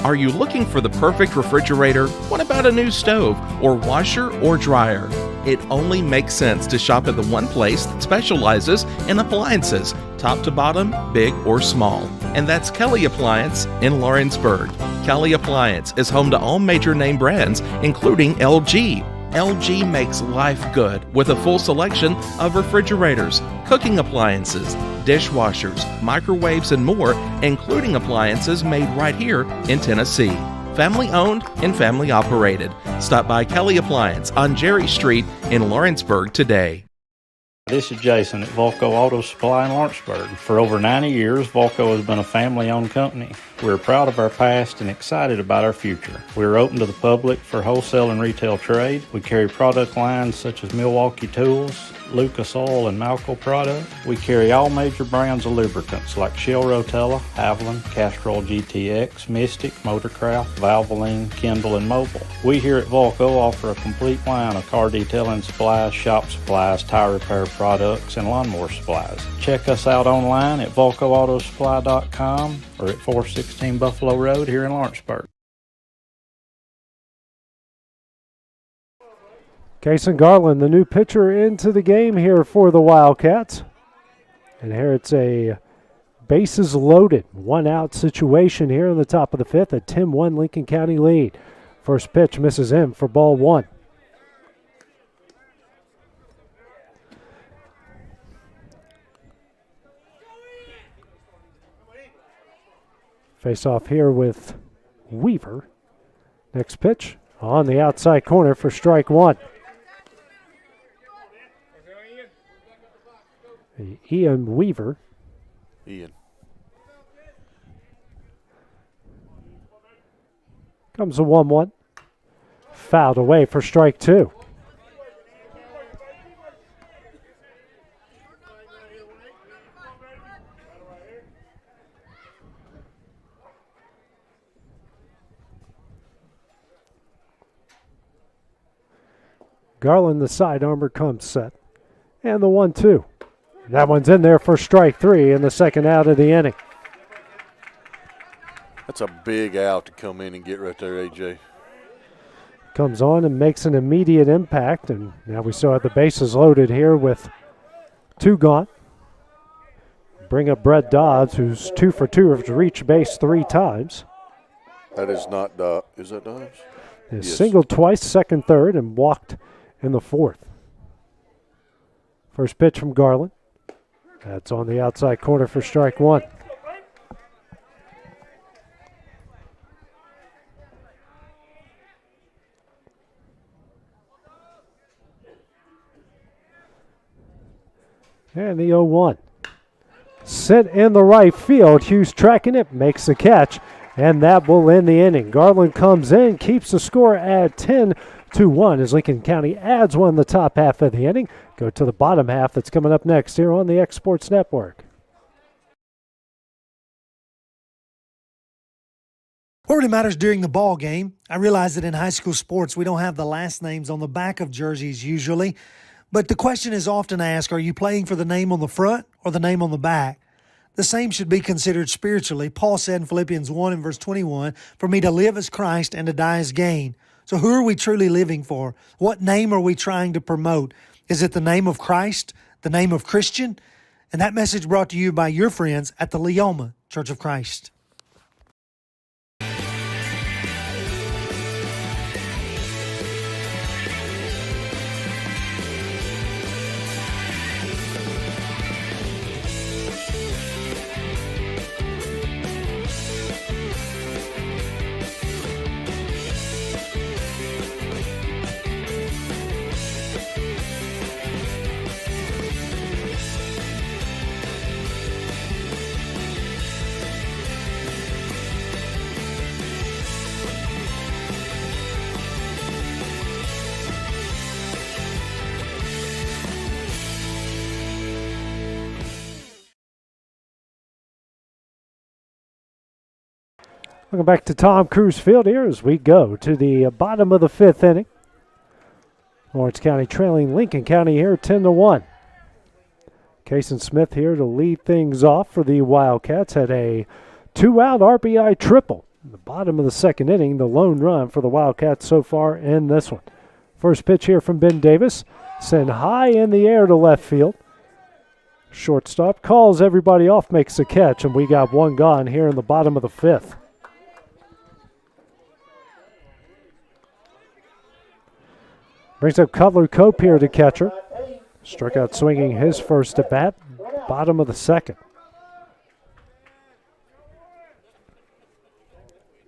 Are you looking for the perfect refrigerator? What about a new stove or washer or dryer? It only makes sense to shop at the one place that specializes in appliances, top to bottom, big or small. And that's Kelly Appliance in Lawrenceburg. Kelly Appliance is home to all major name brands, including LG. LG makes life good with a full selection of refrigerators, cooking appliances, dishwashers, microwaves, and more, including appliances made right here in Tennessee. Family owned and family operated. Stop by Kelly Appliance on Jerry Street in Lawrenceburg today. This is Jason at Volco Auto Supply in Lawrenceburg. For over 90 years, Volco has been a family-owned company. We're proud of our past and excited about our future. We're open to the public for wholesale and retail trade. We carry product lines such as Milwaukee tools, Lucas Oil and Malco products. We carry all major brands of lubricants like Shell Rotella, Haviland, Castrol GTX, Mystic, Motorcraft, Valvoline, Kindle, and Mobile. We here at Volco offer a complete line of car detailing supplies, shop supplies, tire repair products, and lawnmower supplies. Check us out online at VolcoAutosupply.com or at 416 Buffalo Road here in Lawrenceburg. Kason Garland, the new pitcher, into the game here for the Wildcats. And here it's a bases loaded, one-out situation here in the top of the fifth, a 10-1 Lincoln County lead. First pitch misses in for ball one. Face off here with Weaver. Next pitch on the outside corner for strike one. Ian Weaver. Ian. Comes a 1-1. Fouled away for strike two. Garland, the side armor, comes set. And the 1-2. That one's in there for strike three in the second out of the inning. That's a big out to come in and get right there, AJ. Comes on and makes an immediate impact, and now we still have the bases loaded here with two gone. Bring up Brett Dobbs, who's 2 for 2, has reached base 3 times. That is not is that Dobbs? He's singled twice, second, third, and walked in the fourth. First pitch from Garland. That's on the outside corner for strike one. And the 0-1. Sent in the right field. Hughes tracking it, makes the catch, and that will end the inning. Garland comes in, keeps the score at 10-1 as Lincoln County adds one in the top half of the inning. Go to the bottom half that's coming up next here on the X Sports Network. What really matters during the ball game, I realize that in high school sports we don't have the last names on the back of jerseys usually, but the question is often asked, are you playing for the name on the front or the name on the back? The same should be considered spiritually. Paul said in Philippians 1 and verse 21, "For me to live as Christ and to die as gain." So who are we truly living for? What name are we trying to promote? Is it the name of Christ, the name of Christian? And that message brought to you by your friends at the Leoma Church of Christ. Welcome back to Tom Cruise Field here as we go to the bottom of the fifth inning. Lawrence County trailing Lincoln County here 10-1. Kason Smith here to lead things off for the Wildcats. Had a 2-out RBI triple. In the bottom of the second inning, the lone run for the Wildcats so far in this one. First pitch here from Ben Davis. Sent high in the air to left field. Shortstop calls everybody off, makes a catch, and we got one gone here in the bottom of the fifth. Brings up Cutler Cope here to catcher. Struck out swinging his first at bat, bottom of the second.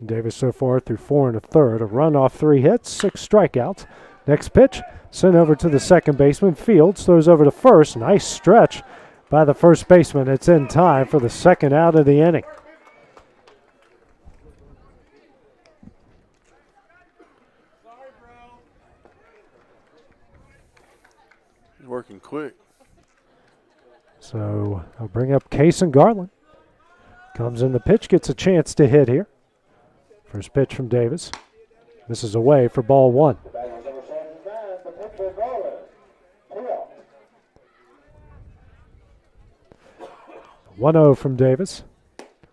Davis so far through 4 1/3, a run off 3 hits, 6 strikeouts. Next pitch, sent over to the second baseman. Fields throws over to first. Nice stretch by the first baseman. It's in time for the second out of the inning. working quick. So I'll bring up Case and Garland. Comes in the pitch, gets a chance to hit here. First pitch from Davis. This is away for ball one. 1-0 from Davis.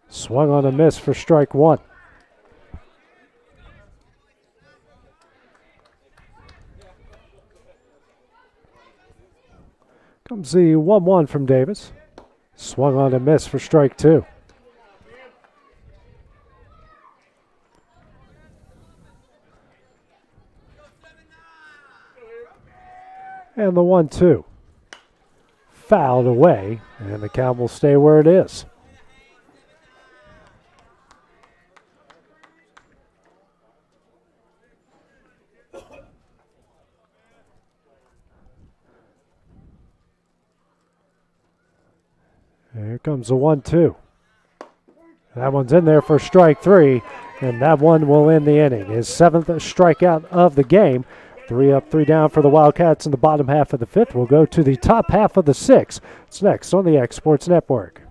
Swung on a miss for strike one. Comes the 1-1 from Davis. Swung on a miss for strike two. And the 1-2. Fouled away, and the count will stay where it is. Here comes the 1-2. That one's in there for strike three, and that one will end the inning. His seventh strikeout of the game. 3 up, 3 down for the Wildcats in the bottom half of the fifth. We'll go to the top half of the sixth. It's next on the X Sports Network.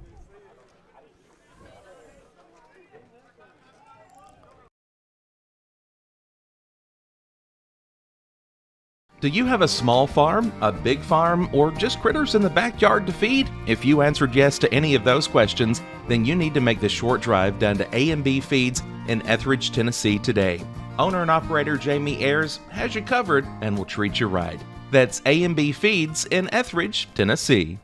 Do you have a small farm, a big farm, or just critters in the backyard to feed? If you answered yes to any of those questions, then you need to make the short drive down to A&B Feeds in Etheridge, Tennessee today. Owner and operator Jamie Ayers has you covered and will treat you right. That's A&B Feeds in Etheridge, Tennessee.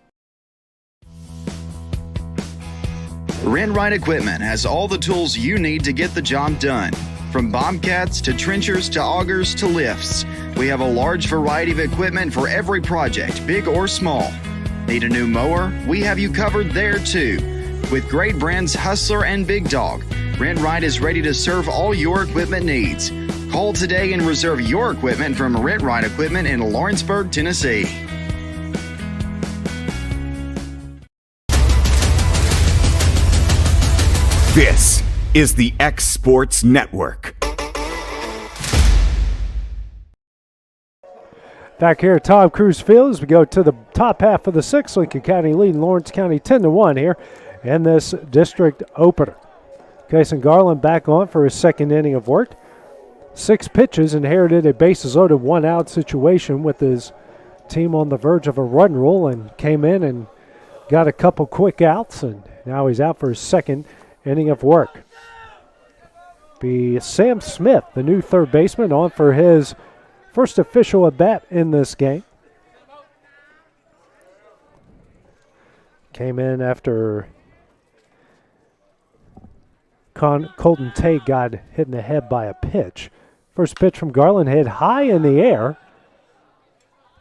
Rent-Right Equipment has all the tools you need to get the job done. From Bombcats to trenchers to augers to lifts, we have a large variety of equipment for every project, big or small. Need a new mower? We have you covered there too. With great brands Hustler and Big Dog, Rent-Right is ready to serve all your equipment needs. Call today and reserve your equipment from Rent-Right Equipment in Lawrenceburg, Tennessee. This is the X Sports Network. Back here at Tom Cruise Field as we go to the top half of the sixth. Lincoln County leading Lawrence County 10-1 here in this district opener. Kason Garland back on for his second inning of work. 6 pitches, inherited a bases loaded 1-out situation with his team on the verge of a run rule, and came in and got a couple quick outs, and now he's out for his second inning of work. Be Sam Smith, the new third baseman, on for his first official at bat in this game. Came in after Colton Tate got hit in the head by a pitch. First pitch from Garland hit high in the air.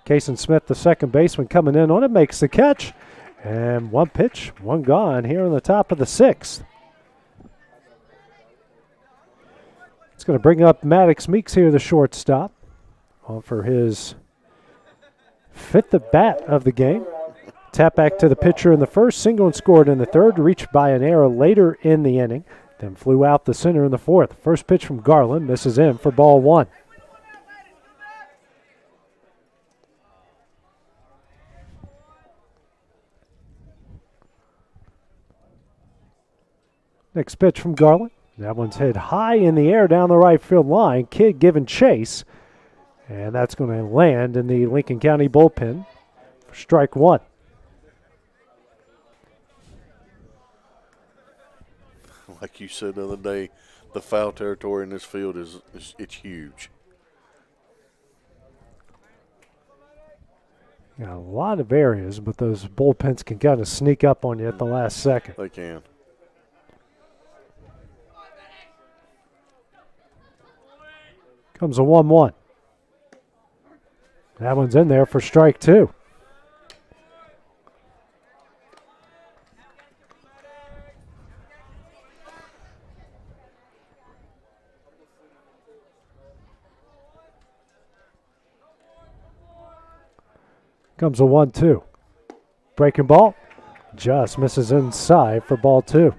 Kason Smith, the second baseman, coming in on it, makes the catch. And one pitch, one gone here on the top of the sixth. It's going to bring up Maddox Meeks here, the shortstop, on for his fifth at bat of the game. Tap back to the pitcher in the first, single and scored in the third, reached by an error later in the inning, then flew out the center in the fourth. First pitch from Garland misses in for ball one. Next pitch from Garland. That one's hit high in the air down the right field line. Kidd giving chase. And that's going to land in the Lincoln County bullpen for strike one. Like you said the other day, the foul territory in this field is it's huge. Got a lot of areas, but those bullpens can kind of sneak up on you at the last second. They can. Comes a 1-1. That one's in there for strike two. Comes a 1-2. Breaking ball. Just misses inside for ball two.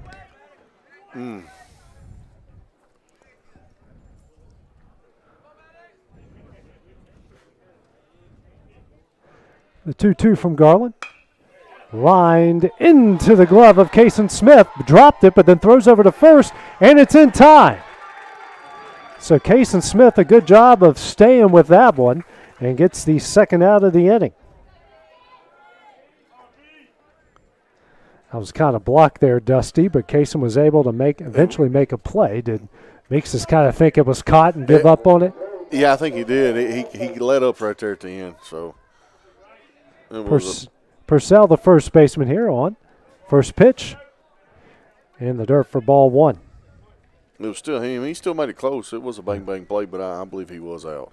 The 2-2 from Garland. Lined into the glove of Kason Smith. Dropped it, but then throws over to first, and it's in time. So Kason Smith, a good job of staying with that one, and gets the second out of the inning. I was kind of blocked there, Dusty, but Kason was able to eventually make a play. Did Meeks just kind of think it was caught and give up on it? Yeah, I think he did. He let up right there at the end. So Purcell, the first baseman here on first pitch, in the dirt for ball one. It was still him. He still made it close. It was a bang-bang play, but I believe he was out.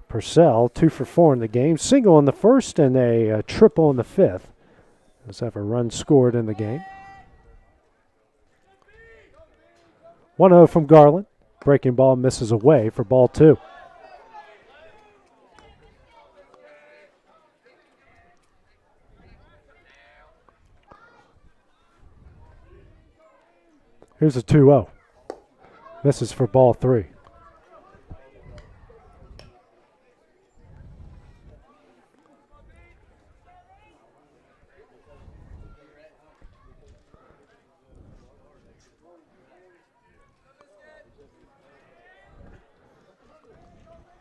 Purcell, 2 for 4 in the game. Single in the first and a triple in the fifth. Let's have a run scored in the game. 1-0 from Garland. Breaking ball misses away for ball two. Here's a 2-0. Misses for ball three.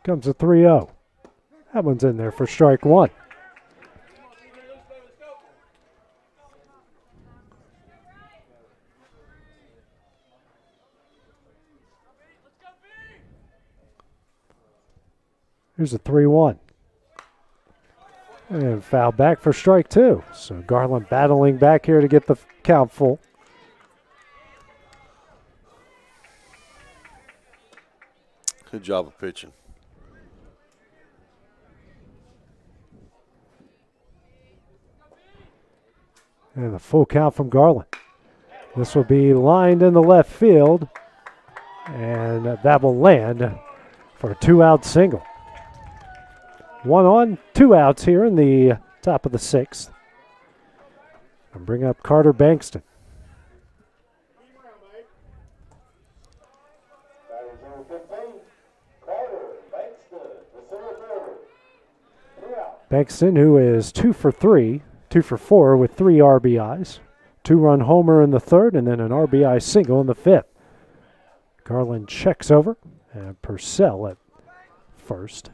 Comes a 3-0. That one's in there for strike one. Here's a 3-1. And foul back for strike two. So Garland battling back here to get the count full. Good job of pitching. And the full count from Garland. This will be lined in the left field. And that will land for a 2-out single. 1 on, 2 outs here in the top of the sixth. And bring up Carter Bankston. Bankston, who is 2 for 4 with 3 RBIs. 2-run homer in the third and then an RBI single in the fifth. Garland checks over and Purcell at first.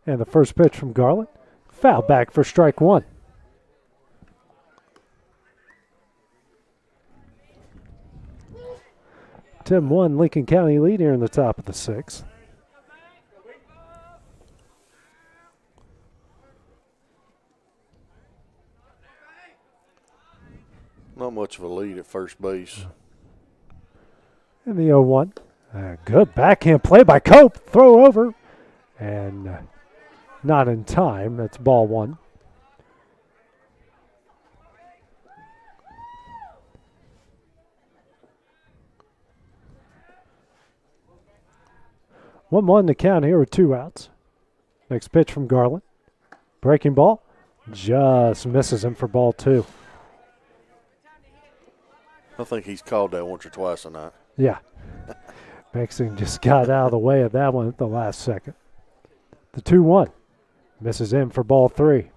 And the first pitch from Garland, foul back for strike one. Tim 1, Lincoln County lead here in the top of the sixth. Not much of a lead at first base. And the 0-1. Good backhand play by Cope. Throw over. And not in time. That's ball one. One to count here with 2 outs. Next pitch from Garland. Breaking ball. Just misses him for ball two. I think he's called that once or twice tonight. Yeah. Bankston just got out of the way of that one at the last second. The 2-1. Misses him for ball three.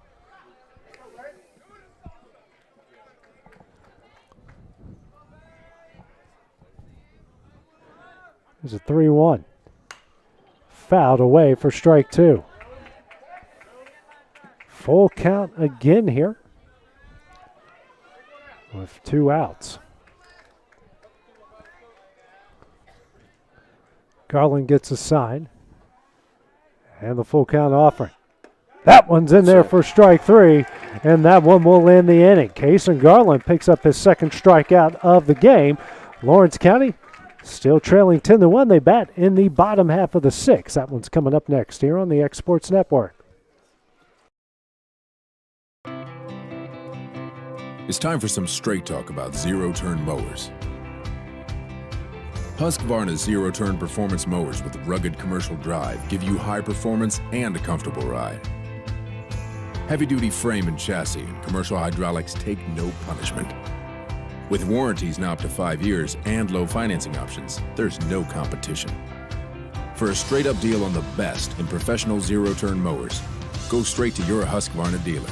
There's a 3-1. Fouled away for strike two. Full count again here with 2 outs. Garland gets a sign. And the full count offering. That one's in there for strike three, and that one will end the inning. Kason Garland picks up his second strikeout of the game. Lawrence County still trailing 10-1. They bat in the bottom half of the sixth. That one's coming up next here on the X Sports Network. It's time for some straight talk about zero-turn mowers. Husqvarna's zero-turn performance mowers with rugged commercial drive give you high performance and a comfortable ride. Heavy-duty frame and chassis and commercial hydraulics take no punishment. With warranties now up to 5 years and low financing options, there's no competition. For a straight-up deal on the best in professional zero-turn mowers, go straight to your Husqvarna dealer.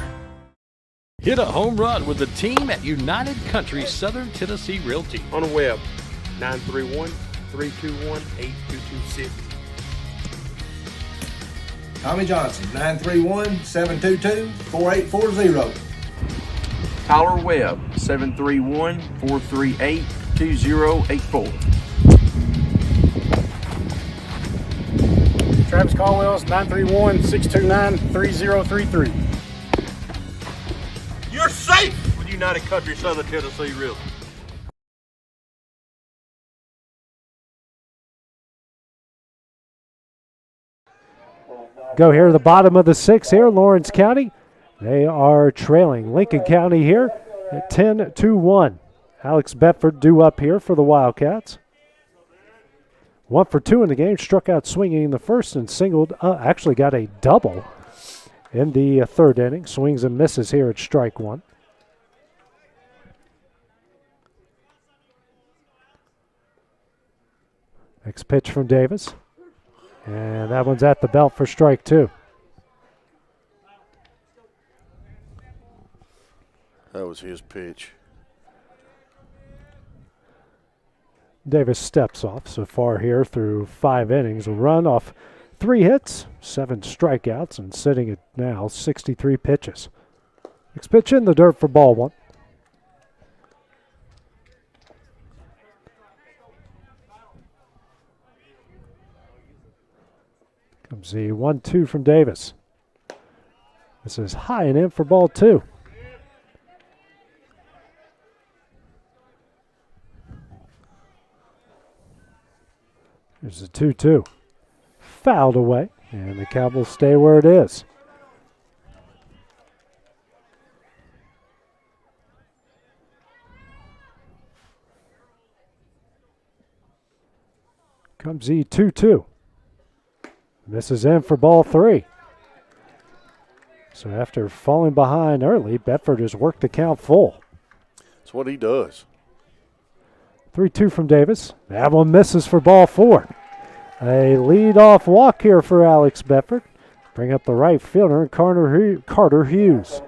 Hit a home run with the team at United Country Southern Tennessee Realty. On the web, 931-321-8226. Tommy Johnson, 931-722-4840. Tyler Webb, 731-438-2084. Travis Caldwell's 931-629-3033. You're safe with United Country Southern Tennessee Realty. Go here to the bottom of the 6 here, Lawrence County. They are trailing Lincoln County here at 10-1. Alex Bedford due up here for the Wildcats. 1 for 2 in the game, struck out swinging in the first and singled, actually got a double in the third inning. Swings and misses here at strike 1. Next pitch from Davis. And that one's at the belt for strike 2. That was his pitch. Davis steps off so far here through 5 innings. A run off 3 hits, 7 strikeouts, and sitting at now 63 pitches. Next pitch in the dirt for ball 1. Comes the 1-2 from Davis. This is high and in for ball 2. There's the 2-2. Fouled away, and the count will stay where it is. Comes the 2-2. Misses in for ball 3. So after falling behind early, Bedford has worked the count full. That's what he does. 3-2 from Davis. That one misses for ball 4. A lead-off walk here for Alex Bedford. Bring up the right fielder, Carter Hughes.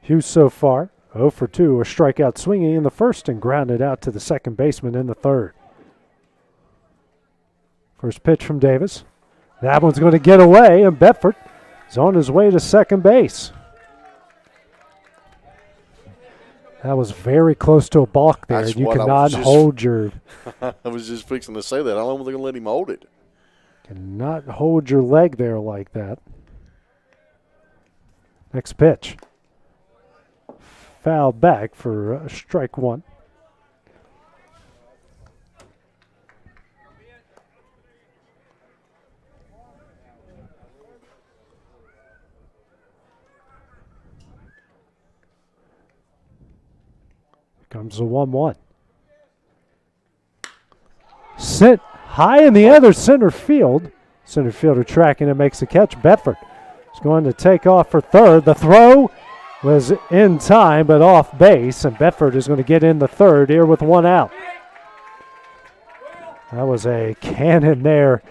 Hughes so far 0 for 2, a strikeout swinging in the first and grounded out to the second baseman in the third. First pitch from Davis. That one's going to get away, and Bedford is on his way to second base. That was very close to a balk there. You cannot hold your... I was just fixing to say that. How long are they going to let him hold it? Cannot hold your leg there like that. Next pitch. Foul back for strike 1. Comes the 1-1. Sent high in the other center field. Center fielder tracking and makes the catch. Bedford is going to take off for third. The throw was in time but off base, and Bedford is going to get in the third here with 1 out. That was a cannon there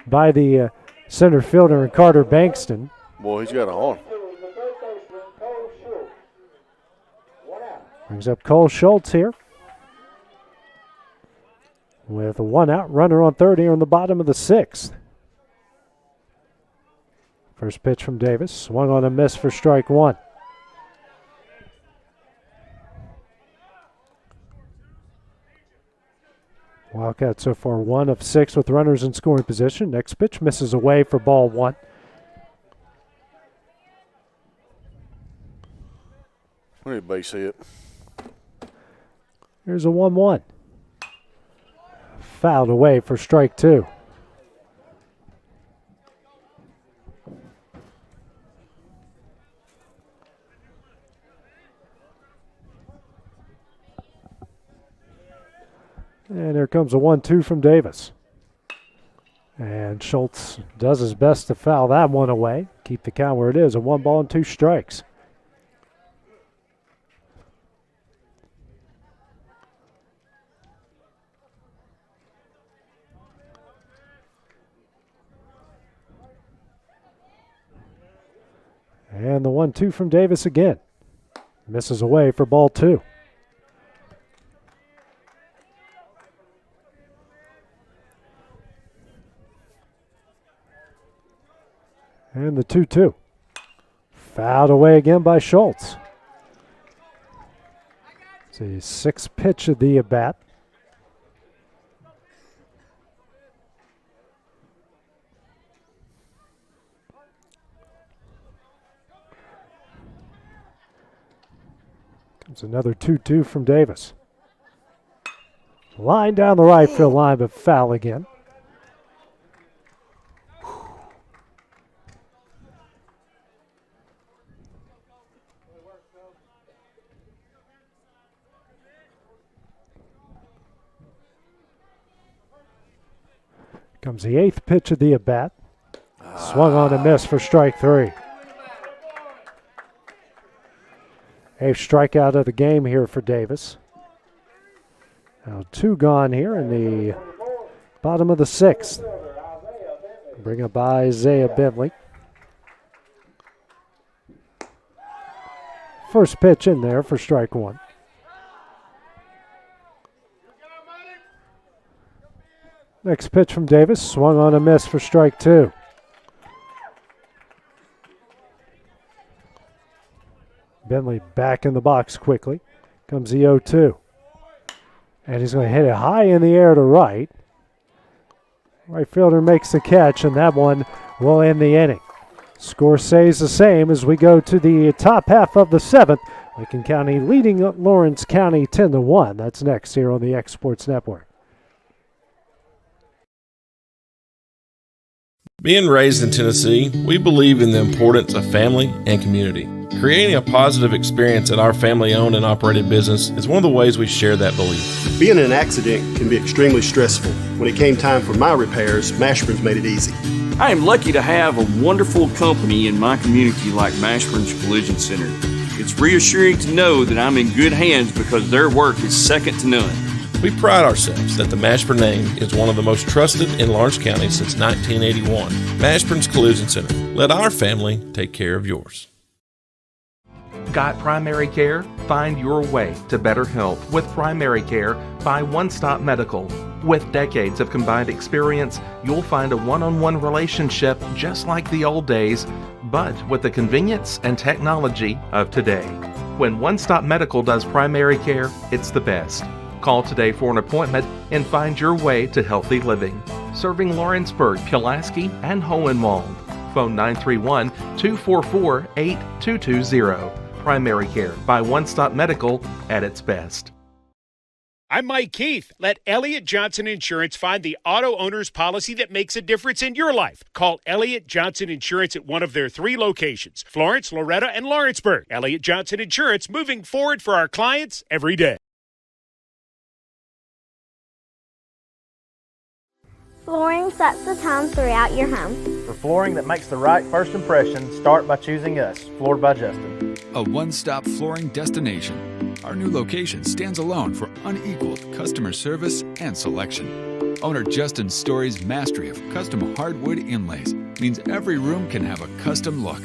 by the center fielder and Carter Bankston. Boy, he's got it on. Brings up Cole Schultz here with a 1 out, runner on third here in the bottom of the 6th. First pitch from Davis, swung on a miss for strike 1. Wildcats so far 1 of 6 with runners in scoring position. Next pitch misses away for ball 1. What a base hit. Here's a 1-1. Fouled away for strike 2. And here comes a 1-2 from Davis. And Schultz does his best to foul that one away. Keep the count where it is, a 1 ball and 2 strikes. And the 1-2 from Davis again. Misses away for ball 2. And the 2-2. Fouled away again by Schultz. It's the 6th pitch of the at-bat. Comes another 2-2 from Davis. Line down the right field line, but foul again. Comes the 8th pitch of the at-bat. Swung on and missed for strike 3. 8th strikeout of the game here for Davis. Now 2 gone here in the bottom of the 6th. Bring up by Isaiah Bentley. First pitch in there for strike 1. Next pitch from Davis, swung on a miss for strike 2. Bentley back in the box quickly. Comes the 0-2. And he's going to hit it high in the air to right. Right fielder makes the catch, and that one will end the inning. Score stays the same as we go to the top half of the 7th. Lincoln County leading Lawrence County 10-1. That's next here on the X Sports Network. Being raised in Tennessee, we believe in the importance of family and community. Creating a positive experience at our family-owned and operated business is one of the ways we share that belief. Being in an accident can be extremely stressful. When it came time for my repairs, Mashburn's made it easy. I am lucky to have a wonderful company in my community like Mashburn's Collision Center. It's reassuring to know that I'm in good hands because their work is second to none. We pride ourselves that the Mashburn name is one of the most trusted in Lawrence County since 1981. Mashburn's Collision Center. Let our family take care of yours. Got primary care? Find your way to better health with primary care by One Stop Medical. With decades of combined experience, you'll find a one-on-one relationship just like the old days, but with the convenience and technology of today. When One Stop Medical does primary care, it's the best. Call today for an appointment and find your way to healthy living. Serving Lawrenceburg, Pulaski, and Hohenwald. Phone 931-244-8220. Primary care by One Stop Medical at its best. I'm Mike Keith. Let Elliott Johnson Insurance find the auto owner's policy that makes a difference in your life. Call Elliott Johnson Insurance at one of their 3 locations, Florence, Loretta, and Lawrenceburg. Elliott Johnson Insurance, moving forward for our clients every day. Flooring sets the tone throughout your home. For flooring that makes the right first impression, start by choosing us, Floored by Justin. A one-stop flooring destination. Our new location stands alone for unequaled customer service and selection. Owner Justin Story's mastery of custom hardwood inlays means every room can have a custom look.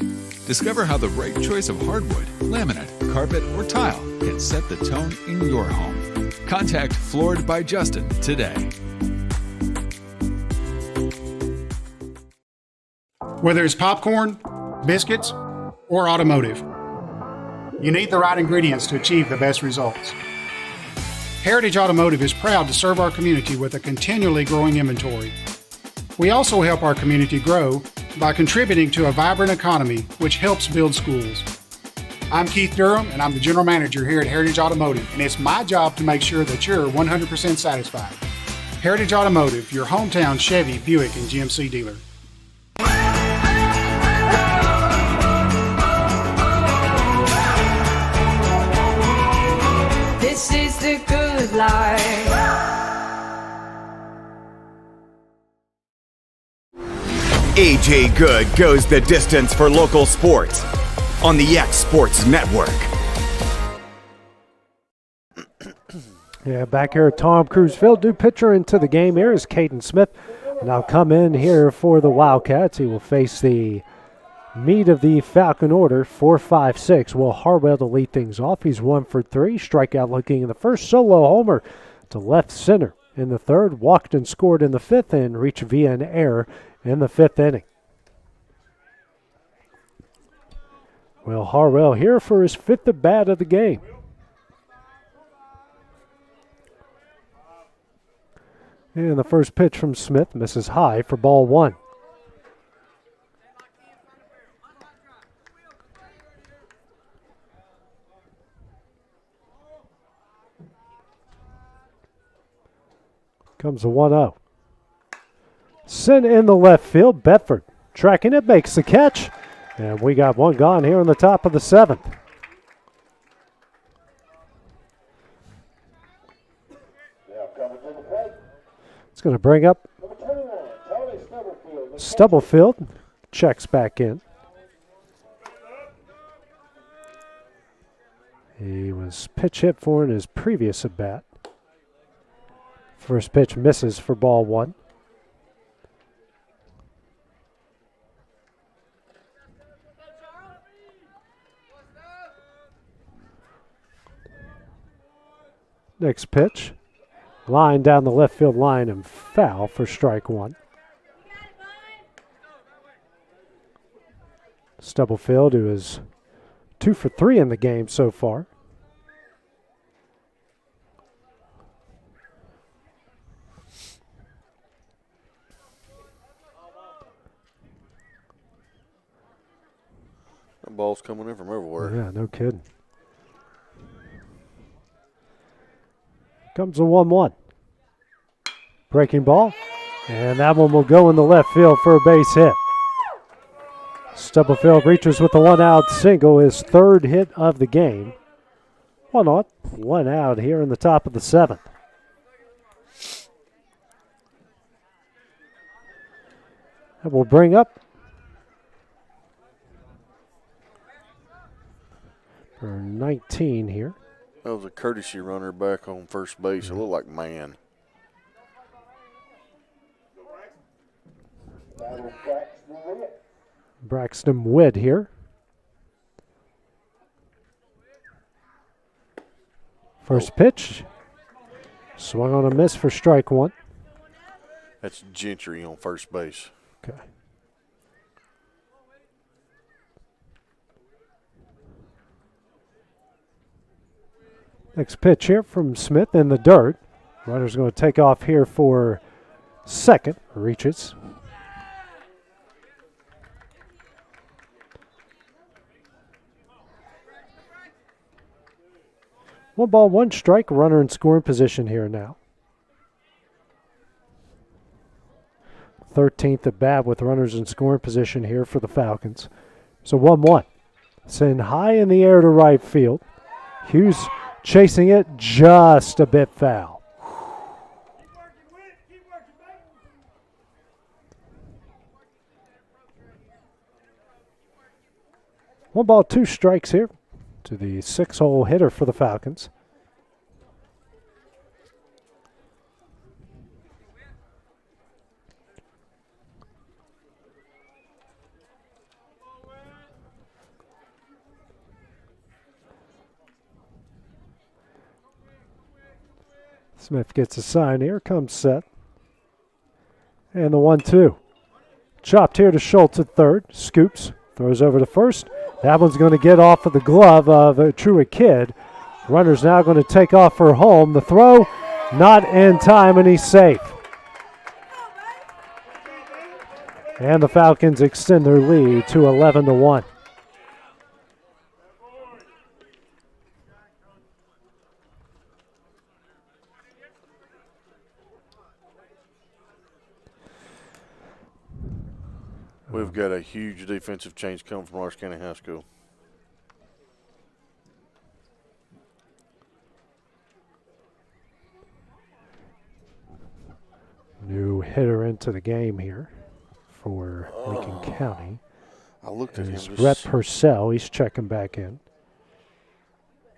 Discover how the right choice of hardwood, laminate, carpet, or tile can set the tone in your home. Contact Floored by Justin today. Whether it's popcorn, biscuits, or automotive, you need the right ingredients to achieve the best results. Heritage Automotive is proud to serve our community with a continually growing inventory. We also help our community grow by contributing to a vibrant economy, which helps build schools. I'm Keith Durham, and I'm the General Manager here at Heritage Automotive, and it's my job to make sure that you're 100% satisfied. Heritage Automotive, your hometown Chevy, Buick, and GMC dealer. This is the good life. AJ Good goes the distance for local sports on the X Sports Network. Yeah, back here at Tom Cruise Field. New pitcher into the game here is Caden Smith. Now come in here for the Wildcats. He will face the meat of the Falcon order, 4-5-6. Will Harwell to lead things off. He's 1 for 3. Strikeout looking in the first. Solo homer to left center in the third. Walked and scored in the fifth and reached via an error in the fifth inning. Will Harwell here for his fifth at bat of the game. And the first pitch from Smith misses high for ball 1. Comes a 1-0. Sent in the left field. Bedford tracking it, makes the catch. And we got one gone here in the top of the 7th. It's going to bring up Stubblefield. Checks back in. He was pitch hit for in his previous at bat. First pitch misses for ball 1. Next pitch, line down the left field line and foul for strike 1. Stubblefield, who is 2 for 3 in the game so far. That ball's coming in from everywhere. Yeah, no kidding. Comes a 1-1. Breaking ball. And that one will go in the left field for a base hit. Stubblefield reaches with a 1-out single, his third hit of the game. 1 out here in the top of the 7th. That will bring up for 19 here. That was a courtesy runner back on first base. It looked like man. Braxton Witt here. First pitch. Swung on a miss for strike 1. That's Gentry on first base. Okay. Next pitch here from Smith in the dirt. Runner's going to take off here for second. Reaches. One ball, one strike. Runner in scoring position here now. 13th at bat with runners in scoring position here for the Falcons. So 1-1. Send high in the air to right field. Hughes chasing it just a bit foul. One ball, two strikes here to the 6-hole hitter for the Falcons. Smith gets a sign here, comes set. And the 1-2. Chopped here to Schultz at third. Scoops, throws over to first. That one's going to get off of the glove of Truett Kidd. Runner's now going to take off for home. The throw, not in time, and he's safe. And the Falcons extend their lead to 11-1. We've got a huge defensive change coming from Lawrence County High School. New hitter into the game here for Lincoln County. I looked at him. Rhett Purcell. He's checking back in.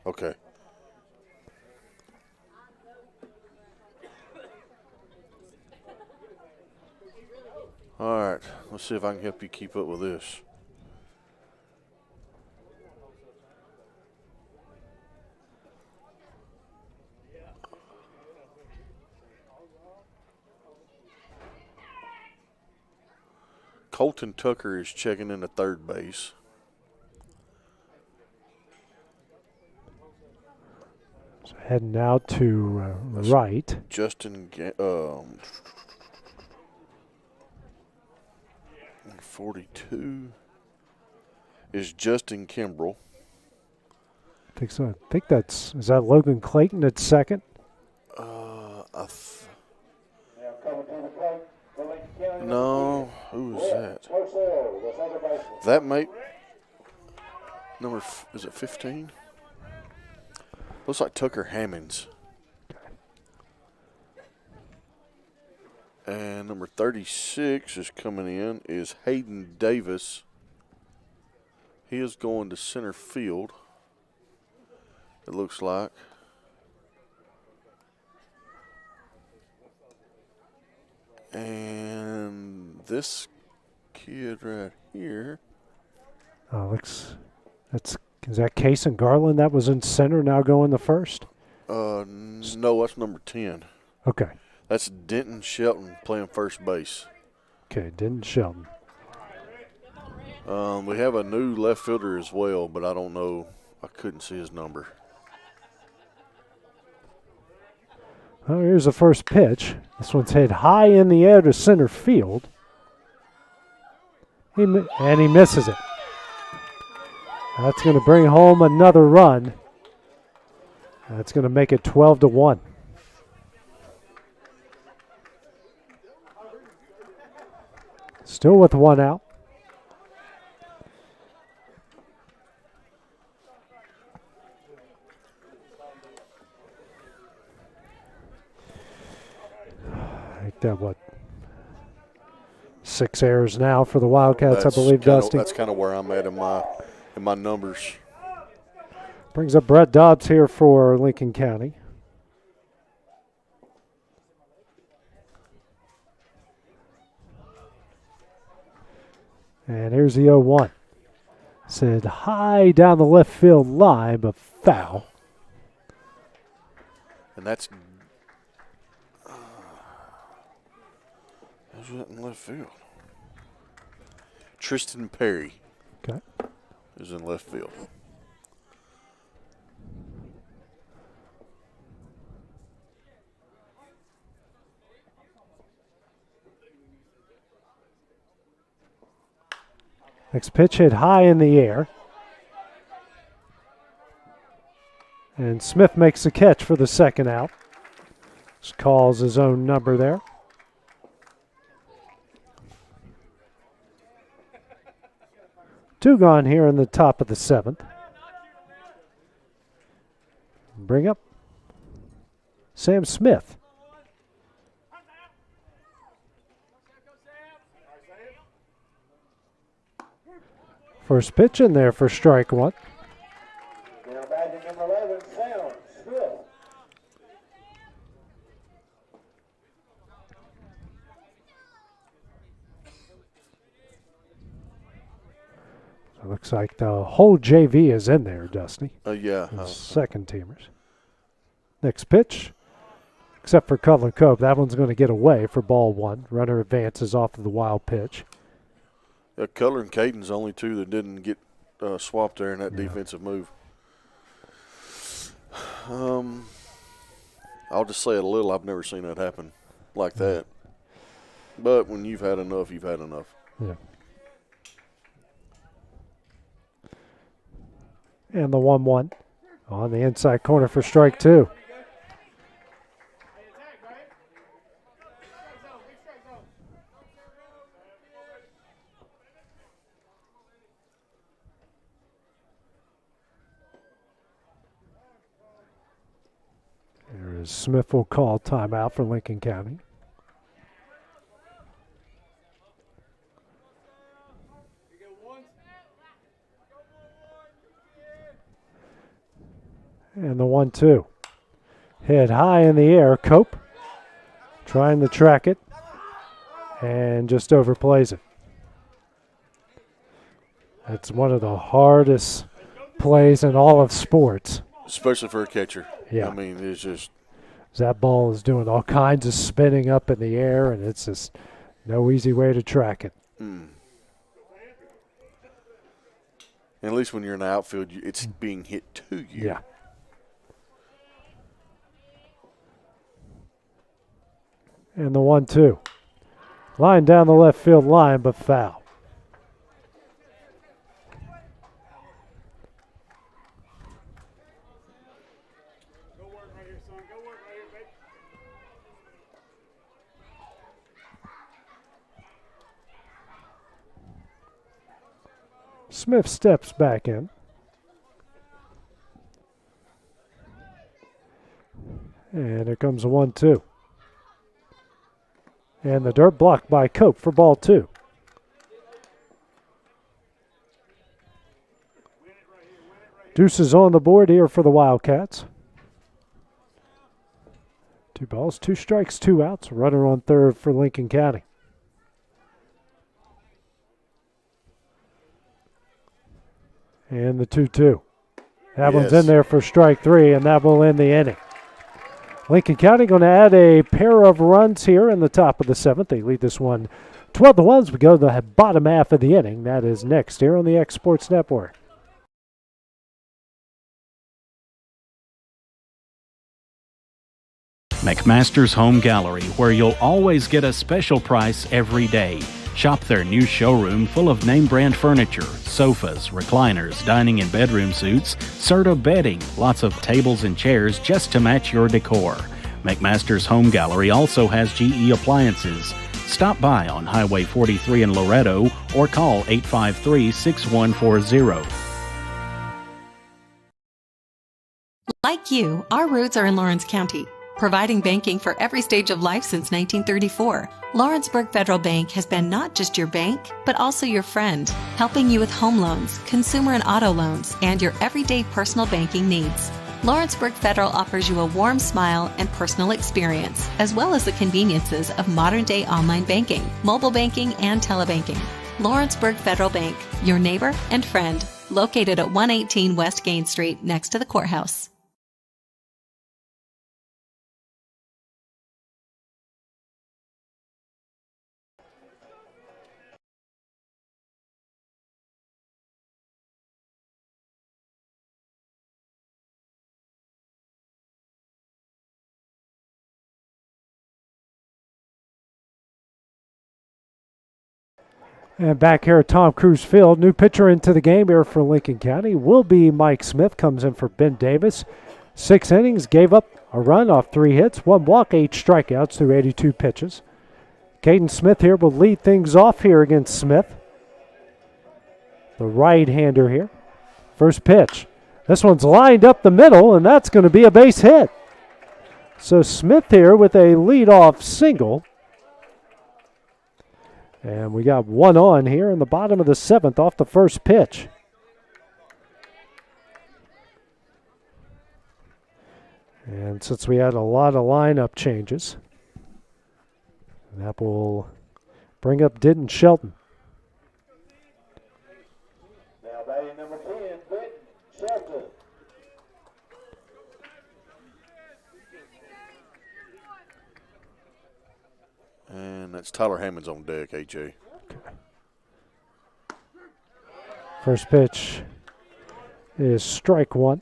Okay. All right, let's see if I can help you keep up with this. Colton Tucker is checking into third base. So heading out to right. Justin 42 is Justin Kimbrell. I think so. I think is that Logan Clayton at second? No, who is that? That might is it 15? Looks like Tucker Hammonds. And number 36 is coming in is Hayden Davis. He is going to center field, it looks like. And this kid right here. Is that Case and Garland that was in center now going the first? No, that's number 10. Okay. That's Denton Shelton playing first base. Okay, Denton Shelton. We have a new left fielder as well, but I don't know. I couldn't see his number. Oh, here's the first pitch. This one's hit high in the air to center field. And he misses it. That's going to bring home another run. That's going to make it 12-1. Still with one out. That 6 errors now for the Wildcats, I believe, Dusty. That's kind of where I'm at in my numbers. Brings up Brett Dobbs here for Lincoln County. And here's the 0-1. Said high down the left field line, but foul. And that's in left field. Tristan Perry is in left field. Next pitch hit high in the air. And Smith makes the catch for the second out. Just calls his own number there. Two gone here in the top of the 7th. Bring up Sam Smith. First pitch in there for strike one. It looks like the whole JV is in there, Dusty. Yeah. Second teamers. Next pitch, except for Cullen Cope, that one's going to get away for ball one. Runner advances off of the wild pitch. Cutler and Caden's only two that didn't get swapped there in that defensive move. I'll just say it a little. I've never seen that happen like that. But when you've had enough, you've had enough. Yeah. And the 1-1 on the inside corner for strike two. There is Smith will call timeout for Lincoln County. And the 1-2. Hit high in the air. Cope trying to track it and just overplays it. That's one of the hardest plays in all of sports. Especially for a catcher. Yeah. I mean, it's just. That ball is doing all kinds of spinning up in the air, and it's just no easy way to track it. And at least when you're in the outfield, it's being hit to you. Yeah. And the 1-2. Line down the left field line, but foul. Smith steps back in. And here comes a 1-2. And the dirt blocked by Cope for ball 2. Deuces on the board here for the Wildcats. 2 balls, 2 strikes, 2 outs. Runner on third for Lincoln County. And the 2-2. That one's in there for strike 3, and that will end the inning. Lincoln County going to add a pair of runs here in the top of the 7th. They lead this one 12-1 as we go to the bottom half of the inning. That is next here on the X Sports Network. McMaster's Home Gallery, where you'll always get a special price every day. Shop their new showroom full of name-brand furniture, sofas, recliners, dining and bedroom suites, Serta bedding, lots of tables and chairs just to match your decor. McMaster's Home Gallery also has GE appliances. Stop by on Highway 43 in Loretto or call 853-6140. Like you, our roots are in Lawrence County, providing banking for every stage of life since 1934. Lawrenceburg Federal Bank has been not just your bank, but also your friend, helping you with home loans, consumer and auto loans, and your everyday personal banking needs. Lawrenceburg Federal offers you a warm smile and personal experience, as well as the conveniences of modern-day online banking, mobile banking, and telebanking. Lawrenceburg Federal Bank, your neighbor and friend, located at 118 West Gain Street, next to the courthouse. And back here at Tom Cruise Field, new pitcher into the game here for Lincoln County will be Mike Smith. Comes in for Ben Davis. 6 innings, gave up a run off 3 hits, 1 walk, 8 strikeouts through 82 pitches. Caden Smith here will lead things off here against Smith. The right-hander here. First pitch. This one's lined up the middle, and that's going to be a base hit. So Smith here with a leadoff single. And we got 1 on here in the bottom of the 7th off the first pitch. And since we had a lot of lineup changes, that will bring up Denton Shelton. Now batting number 10, Denton Shelton. And that's Tyler Hammond's on deck, AJ. Okay. First pitch is strike 1.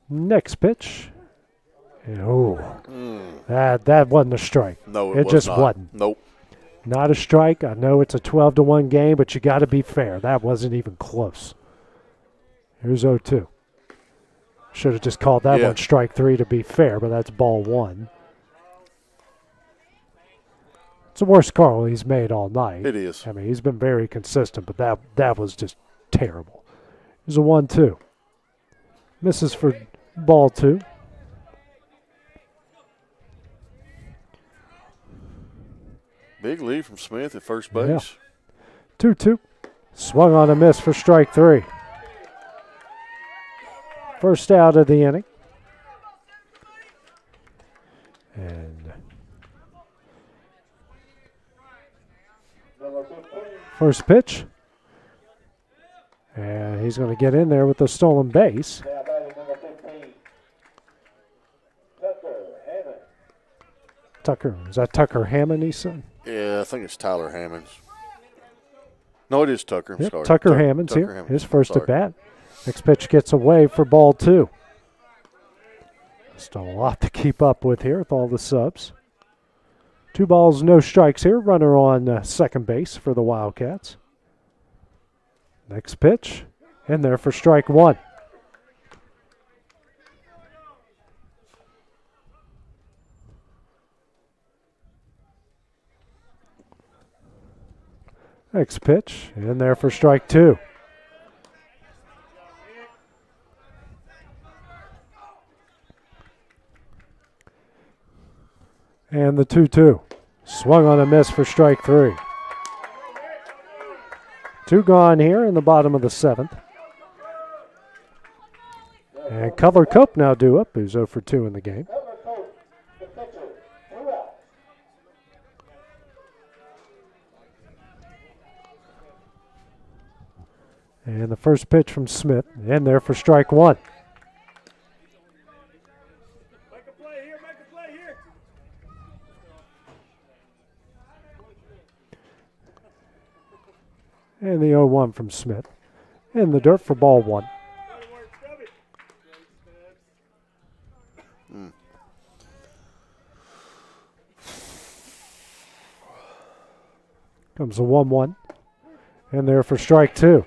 Next pitch. That wasn't a strike. No, it just not. wasn't. Nope. Not a strike. I know it's a 12-1 game, but you got to be fair. That wasn't even close. Here's 0-2. Should have just called that one strike 3 to be fair, but that's ball 1. It's the worst call he's made all night. It is. I mean, he's been very consistent, but that was just terrible. Here's a 1-2. Misses for ball 2. Big lead from Smith at first base. Yeah. 2-2. Swung on a miss for strike 3. First out of the inning. And first pitch. And he's going to get in there with the stolen base. Tucker, is that Tucker Hammond, he said? Yeah, I think it's Tyler Hammonds. No, it is Tucker. I'm Yep, sorry. Tucker Hammond's Tucker here. Hammonds. His first Sorry. at bat. Next pitch gets away for ball 2. Still a lot to keep up with here with all the subs. 2 balls, no strikes here. Runner on second base for the Wildcats. Next pitch, in there for strike 1. Next pitch, in there for strike 2. And the 2-2. Swung on a miss for strike 3. 2 gone here in the bottom of the 7th. And Cutler Cope now due up, who's 0 for 2 in the game. And the first pitch from Smith, in there for strike 1. And the 0-1 from Smith. In the dirt for ball 1. Comes a 1-1. And there for strike 2.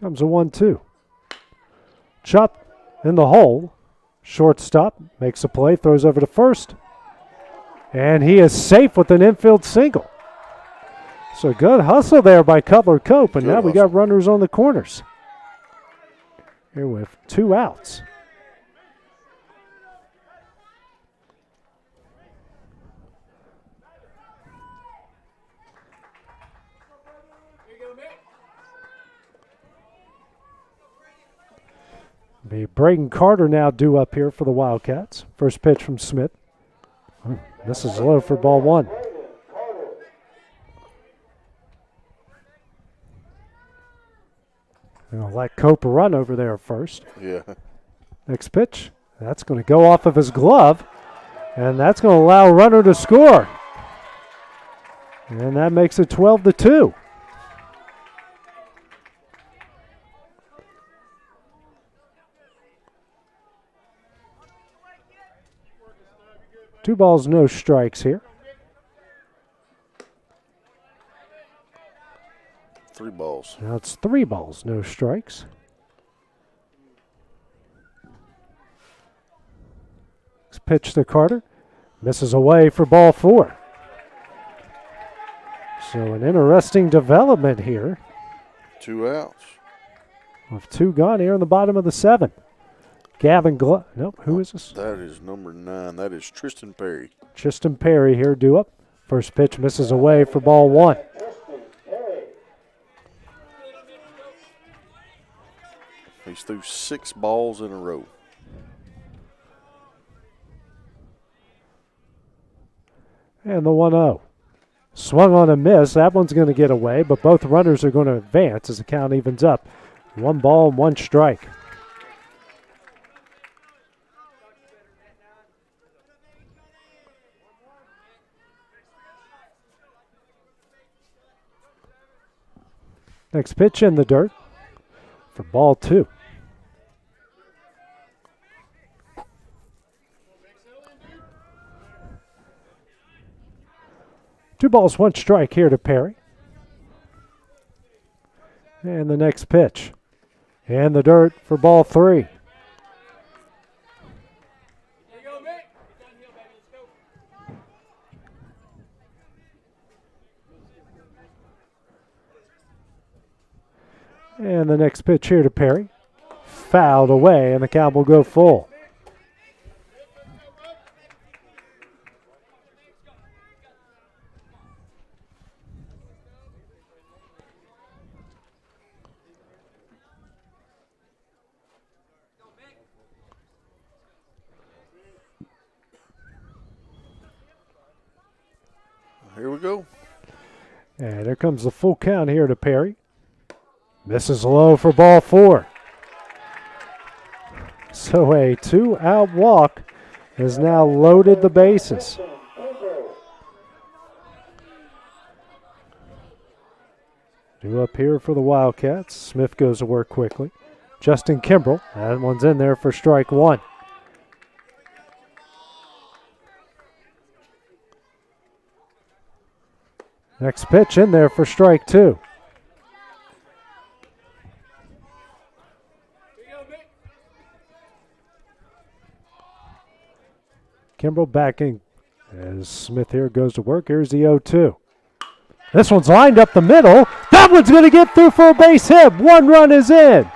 Comes a 1-2. Chop in the hole. Shortstop makes a play, throws over to first. And he is safe with an infield single. So good hustle there by Cutler Cope. And now we got runners on the corners. Here with 2 outs. Be Braden Carter now due up here for the Wildcats. First pitch from Smith. This is low for ball 1. They're going to let Cope run over there first. Yeah. Next pitch. That's going to go off of his glove. And that's going to allow a runner to score. And that makes it 12-2. Two balls, no strikes here. 3 balls. Now it's 3 balls, no strikes. Next pitch to Carter. Misses away for ball 4. So an interesting development here. 2 outs. With 2 gone here in the bottom of the 7th. Gavin nope, who is this? That is number 9. That is Tristan Perry. Tristan Perry here due up. First pitch misses away for ball 1. He's threw 6 balls in a row. And the 1-0. Swung on a miss. That one's going to get away, but both runners are going to advance as the count evens up. 1 ball and 1 strike. Next pitch in the dirt for ball 2. Two balls, 1 strike here to Perry. And the next pitch in the dirt for ball 3. And the next pitch here to Perry. Fouled away, and the count will go full. Here we go. And there comes the full count here to Perry. Misses low for ball 4. So a 2-out walk has now loaded the bases. Due up here for the Wildcats. Smith goes to work quickly. Justin Kimbrell, that one's in there for strike 1. Next pitch in there for strike 2. Kimbrell backing as Smith here goes to work. Here's the 0-2. This one's lined up the middle. That one's going to get through for a base hit. 1 run is in.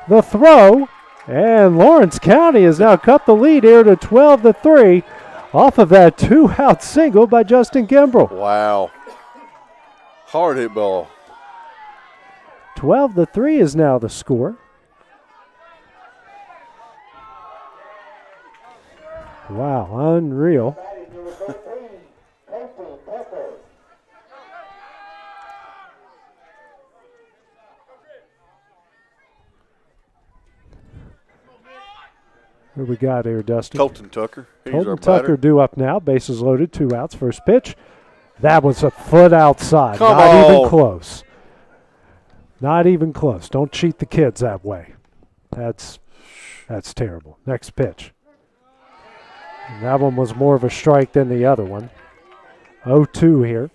The throw, and Lawrence County has now cut the lead here to 12-3 off of that 2-out single by Justin Kimbrell. Wow. Hard hit ball. 12-3 is now the score. Wow, unreal. Who we got here, Dusty? Colton Tucker. He's Colton our Tucker batter. due up now. Bases loaded, 2 outs. First pitch. That was a foot outside. Come Not on. even close. Not even close. Don't cheat the kids that way. That's terrible. Next pitch. And that one was more of a strike than the other one. 0-2 here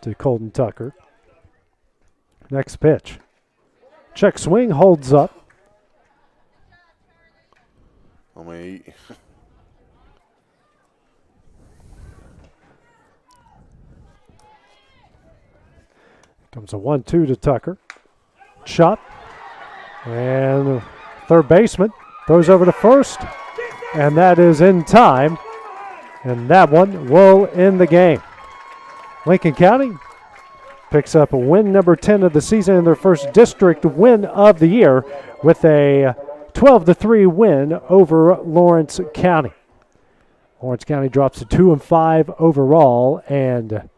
to Colton Tucker. Next pitch. Check swing, holds up. I mean, Comes a 1-2 to Tucker. Shot. And third baseman throws over to first. And that is in time. And that one will end the game. Lincoln County picks up a win number 10 of the season and their first district win of the year with a 12-3 win over Lawrence County. Lawrence County drops to 2-5 overall and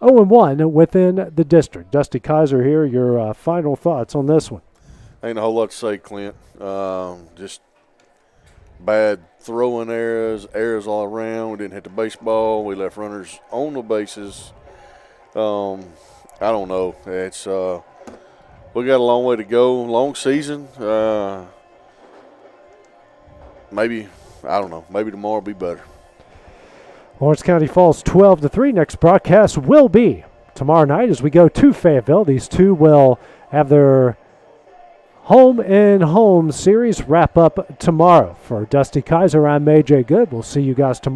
0-1 within the district. Dusty Kaiser here, your final thoughts on this one. ain't a whole lot to say, Clint. Just bad throwing errors all around. We didn't hit the baseball. We left runners on the bases. I don't know. It's we got a long way to go. Long season. Maybe, I don't know. Maybe tomorrow will be better. Lawrence County falls 12-3. Next broadcast will be tomorrow night as we go to Fayetteville. These two will have their home-and-home series wrap up tomorrow. For Dusty Kaiser, I'm AJ Good. We'll see you guys tomorrow.